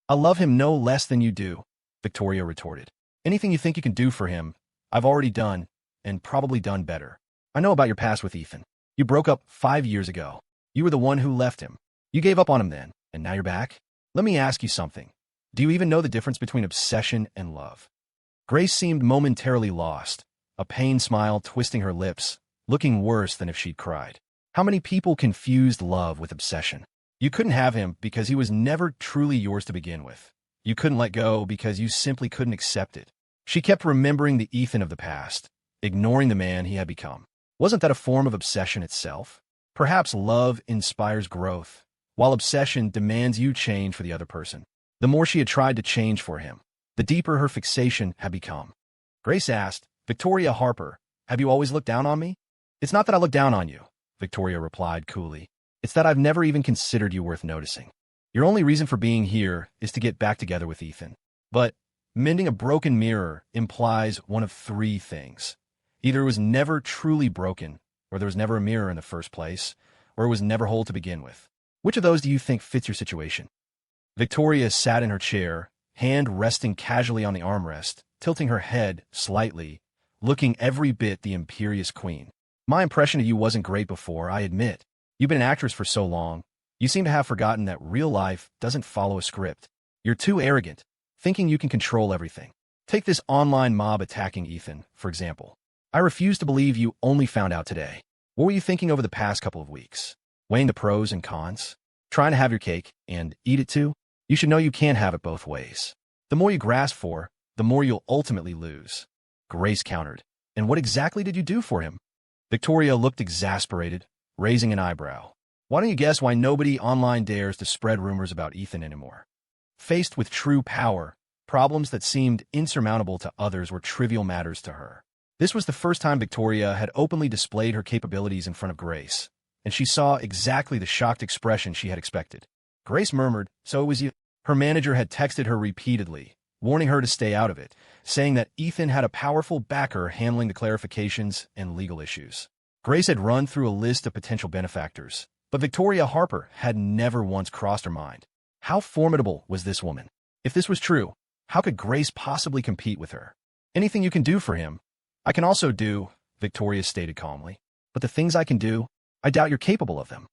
"I love him no less than you do," Victoria retorted. "Anything you think you can do for him, I've already done, and probably done better. I know about your past with Ethan. You broke up 5 years ago. You were the one who left him. You gave up on him then, and now you're back? Let me ask you something. Do you even know the difference between obsession and love?" Grace seemed momentarily lost, a pained smile twisting her lips, looking worse than if she'd cried. How many people confused love with obsession? You couldn't have him because he was never truly yours to begin with. You couldn't let go because you simply couldn't accept it. She kept remembering the Ethan of the past, ignoring the man he had become. Wasn't that a form of obsession itself? Perhaps love inspires growth, while obsession demands you change for the other person. The more she had tried to change for him, the deeper her fixation had become. Grace asked, "Victoria Harper, have you always looked down on me?" "It's not that I look down on you," Victoria replied coolly. "It's that I've never even considered you worth noticing. Your only reason for being here is to get back together with Ethan. But mending a broken mirror implies one of three things. Either it was never truly broken, or there was never a mirror in the first place, or it was never whole to begin with. Which of those do you think fits your situation?" Victoria sat in her chair, hand resting casually on the armrest, tilting her head slightly, looking every bit the imperious queen. "My impression of you wasn't great before, I admit. You've been an actress for so long. You seem to have forgotten that real life doesn't follow a script. You're too arrogant, thinking you can control everything. Take this online mob attacking Ethan, for example. I refuse to believe you only found out today. What were you thinking over the past couple of weeks? Weighing the pros and cons? Trying to have your cake and eat it too? You should know you can't have it both ways. The more you grasp for, the more you'll ultimately lose." Grace countered. "And what exactly did you do for him?" Victoria looked exasperated, raising an eyebrow. "Why don't you guess why nobody online dares to spread rumors about Ethan anymore?" Faced with true power, problems that seemed insurmountable to others were trivial matters to her. This was the first time Victoria had openly displayed her capabilities in front of Grace, and she saw exactly the shocked expression she had expected. Grace murmured, "So it was you." Her manager had texted her repeatedly, warning her to stay out of it, saying that Ethan had a powerful backer handling the clarifications and legal issues. Grace had run through a list of potential benefactors, but Victoria Harper had never once crossed her mind. How formidable was this woman? If this was true, how could Grace possibly compete with her? "Anything you can do for him, I can also do," Victoria stated calmly. "But the things I can do, I doubt you're capable of them."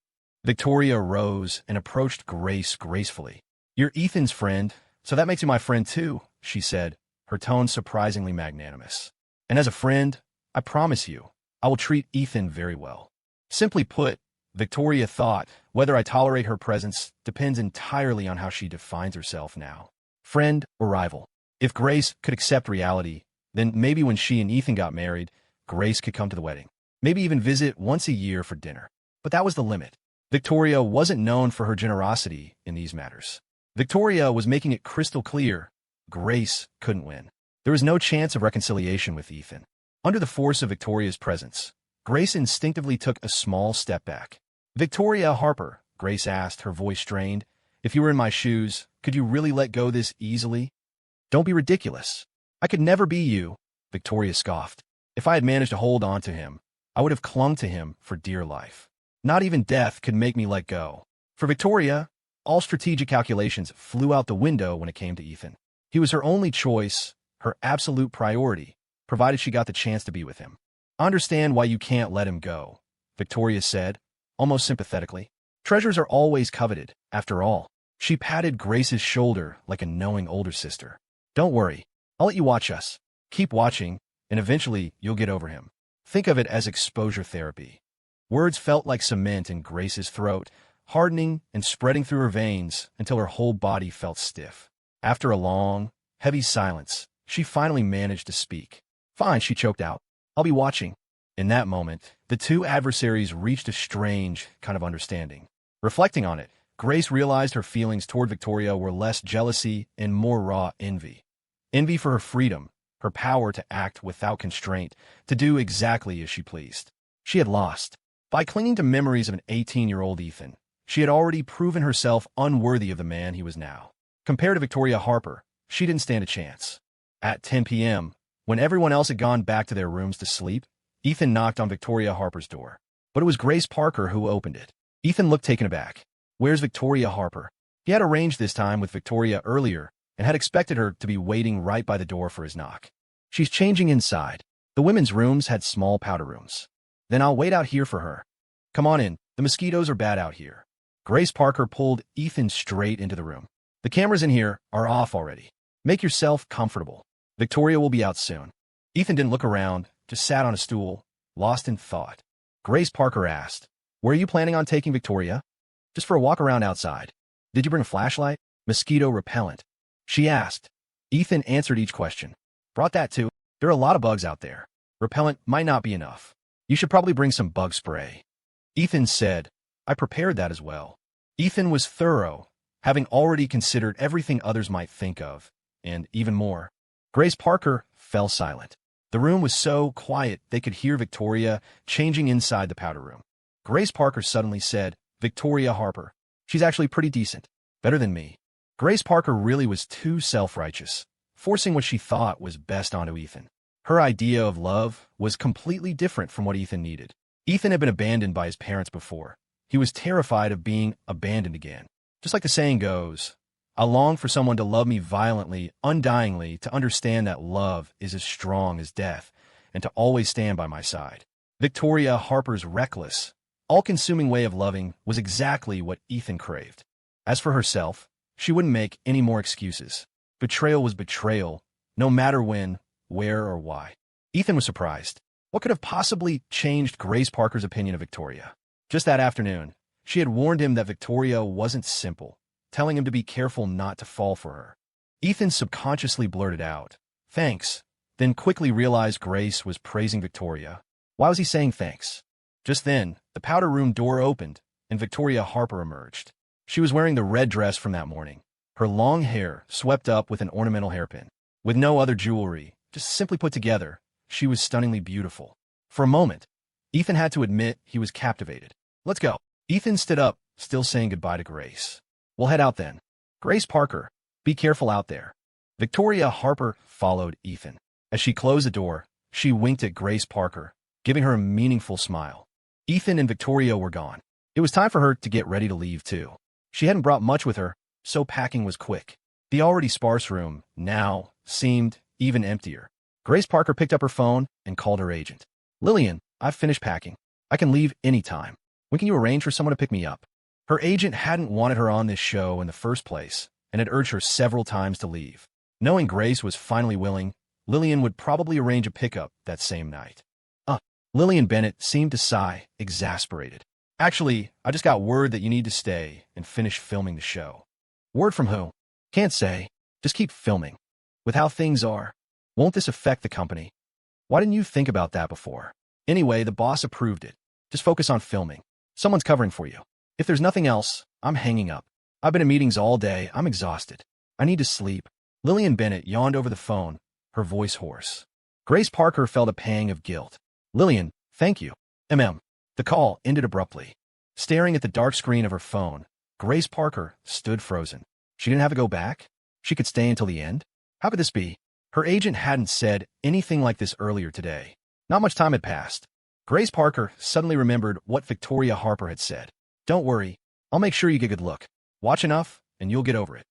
Victoria rose and approached Grace gracefully. "You're Ethan's friend, so that makes you my friend too," she said, her tone surprisingly magnanimous. "And as a friend, I promise you, I will treat Ethan very well." Simply put, Victoria thought, whether I tolerate her presence depends entirely on how she defines herself now. Friend or rival. If Grace could accept reality, then maybe when she and Ethan got married, Grace could come to the wedding. Maybe even visit once a year for dinner. But that was the limit. Victoria wasn't known for her generosity in these matters. Victoria was making it crystal clear Grace couldn't win. There was no chance of reconciliation with Ethan. Under the force of Victoria's presence, Grace instinctively took a small step back. "Victoria Harper," Grace asked, her voice strained, "if you were in my shoes, could you really let go this easily?" "Don't be ridiculous. I could never be you," Victoria scoffed. "If I had managed to hold on to him, I would have clung to him for dear life. Not even death could make me let go." For Victoria, all strategic calculations flew out the window when it came to Ethan. He was her only choice, her absolute priority, provided she got the chance to be with him. "I understand why you can't let him go," Victoria said, almost sympathetically. "Treasures are always coveted, after all." She patted Grace's shoulder like a knowing older sister. "Don't worry, I'll let you watch us. Keep watching, and eventually you'll get over him. Think of it as exposure therapy." Words felt like cement in Grace's throat, hardening and spreading through her veins until her whole body felt stiff. After a long, heavy silence, she finally managed to speak. "Fine," she choked out. "I'll be watching." In that moment, the two adversaries reached a strange kind of understanding. Reflecting on it, Grace realized her feelings toward Victoria were less jealousy and more raw envy. Envy for her freedom, her power to act without constraint, to do exactly as she pleased. She had lost. By clinging to memories of an 18-year-old Ethan, she had already proven herself unworthy of the man he was now. Compared to Victoria Harper, she didn't stand a chance. At 10 p.m., when everyone else had gone back to their rooms to sleep, Ethan knocked on Victoria Harper's door. But it was Grace Parker who opened it. Ethan looked taken aback. "Where's Victoria Harper?" He had arranged this time with Victoria earlier and had expected her to be waiting right by the door for his knock. "She's changing inside. The women's rooms had small powder rooms." "Then I'll wait out here for her." "Come on in. The mosquitoes are bad out here." Grace Parker pulled Ethan straight into the room. "The cameras in here are off already. Make yourself comfortable. Victoria will be out soon." Ethan didn't look around, just sat on a stool, lost in thought. Grace Parker asked, "Where are you planning on taking Victoria?" "Just for a walk around outside." "Did you bring a flashlight?" "Mosquito repellent?" she asked. Ethan answered each question. "Brought that too. There are a lot of bugs out there. Repellent might not be enough. You should probably bring some bug spray." Ethan said, "I prepared that as well." Ethan was thorough, having already considered everything others might think of, and even more. Grace Parker fell silent. The room was so quiet they could hear Victoria changing inside the powder room. Grace Parker suddenly said, "Victoria Harper. She's actually pretty decent. Better than me." Grace Parker really was too self-righteous, forcing what she thought was best onto Ethan. Her idea of love was completely different from what Ethan needed. Ethan had been abandoned by his parents before. He was terrified of being abandoned again. Just like the saying goes, "I long for someone to love me violently, undyingly, to understand that love is as strong as death, and to always stand by my side." Victoria Harper's reckless, all-consuming way of loving was exactly what Ethan craved. As for herself, she wouldn't make any more excuses. Betrayal was betrayal, no matter when, where, or why. Ethan was surprised. What could have possibly changed Grace Parker's opinion of Victoria? Just that afternoon, she had warned him that Victoria wasn't simple, telling him to be careful not to fall for her. Ethan subconsciously blurted out, "Thanks," then quickly realized Grace was praising Victoria. Why was he saying thanks? Just then, the powder room door opened, and Victoria Harper emerged. She was wearing the red dress from that morning, her long hair swept up with an ornamental hairpin. With no other jewelry, just simply put together, she was stunningly beautiful. For a moment, Ethan had to admit he was captivated. "Let's go." Ethan stood up, still saying goodbye to Grace. "We'll head out then. Grace Parker, be careful out there." Victoria Harper followed Ethan. As she closed the door, she winked at Grace Parker, giving her a meaningful smile. Ethan and Victoria were gone. It was time for her to get ready to leave, too. She hadn't brought much with her, so packing was quick. The already sparse room now seemed even emptier. Grace Parker picked up her phone and called her agent. "Lillian, I've finished packing. I can leave any time. When can you arrange for someone to pick me up?" Her agent hadn't wanted her on this show in the first place and had urged her several times to leave. Knowing Grace was finally willing, Lillian would probably arrange a pickup that same night. Lillian Bennett seemed to sigh, exasperated. "Actually, I just got word that you need to stay and finish filming the show." "Word from who?" "Can't say. Just keep filming. With how things are, won't this affect the company?" "Why didn't you think about that before?" "Anyway, the boss approved it. Just focus on filming. Someone's covering for you. If there's nothing else, I'm hanging up. I've been in meetings all day. I'm exhausted. I need to sleep." Lillian Bennett yawned over the phone, her voice hoarse. Grace Parker felt a pang of guilt. "Lillian, thank you." The call ended abruptly. Staring at the dark screen of her phone, Grace Parker stood frozen. She didn't have to go back? She could stay until the end? How could this be? Her agent hadn't said anything like this earlier today. Not much time had passed. Grace Parker suddenly remembered what Victoria Harper had said. "Don't worry, I'll make sure you get a good look. Watch enough, and you'll get over it."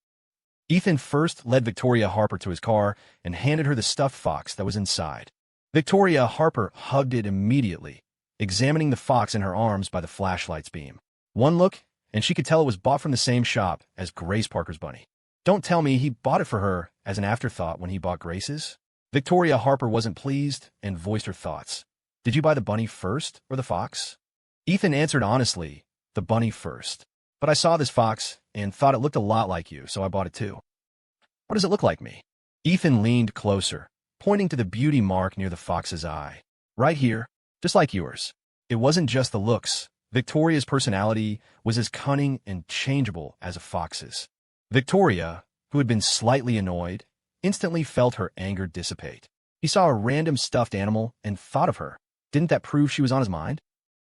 Ethan first led Victoria Harper to his car and handed her the stuffed fox that was inside. Victoria Harper hugged it immediately, examining the fox in her arms by the flashlight's beam. One look, and she could tell it was bought from the same shop as Grace Parker's bunny. Don't tell me he bought it for her as an afterthought when he bought Grace's? Victoria Harper wasn't pleased and voiced her thoughts. "Did you buy the bunny first or the fox?" Ethan answered honestly, "The bunny first. But I saw this fox and thought it looked a lot like you, so I bought it too." "What does it look like me?" Ethan leaned closer, pointing to the beauty mark near the fox's eye. "Right here, just like yours." It wasn't just the looks. Victoria's personality was as cunning and changeable as a fox's. Victoria, who had been slightly annoyed, instantly felt her anger dissipate. He saw a random stuffed animal and thought of her. Didn't that prove she was on his mind?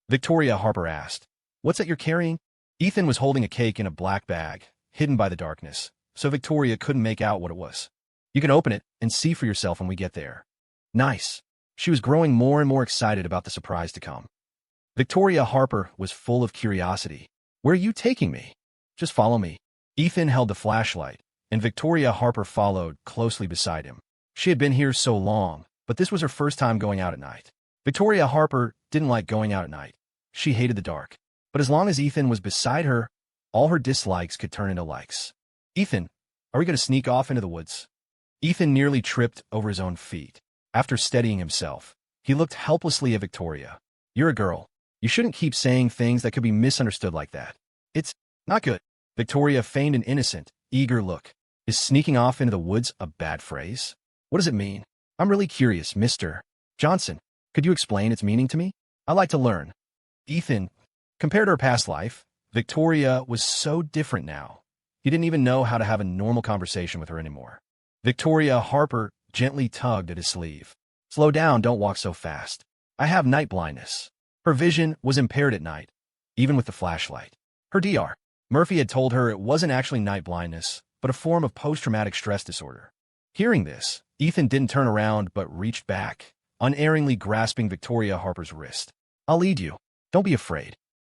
Victoria Harper asked, "What's that you're carrying?" Ethan was holding a cake in a black bag, hidden by the darkness, so Victoria couldn't make out what it was. "You can open it and see for yourself when we get there." "Nice." She was growing more and more excited about the surprise to come. Victoria Harper was full of curiosity. "Where are you taking me?" "Just follow me." Ethan held the flashlight, and Victoria Harper followed closely beside him. She had been here so long, but this was her first time going out at night. Victoria Harper didn't like going out at night. She hated the dark. But as long as Ethan was beside her, all her dislikes could turn into likes. "Ethan, are we going to sneak off into the woods?" Ethan nearly tripped over his own feet. After steadying himself, he looked helplessly at Victoria. "You're a girl. You shouldn't keep saying things that could be misunderstood like that. It's not good." Victoria feigned an innocent, eager look. "Is sneaking off into the woods a bad phrase? What does it mean? I'm really curious, Mr. Johnson. Could you explain its meaning to me? I like to learn." Ethan, compared to her past life, Victoria was so different now. He didn't even know how to have a normal conversation with her anymore. Victoria Harper gently tugged at his sleeve. Slow down, don't walk so fast. I have night blindness. Her vision was impaired at night, even with the flashlight. Her Dr. Murphy had told her it wasn't actually night blindness, but a form of post-traumatic stress disorder. Hearing this, Ethan didn't turn around but reached back, unerringly grasping Victoria Harper's wrist. I'll lead you. Don't be afraid.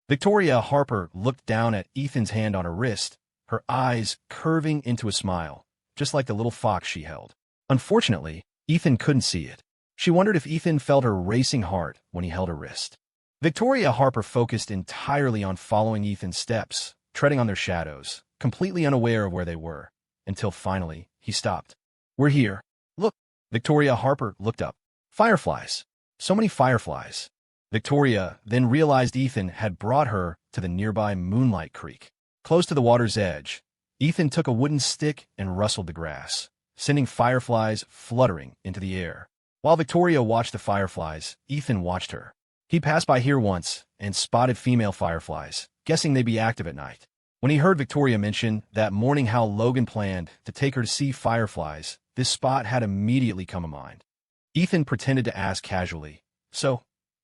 Victoria Harper looked down at Ethan's hand on her wrist, her eyes curving into a smile, just like the little fox she held. Unfortunately, Ethan couldn't see it. She wondered if Ethan felt her racing heart when he held her wrist. Victoria Harper focused entirely on following Ethan's steps, treading on their shadows, completely unaware of where they were, until finally, he stopped. We're here. Look. Victoria Harper looked up. Fireflies. So many fireflies. Victoria then realized Ethan had brought her to the nearby Moonlight Creek. Close to the water's edge, Ethan took a wooden stick and rustled the grass, sending fireflies fluttering into the air. While Victoria watched the fireflies, Ethan watched her. He passed by here once and spotted female fireflies, guessing they'd be active at night. When he heard Victoria mention that morning how Logan planned to take her to see fireflies, this spot had immediately come to mind. Ethan pretended to ask casually, So,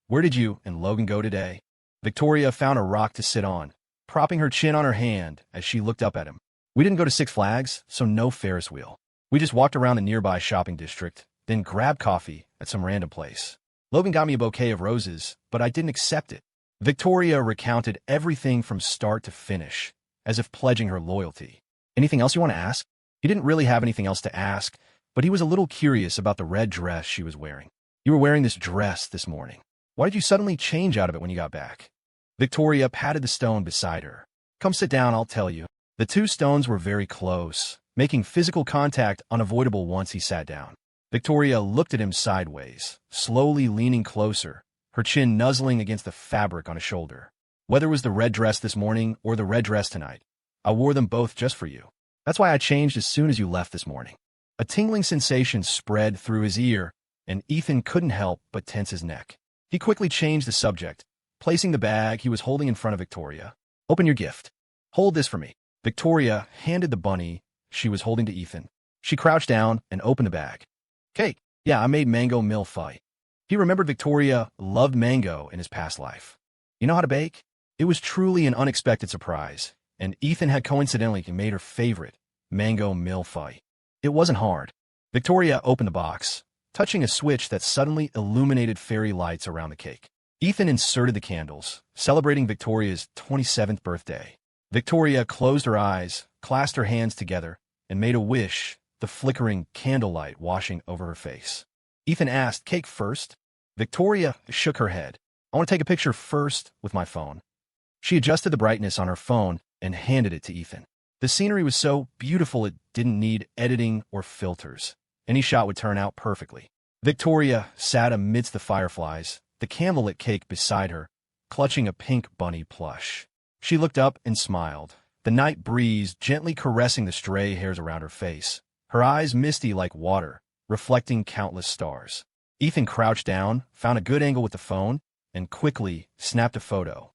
where did you and Logan go today? Victoria found a rock to sit on, propping her chin on her hand as she looked up at him. We didn't go to Six Flags, so no Ferris wheel. We just walked around the nearby shopping district, then grabbed coffee at some random place. Logan got me a bouquet of roses, but I didn't accept it. Victoria recounted everything from start to finish, as if pledging her loyalty. Anything else you want to ask? He didn't really have anything else to ask, but he was a little curious about the red dress she was wearing. You were wearing this dress this morning. Why did you suddenly change out of it when you got back? Victoria patted the stone beside her. Come sit down, I'll tell you. The two stones were very close, making physical contact unavoidable once he sat down. Victoria looked at him sideways, slowly leaning closer, her chin nuzzling against the fabric on his shoulder. Whether it was the red dress this morning or the red dress tonight, I wore them both just for you. That's why I changed as soon as you left this morning. A tingling sensation spread through his ear, and Ethan couldn't help but tense his neck. He quickly changed the subject, placing the bag he was holding in front of Victoria. Open your gift. Hold this for me. Victoria handed the bunny she was holding to Ethan. She crouched down and opened the bag. Cake. Yeah, I made mango mille-feuille. He remembered Victoria loved mango in his past life. You know how to bake? It was truly an unexpected surprise, and Ethan had coincidentally made her favorite, mango mille-feuille. It wasn't hard. Victoria opened the box, touching a switch that suddenly illuminated fairy lights around the cake. Ethan inserted the candles, celebrating Victoria's 27th birthday. Victoria closed her eyes, clasped her hands together, and made a wish, the flickering candlelight washing over her face. Ethan asked, Cake first? Victoria shook her head. I want to take a picture first with my phone. She adjusted the brightness on her phone and handed it to Ethan. The scenery was so beautiful it didn't need editing or filters. Any shot would turn out perfectly. Victoria sat amidst the fireflies, the candlelit cake beside her, clutching a pink bunny plush. She looked up and smiled, the night breeze gently caressing the stray hairs around her face, her eyes misty like water, reflecting countless stars. Ethan crouched down, found a good angle with the phone, and quickly snapped a photo.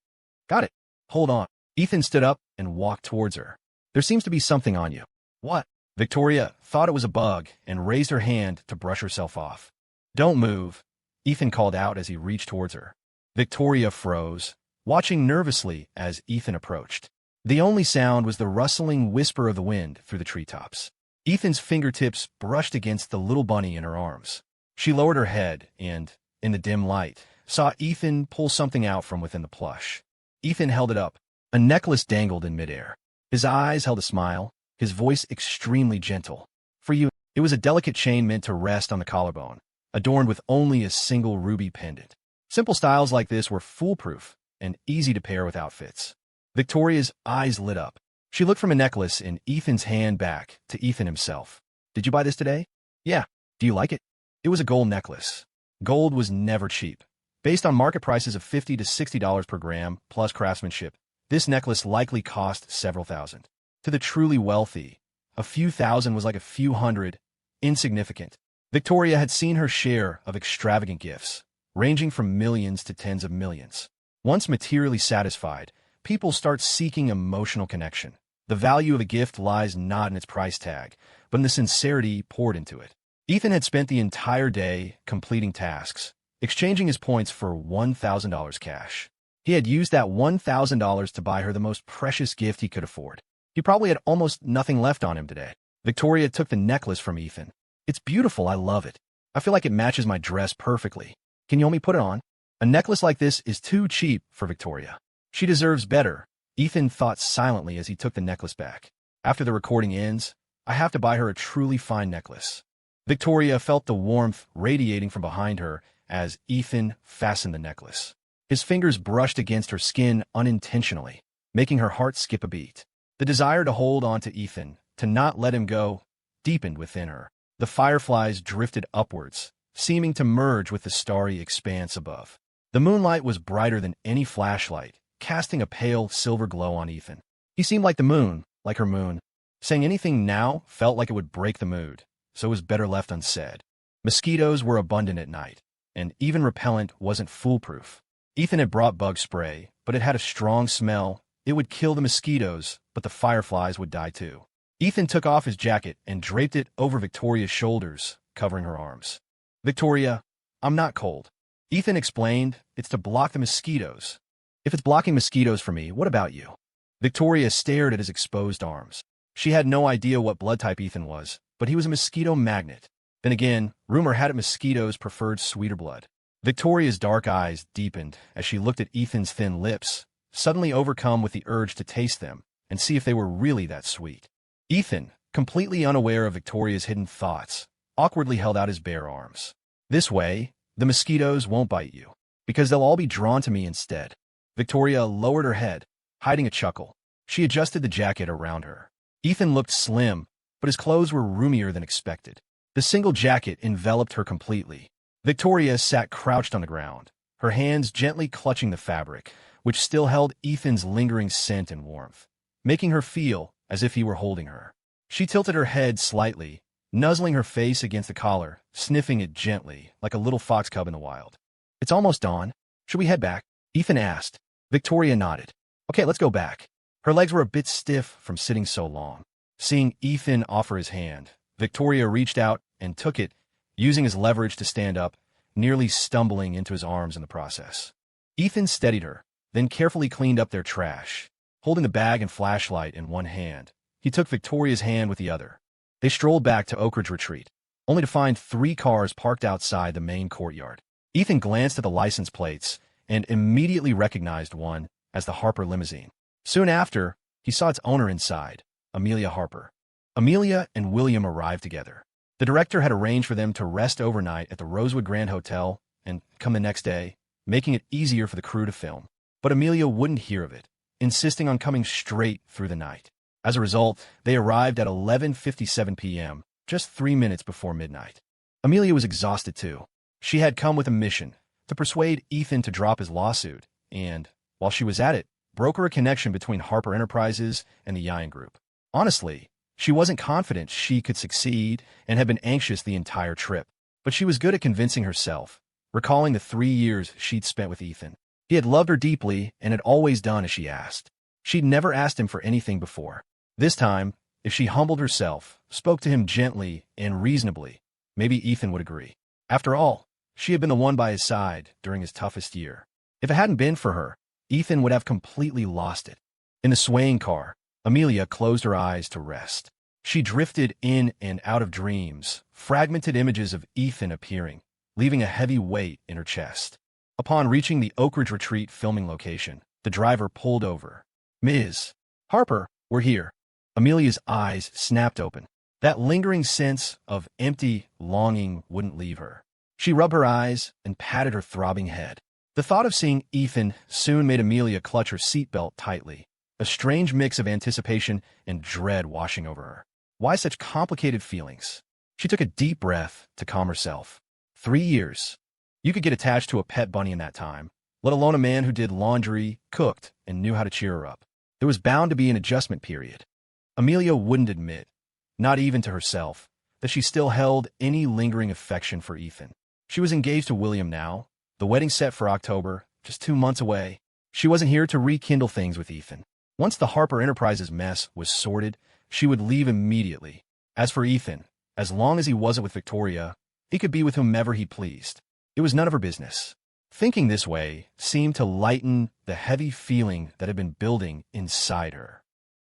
Got it. Hold on. Ethan stood up and walked towards her. There seems to be something on you. What? Victoria thought it was a bug and raised her hand to brush herself off. Don't move, Ethan called out as he reached towards her. Victoria froze, watching nervously as Ethan approached. The only sound was the rustling whisper of the wind through the treetops. Ethan's fingertips brushed against the little bunny in her arms. She lowered her head and, in the dim light, saw Ethan pull something out from within the plush. Ethan held it up. A necklace dangled in midair. His eyes held a smile, his voice extremely gentle. For you, it was a delicate chain meant to rest on the collarbone, adorned with only a single ruby pendant. Simple styles like this were foolproof and easy to pair with outfits. Victoria's eyes lit up. She looked from a necklace in Ethan's hand back to Ethan himself. Did you buy this today? Yeah. Do you like it? It was a gold necklace. Gold was never cheap. Based on market prices of $50 to $60 per gram, plus craftsmanship, this necklace likely cost several thousand. To the truly wealthy, a few thousand was like a few hundred, insignificant. Victoria had seen her share of extravagant gifts, ranging from millions to tens of millions. Once materially satisfied, people start seeking emotional connection. The value of a gift lies not in its price tag, but in the sincerity poured into it. Ethan had spent the entire day completing tasks, exchanging his points for $1,000 cash. He had used that $1,000 to buy her the most precious gift he could afford. He probably had almost nothing left on him today. Victoria took the necklace from Ethan. "It's beautiful, I love it. I feel like it matches my dress perfectly. Can you help me put it on?" A necklace like this is too cheap for Victoria. She deserves better, Ethan thought silently as he took the necklace back. After the recording ends, I have to buy her a truly fine necklace. Victoria felt the warmth radiating from behind her as Ethan fastened the necklace. His fingers brushed against her skin unintentionally, making her heart skip a beat. The desire to hold on to Ethan, to not let him go, deepened within her. The fireflies drifted upwards, seeming to merge with the starry expanse above. The moonlight was brighter than any flashlight, casting a pale silver glow on Ethan. He seemed like the moon, like her moon. Saying anything now felt like it would break the mood, so it was better left unsaid. Mosquitoes were abundant at night, and even repellent wasn't foolproof. Ethan had brought bug spray, but it had a strong smell. It would kill the mosquitoes, but the fireflies would die too. Ethan took off his jacket and draped it over Victoria's shoulders, covering her arms. "Victoria, I'm not cold." Ethan explained, "It's to block the mosquitoes." "If it's blocking mosquitoes for me, what about you?" Victoria stared at his exposed arms. She had no idea what blood type Ethan was, but he was a mosquito magnet. Then again, rumor had it mosquitoes preferred sweeter blood. Victoria's dark eyes deepened as she looked at Ethan's thin lips, suddenly overcome with the urge to taste them and see if they were really that sweet. Ethan, completely unaware of Victoria's hidden thoughts, awkwardly held out his bare arms. "This way, the mosquitoes won't bite you, because they'll all be drawn to me instead." Victoria lowered her head, hiding a chuckle. She adjusted the jacket around her. Ethan looked slim, but his clothes were roomier than expected. The single jacket enveloped her completely. Victoria sat crouched on the ground, her hands gently clutching the fabric, which still held Ethan's lingering scent and warmth, making her feel as if he were holding her. She tilted her head slightly, nuzzling her face against the collar, sniffing it gently, like a little fox cub in the wild. "It's almost dawn. Should we head back?" Ethan asked. Victoria nodded. "Okay, let's go back." Her legs were a bit stiff from sitting so long. Seeing Ethan offer his hand, Victoria reached out and took it, using his leverage to stand up, nearly stumbling into his arms in the process. Ethan steadied her, then carefully cleaned up their trash. Holding the bag and flashlight in one hand, he took Victoria's hand with the other. They strolled back to Oak Ridge Retreat, only to find 3 cars parked outside the main courtyard. Ethan glanced at the license plates and immediately recognized one as the Harper limousine. Soon after, he saw its owner inside, Amelia Harper. Amelia and William arrived together. The director had arranged for them to rest overnight at the Rosewood Grand Hotel and come the next day, making it easier for the crew to film. But Amelia wouldn't hear of it, insisting on coming straight through the night. As a result, they arrived at 11:57 p.m., just 3 minutes before midnight. Amelia was exhausted too. She had come with a mission, to persuade Ethan to drop his lawsuit, and, while she was at it, broker a connection between Harper Enterprises and the Yan Group. Honestly, she wasn't confident she could succeed and had been anxious the entire trip, but she was good at convincing herself, recalling the 3 years she'd spent with Ethan. He had loved her deeply and had always done as she asked. She'd never asked him for anything before. This time, if she humbled herself, spoke to him gently and reasonably, maybe Ethan would agree. After all, she had been the one by his side during his toughest year. If it hadn't been for her, Ethan would have completely lost it. In the swaying car, Amelia closed her eyes to rest. She drifted in and out of dreams, fragmented images of Ethan appearing, leaving a heavy weight in her chest. Upon reaching the Oak Ridge Retreat filming location, the driver pulled over. "Ms. Harper, we're here." Amelia's eyes snapped open. That lingering sense of empty longing wouldn't leave her. She rubbed her eyes and patted her throbbing head. The thought of seeing Ethan soon made Amelia clutch her seatbelt tightly, a strange mix of anticipation and dread washing over her. Why such complicated feelings? She took a deep breath to calm herself. 3 years. You could get attached to a pet bunny in that time, let alone a man who did laundry, cooked, and knew how to cheer her up. There was bound to be an adjustment period. Amelia wouldn't admit, not even to herself, that she still held any lingering affection for Ethan. She was engaged to William now, the wedding set for October, just 2 months away. She wasn't here to rekindle things with Ethan. Once the Harper Enterprises mess was sorted, she would leave immediately. As for Ethan, as long as he wasn't with Victoria, he could be with whomever he pleased. It was none of her business. Thinking this way seemed to lighten the heavy feeling that had been building inside her.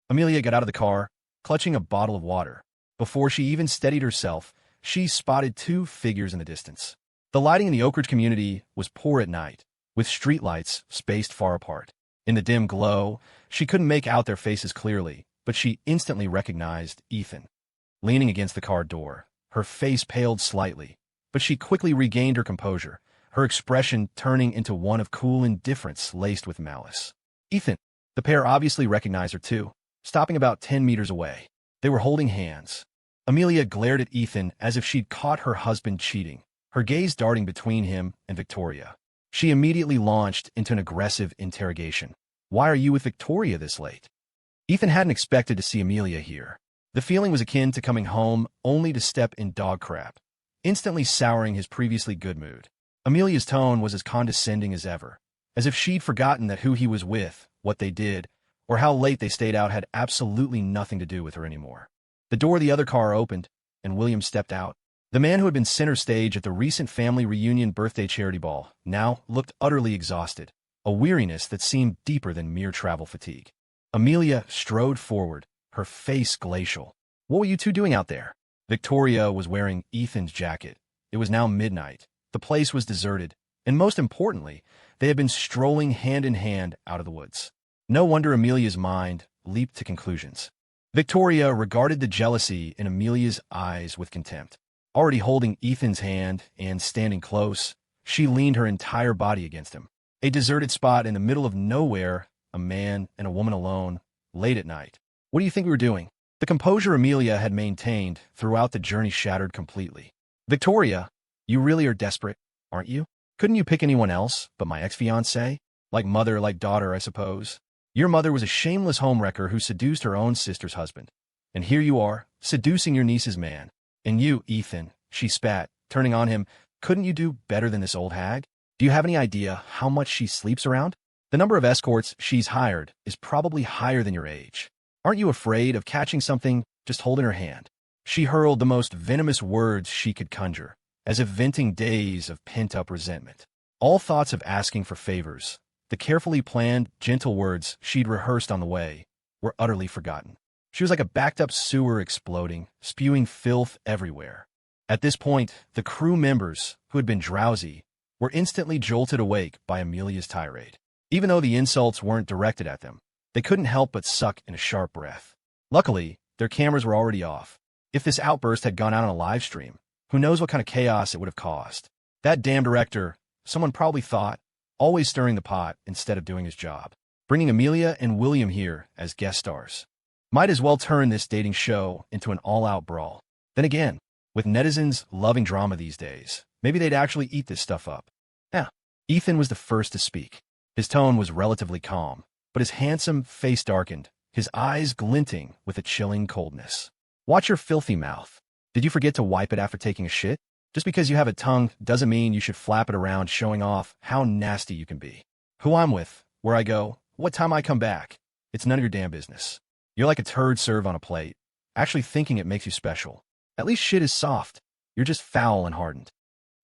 Amelia got out of the car, clutching a bottle of water. Before she even steadied herself, she spotted two figures in the distance. The lighting in the Oak Ridge community was poor at night, with streetlights spaced far apart. In the dim glow, she couldn't make out their faces clearly, but she instantly recognized Ethan. Leaning against the car door, her face paled slightly, but she quickly regained her composure, her expression turning into one of cool indifference laced with malice. Ethan. The pair obviously recognized her too, stopping about 10 meters away. They were holding hands. Amelia glared at Ethan as if she'd caught her husband cheating, her gaze darting between him and Victoria. She immediately launched into an aggressive interrogation. Why are you with Victoria this late? Ethan hadn't expected to see Amelia here. The feeling was akin to coming home only to step in dog crap, instantly souring his previously good mood. Amelia's tone was as condescending as ever, as if she'd forgotten that who he was with, what they did, or how late they stayed out had absolutely nothing to do with her anymore. The door of the other car opened, and William stepped out. The man who had been center stage at the recent family reunion birthday charity ball now looked utterly exhausted, a weariness that seemed deeper than mere travel fatigue. Amelia strode forward, her face glacial. What were you two doing out there? Victoria was wearing Ethan's jacket. It was now midnight. The place was deserted, and most importantly, they had been strolling hand in hand out of the woods. No wonder Amelia's mind leaped to conclusions. Victoria regarded the jealousy in Amelia's eyes with contempt. Already holding Ethan's hand and standing close, she leaned her entire body against him. A deserted spot in the middle of nowhere, a man and a woman alone, late at night. What do you think we were doing? The composure Amelia had maintained throughout the journey shattered completely. Victoria, you really are desperate, aren't you? Couldn't you pick anyone else but my ex-fiancée? Like mother, like daughter, I suppose. Your mother was a shameless homewrecker who seduced her own sister's husband. And here you are, seducing your niece's man. And you, Ethan, she spat, turning on him, couldn't you do better than this old hag? Do you have any idea how much she sleeps around? The number of escorts she's hired is probably higher than your age. Aren't you afraid of catching something just holding her hand? She hurled the most venomous words she could conjure, as if venting days of pent-up resentment. All thoughts of asking for favors, the carefully planned, gentle words she'd rehearsed on the way, were utterly forgotten. She was like a backed-up sewer exploding, spewing filth everywhere. At this point, the crew members, who had been drowsy, were instantly jolted awake by Amelia's tirade. Even though the insults weren't directed at them, they couldn't help but suck in a sharp breath. Luckily, their cameras were already off. If this outburst had gone out on a live stream, who knows what kind of chaos it would have caused. That damn director, someone probably thought, always stirring the pot instead of doing his job. Bringing Amelia and William here as guest stars. Might as well turn this dating show into an all-out brawl. Then again, with netizens loving drama these days, maybe they'd actually eat this stuff up. Yeah, Ethan was the first to speak. His tone was relatively calm, but his handsome face darkened, his eyes glinting with a chilling coldness. Watch your filthy mouth. Did you forget to wipe it after taking a shit? Just because you have a tongue doesn't mean you should flap it around showing off how nasty you can be. Who I'm with, where I go, what time I come back, it's none of your damn business. You're like a turd served on a plate, actually thinking it makes you special. At least shit is soft. You're just foul and hardened.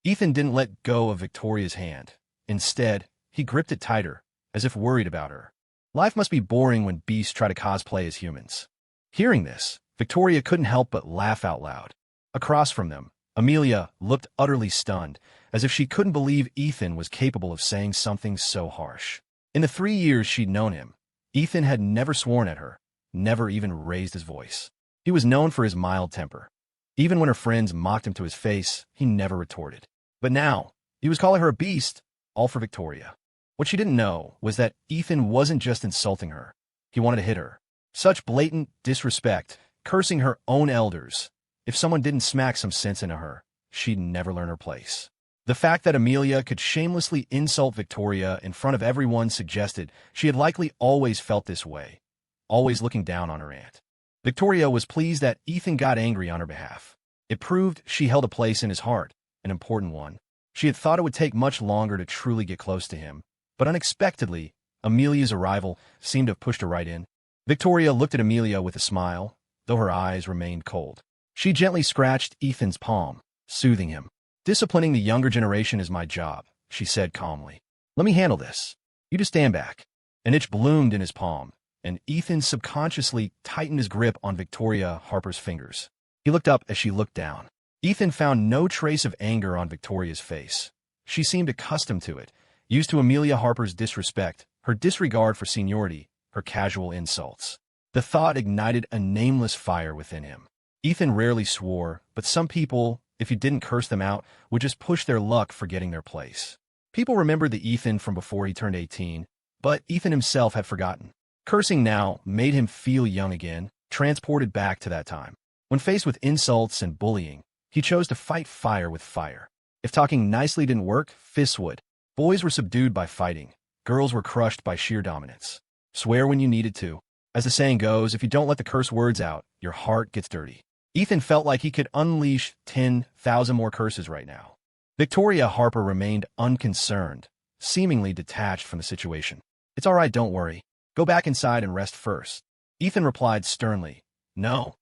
Ethan didn't let go of Victoria's hand. Instead, he gripped it tighter, as if worried about her. Life must be boring when beasts try to cosplay as humans. Hearing this, Victoria couldn't help but laugh out loud. Across from them, Amelia looked utterly stunned, as if she couldn't believe Ethan was capable of saying something so harsh. In the 3 years she'd known him, Ethan had never sworn at her, never even raised his voice. He was known for his mild temper. Even when her friends mocked him to his face, he never retorted. But now, he was calling her a beast, all for Victoria. What she didn't know was that Ethan wasn't just insulting her. He wanted to hit her. Such blatant disrespect, cursing her own elders. If someone didn't smack some sense into her, she'd never learn her place. The fact that Amelia could shamelessly insult Victoria in front of everyone suggested she had likely always felt this way, always looking down on her aunt. Victoria was pleased that Ethan got angry on her behalf. It proved she held a place in his heart, an important one. She had thought it would take much longer to truly get close to him, but unexpectedly, Amelia's arrival seemed to have pushed her right in. Victoria looked at Amelia with a smile, though her eyes remained cold. She gently scratched Ethan's palm, soothing him. "Disciplining the younger generation is my job," she said calmly. "Let me handle this. You just stand back." An itch bloomed in his palm, and Ethan subconsciously tightened his grip on Victoria Harper's fingers. He looked up as she looked down. Ethan found no trace of anger on Victoria's face. She seemed accustomed to it, used to Amelia Harper's disrespect, her disregard for seniority, her casual insults. The thought ignited a nameless fire within him. Ethan rarely swore, but some people, if you didn't curse them out, would just push their luck forgetting their place. People remembered the Ethan from before he turned 18, but Ethan himself had forgotten. Cursing now made him feel young again, transported back to that time. When faced with insults and bullying, he chose to fight fire with fire. If talking nicely didn't work, fists would. Boys were subdued by fighting. Girls were crushed by sheer dominance. Swear when you needed to. As the saying goes, if you don't let the curse words out, your heart gets dirty. Ethan felt like he could unleash 10,000 more curses right now. Victoria Harper remained unconcerned, seemingly detached from the situation. "It's all right, don't worry. Go back inside and rest first." Ethan replied sternly, "No."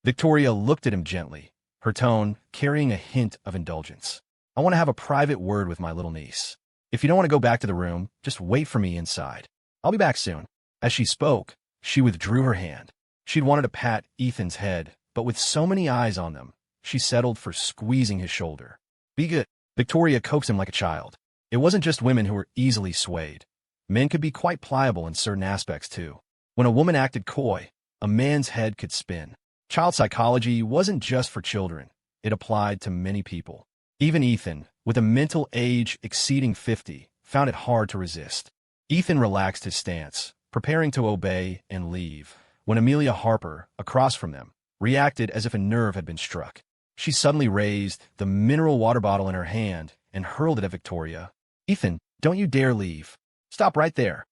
Victoria looked at him gently, her tone carrying a hint of indulgence. "I want to have a private word with my little niece. If you don't want to go back to the room, just wait for me inside. I'll be back soon." As she spoke, she withdrew her hand. She'd wanted to pat Ethan's head, but with so many eyes on them, she settled for squeezing his shoulder. "Be good." Victoria coaxed him like a child. It wasn't just women who were easily swayed. Men could be quite pliable in certain aspects, too. When a woman acted coy, a man's head could spin. Child psychology wasn't just for children. It applied to many people. Even Ethan, with a mental age exceeding 50, found it hard to resist. Ethan relaxed his stance, preparing to obey and leave, when Amelia Harper, across from them, reacted as if a nerve had been struck. She suddenly raised the mineral water bottle in her hand and hurled it at Victoria. "Ethan, don't you dare leave. Stop right there."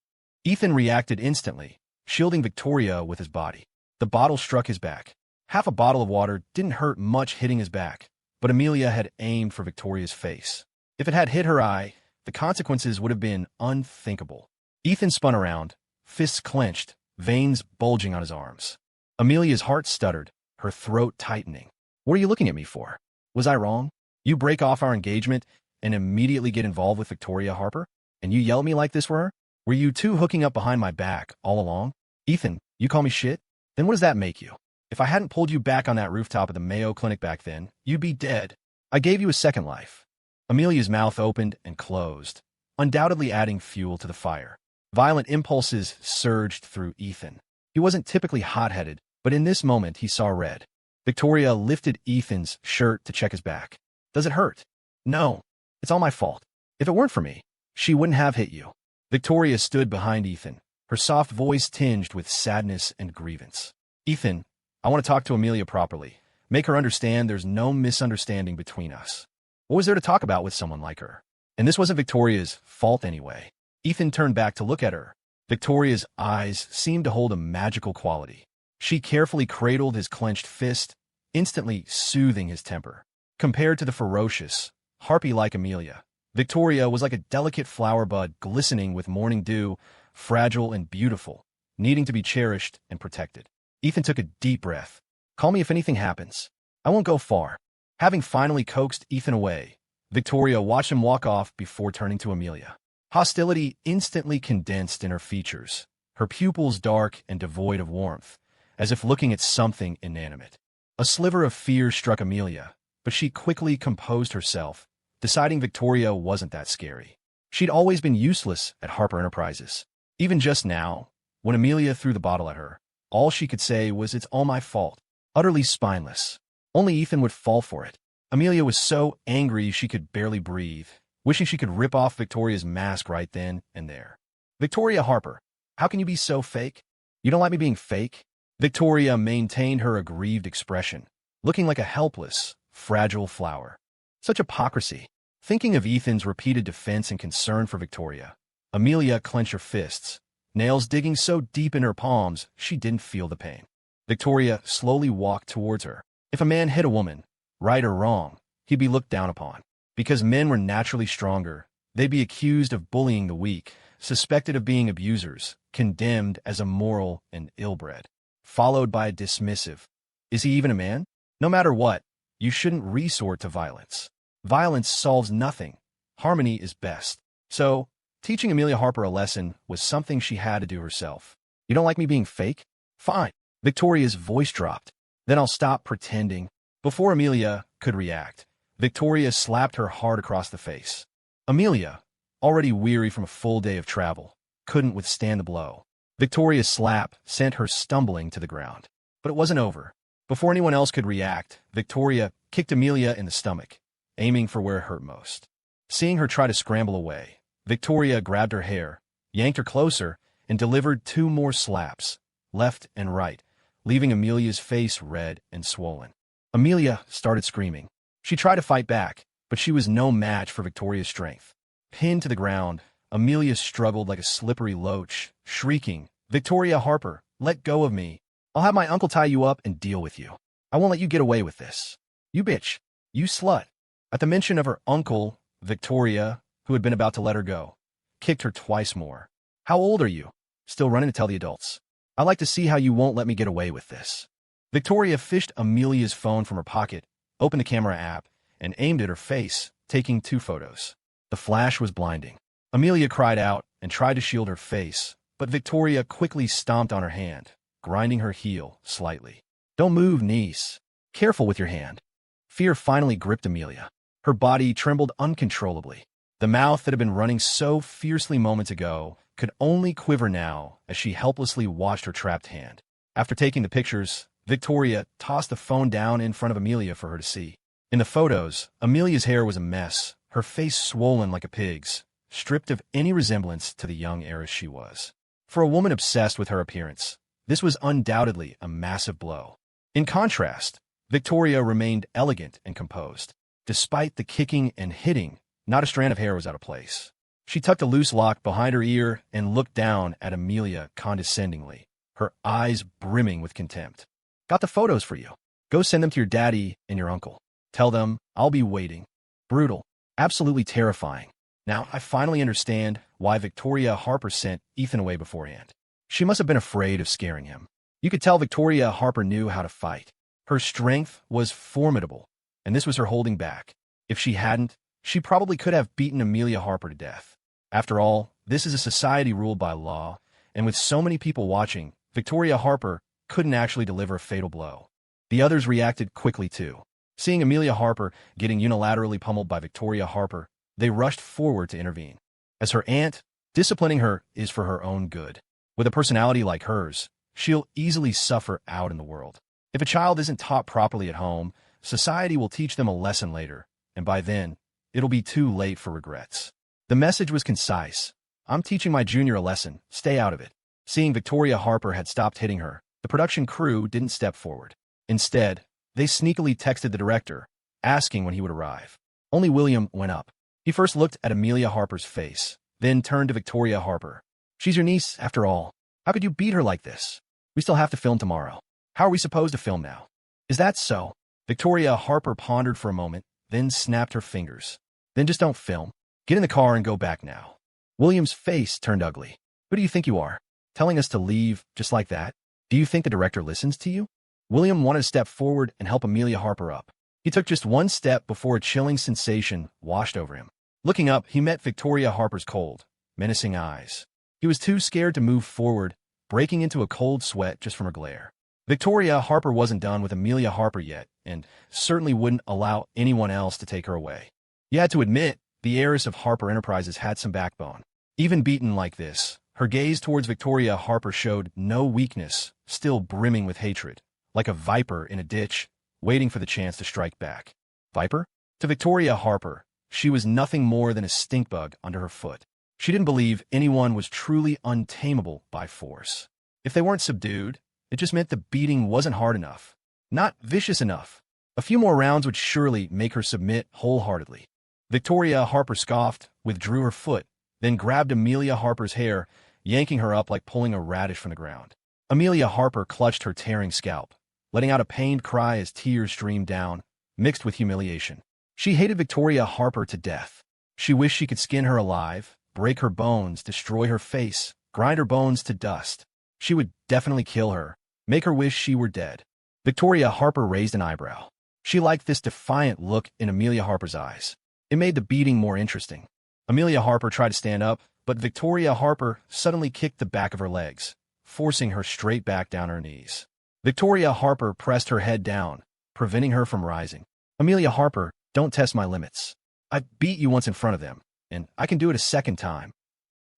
Ethan reacted instantly, shielding Victoria with his body. The bottle struck his back. Half a bottle of water didn't hurt much hitting his back, but Amelia had aimed for Victoria's face. If it had hit her eye, the consequences would have been unthinkable. Ethan spun around, fists clenched, veins bulging on his arms. Amelia's heart stuttered, her throat tightening. "What are you looking at me for? Was I wrong? You break off our engagement and immediately get involved with Victoria Harper? And you yell at me like this for her? Were you two hooking up behind my back all along? Ethan, you call me shit? Then what does that make you? If I hadn't pulled you back on that rooftop of the Mayo Clinic back then, you'd be dead. I gave you a second life." Amelia's mouth opened and closed, undoubtedly adding fuel to the fire. Violent impulses surged through Ethan. He wasn't typically hot-headed, but in this moment he saw red. Victoria lifted Ethan's shirt to check his back. "Does it hurt?" "No. It's all my fault. If it weren't for me, she wouldn't have hit you." Victoria stood behind Ethan, her soft voice tinged with sadness and grievance. "Ethan, I want to talk to Amelia properly. Make her understand there's no misunderstanding between us. What was there to talk about with someone like her? And this wasn't Victoria's fault anyway." Ethan turned back to look at her. Victoria's eyes seemed to hold a magical quality. She carefully cradled his clenched fist, instantly soothing his temper. Compared to the ferocious, harpy-like Amelia, Victoria was like a delicate flower bud glistening with morning dew, fragile and beautiful, needing to be cherished and protected. Ethan took a deep breath. "Call me if anything happens. I won't go far." Having finally coaxed Ethan away, Victoria watched him walk off before turning to Amelia. Hostility instantly condensed in her features, her pupils dark and devoid of warmth, as if looking at something inanimate. A sliver of fear struck Amelia, but she quickly composed herself, deciding Victoria wasn't that scary. She'd always been useless at Harper Enterprises. Even just now, when Amelia threw the bottle at her, all she could say was, "It's all my fault." Utterly spineless. Only Ethan would fall for it. Amelia was so angry she could barely breathe, wishing she could rip off Victoria's mask right then and there. "Victoria Harper, how can you be so fake? You don't like me being fake?" Victoria maintained her aggrieved expression, looking like a helpless, fragile flower. Such hypocrisy. Thinking of Ethan's repeated defense and concern for Victoria, Amelia clenched her fists, nails digging so deep in her palms she didn't feel the pain. Victoria slowly walked towards her. If a man hit a woman, right or wrong, he'd be looked down upon. Because men were naturally stronger, they'd be accused of bullying the weak, suspected of being abusers, condemned as immoral and ill-bred, followed by a dismissive. Is he even a man? No matter what, you shouldn't resort to violence. Violence solves nothing. Harmony is best. So, teaching Amelia Harper a lesson was something she had to do herself. You don't like me being fake? Fine. Victoria's voice dropped. Then I'll stop pretending. Before Amelia could react, Victoria slapped her hard across the face. Amelia, already weary from a full day of travel, couldn't withstand the blow. Victoria's slap sent her stumbling to the ground. But it wasn't over. Before anyone else could react, Victoria kicked Amelia in the stomach, aiming for where it hurt most. Seeing her try to scramble away, Victoria grabbed her hair, yanked her closer, and delivered 2 more slaps, left and right, leaving Amelia's face red and swollen. Amelia started screaming. She tried to fight back, but she was no match for Victoria's strength. Pinned to the ground, Amelia struggled like a slippery loach, shrieking, "Victoria Harper, let go of me. I'll have my uncle tie you up and deal with you. I won't let you get away with this. You bitch. You slut." At the mention of her uncle, Victoria, who had been about to let her go, kicked her twice more. "How old are you? Still running to tell the adults? I'd like to see how you won't let me get away with this." Victoria fished Amelia's phone from her pocket, opened the camera app, and aimed at her face, taking 2 photos. The flash was blinding. Amelia cried out and tried to shield her face, but Victoria quickly stomped on her hand, grinding her heel slightly. "Don't move, niece. Careful with your hand." Fear finally gripped Amelia. Her body trembled uncontrollably. The mouth that had been running so fiercely moments ago could only quiver now as she helplessly watched her trapped hand. After taking the pictures, Victoria tossed the phone down in front of Amelia for her to see. In the photos, Amelia's hair was a mess, her face swollen like a pig's, stripped of any resemblance to the young heiress she was. For a woman obsessed with her appearance, this was undoubtedly a massive blow. In contrast, Victoria remained elegant and composed. Despite the kicking and hitting, not a strand of hair was out of place. She tucked a loose lock behind her ear and looked down at Amelia condescendingly, her eyes brimming with contempt. "Got the photos for you. Go send them to your daddy and your uncle. Tell them I'll be waiting." Brutal. Absolutely terrifying. Now, I finally understand why Victoria Harper sent Ethan away beforehand. She must have been afraid of scaring him. You could tell Victoria Harper knew how to fight. Her strength was formidable, and this was her holding back. If she hadn't, she probably could have beaten Amelia Harper to death. After all, this is a society ruled by law, and with so many people watching, Victoria Harper couldn't actually deliver a fatal blow. The others reacted quickly too. Seeing Amelia Harper getting unilaterally pummeled by Victoria Harper, they rushed forward to intervene. As her aunt, disciplining her is for her own good. With a personality like hers, she'll easily suffer out in the world. If a child isn't taught properly at home, society will teach them a lesson later, and by then, it'll be too late for regrets. The message was concise. "I'm teaching my junior a lesson. Stay out of it." Seeing Victoria Harper had stopped hitting her, the production crew didn't step forward. Instead, they sneakily texted the director, asking when he would arrive. Only William went up. He first looked at Amelia Harper's face, then turned to Victoria Harper. "She's your niece, after all. How could you beat her like this? We still have to film tomorrow. How are we supposed to film now?" "Is that so?" Victoria Harper pondered for a moment, then snapped her fingers. "Then just don't film. Get in the car and go back now." William's face turned ugly. "Who do you think you are? Telling us to leave just like that? Do you think the director listens to you?" William wanted to step forward and help Amelia Harper up. He took just one step before a chilling sensation washed over him. Looking up, he met Victoria Harper's cold, menacing eyes. He was too scared to move forward, breaking into a cold sweat just from her glare. Victoria Harper wasn't done with Amelia Harper yet, and certainly wouldn't allow anyone else to take her away. You had to admit, the heiress of Harper Enterprises had some backbone. Even beaten like this, her gaze towards Victoria Harper showed no weakness, still brimming with hatred, like a viper in a ditch, waiting for the chance to strike back. Viper? To Victoria Harper, she was nothing more than a stink bug under her foot. She didn't believe anyone was truly untamable by force. If they weren't subdued, it just meant the beating wasn't hard enough, not vicious enough. A few more rounds would surely make her submit wholeheartedly. Victoria Harper scoffed, withdrew her foot, then grabbed Amelia Harper's hair, yanking her up like pulling a radish from the ground. Amelia Harper clutched her tearing scalp, letting out a pained cry as tears streamed down, mixed with humiliation. She hated Victoria Harper to death. She wished she could skin her alive, break her bones, destroy her face, grind her bones to dust. She would definitely kill her, make her wish she were dead. Victoria Harper raised an eyebrow. She liked this defiant look in Amelia Harper's eyes. It made the beating more interesting. Amelia Harper tried to stand up, but Victoria Harper suddenly kicked the back of her legs, forcing her straight back down her knees. Victoria Harper pressed her head down, preventing her from rising. Amelia Harper, don't test my limits. I beat you once in front of them, and I can do it a second time.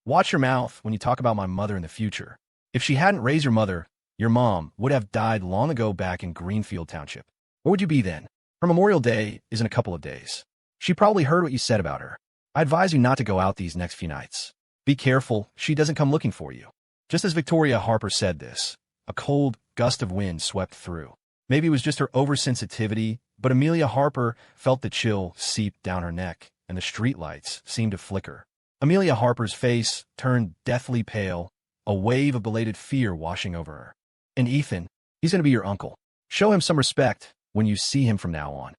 Watch your mouth when you talk about my mother in the future. If she hadn't raised your mother, your mom would have died long ago back in Greenfield Township. What would you be then? Her Memorial Day is in a couple of days. She probably heard what you said about her. I advise you not to go out these next few nights. Be careful she doesn't come looking for you. Just as Victoria Harper said this, a cold gust of wind swept through. Maybe it was just her oversensitivity, but Amelia Harper felt the chill seep down her neck, and the streetlights seemed to flicker. Amelia Harper's face turned deathly pale, a wave of belated fear washing over her. And Ethan, he's going to be your uncle. Show him some respect when you see him from now on.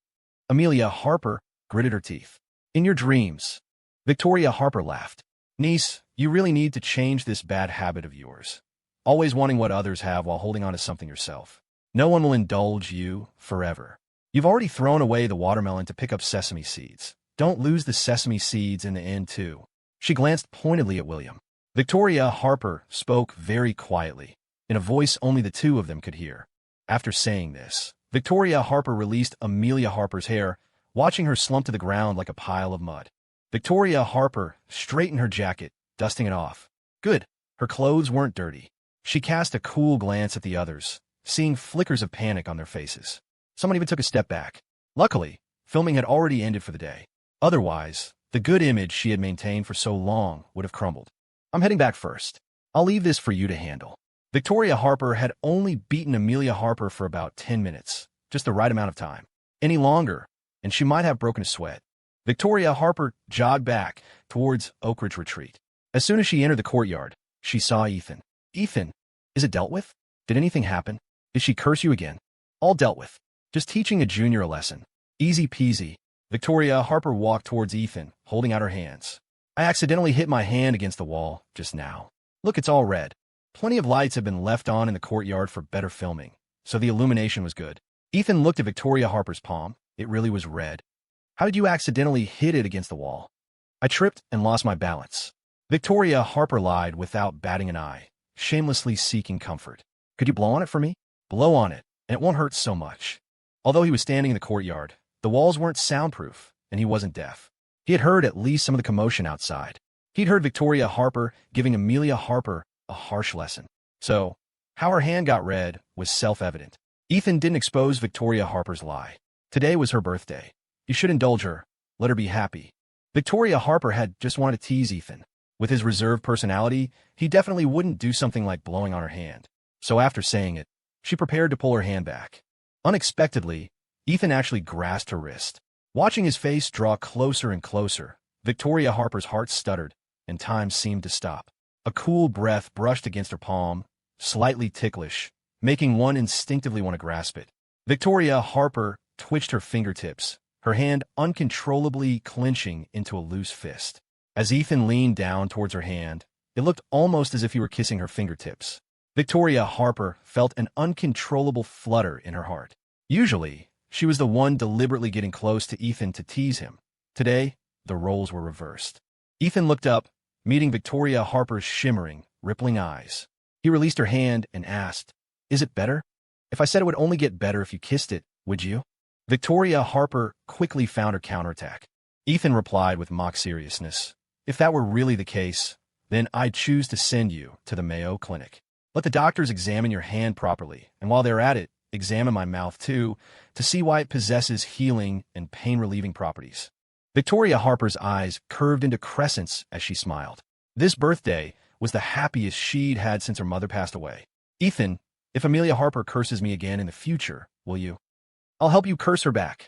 Amelia Harper gritted her teeth. In your dreams. Victoria Harper laughed. Niece, you really need to change this bad habit of yours. Always wanting what others have while holding on to something yourself. No one will indulge you forever. You've already thrown away the watermelon to pick up sesame seeds. Don't lose the sesame seeds in the end, too. She glanced pointedly at William. Victoria Harper spoke very quietly, in a voice only the two of them could hear. After saying this, Victoria Harper released Amelia Harper's hair, watching her slump to the ground like a pile of mud. Victoria Harper straightened her jacket, dusting it off. Good. Her clothes weren't dirty. She cast a cool glance at the others, seeing flickers of panic on their faces. Someone even took a step back. Luckily, filming had already ended for the day. Otherwise, the good image she had maintained for so long would have crumbled. I'm heading back first. I'll leave this for you to handle. Victoria Harper had only beaten Amelia Harper for about 10 minutes, just the right amount of time. Any longer, and she might have broken a sweat. Victoria Harper jogged back towards Oak Ridge Retreat. As soon as she entered the courtyard, she saw Ethan. Ethan, is it dealt with? Did anything happen? Did she curse you again? All dealt with. Just teaching a junior a lesson. Easy peasy. Victoria Harper walked towards Ethan, holding out her hands. I accidentally hit my hand against the wall just now. Look, it's all red. Plenty of lights have been left on in the courtyard for better filming, so the illumination was good. Ethan looked at Victoria Harper's palm. It really was red. How did you accidentally hit it against the wall? I tripped and lost my balance. Victoria Harper lied without batting an eye, shamelessly seeking comfort. Could you blow on it for me? Blow on it, and it won't hurt so much. Although he was standing in the courtyard, the walls weren't soundproof, and he wasn't deaf. He had heard at least some of the commotion outside. He'd heard Victoria Harper giving Amelia Harper a harsh lesson. So, how her hand got red was self-evident. Ethan didn't expose Victoria Harper's lie. Today was her birthday. You should indulge her. Let her be happy. Victoria Harper had just wanted to tease Ethan. With his reserved personality, he definitely wouldn't do something like blowing on her hand. So after saying it, she prepared to pull her hand back. Unexpectedly, Ethan actually grasped her wrist. Watching his face draw closer and closer, Victoria Harper's heart stuttered, and time seemed to stop. A cool breath brushed against her palm, slightly ticklish, making one instinctively want to grasp it. Victoria Harper twitched her fingertips, her hand uncontrollably clenching into a loose fist. As Ethan leaned down towards her hand, it looked almost as if he were kissing her fingertips. Victoria Harper felt an uncontrollable flutter in her heart. Usually, she was the one deliberately getting close to Ethan to tease him. Today, the roles were reversed. Ethan looked up, meeting Victoria Harper's shimmering, rippling eyes. He released her hand and asked, "Is it better? If I said it would only get better if you kissed it, would you?" Victoria Harper quickly found her counterattack. Ethan replied with mock seriousness, "If that were really the case, then I'd choose to send you to the Mayo Clinic. Let the doctors examine your hand properly, and while they're at it, examine my mouth too, to see why it possesses healing and pain-relieving properties." Victoria Harper's eyes curved into crescents as she smiled. This birthday was the happiest she'd had since her mother passed away. "Ethan, if Amelia Harper curses me again in the future, will you?" "I'll help you curse her back."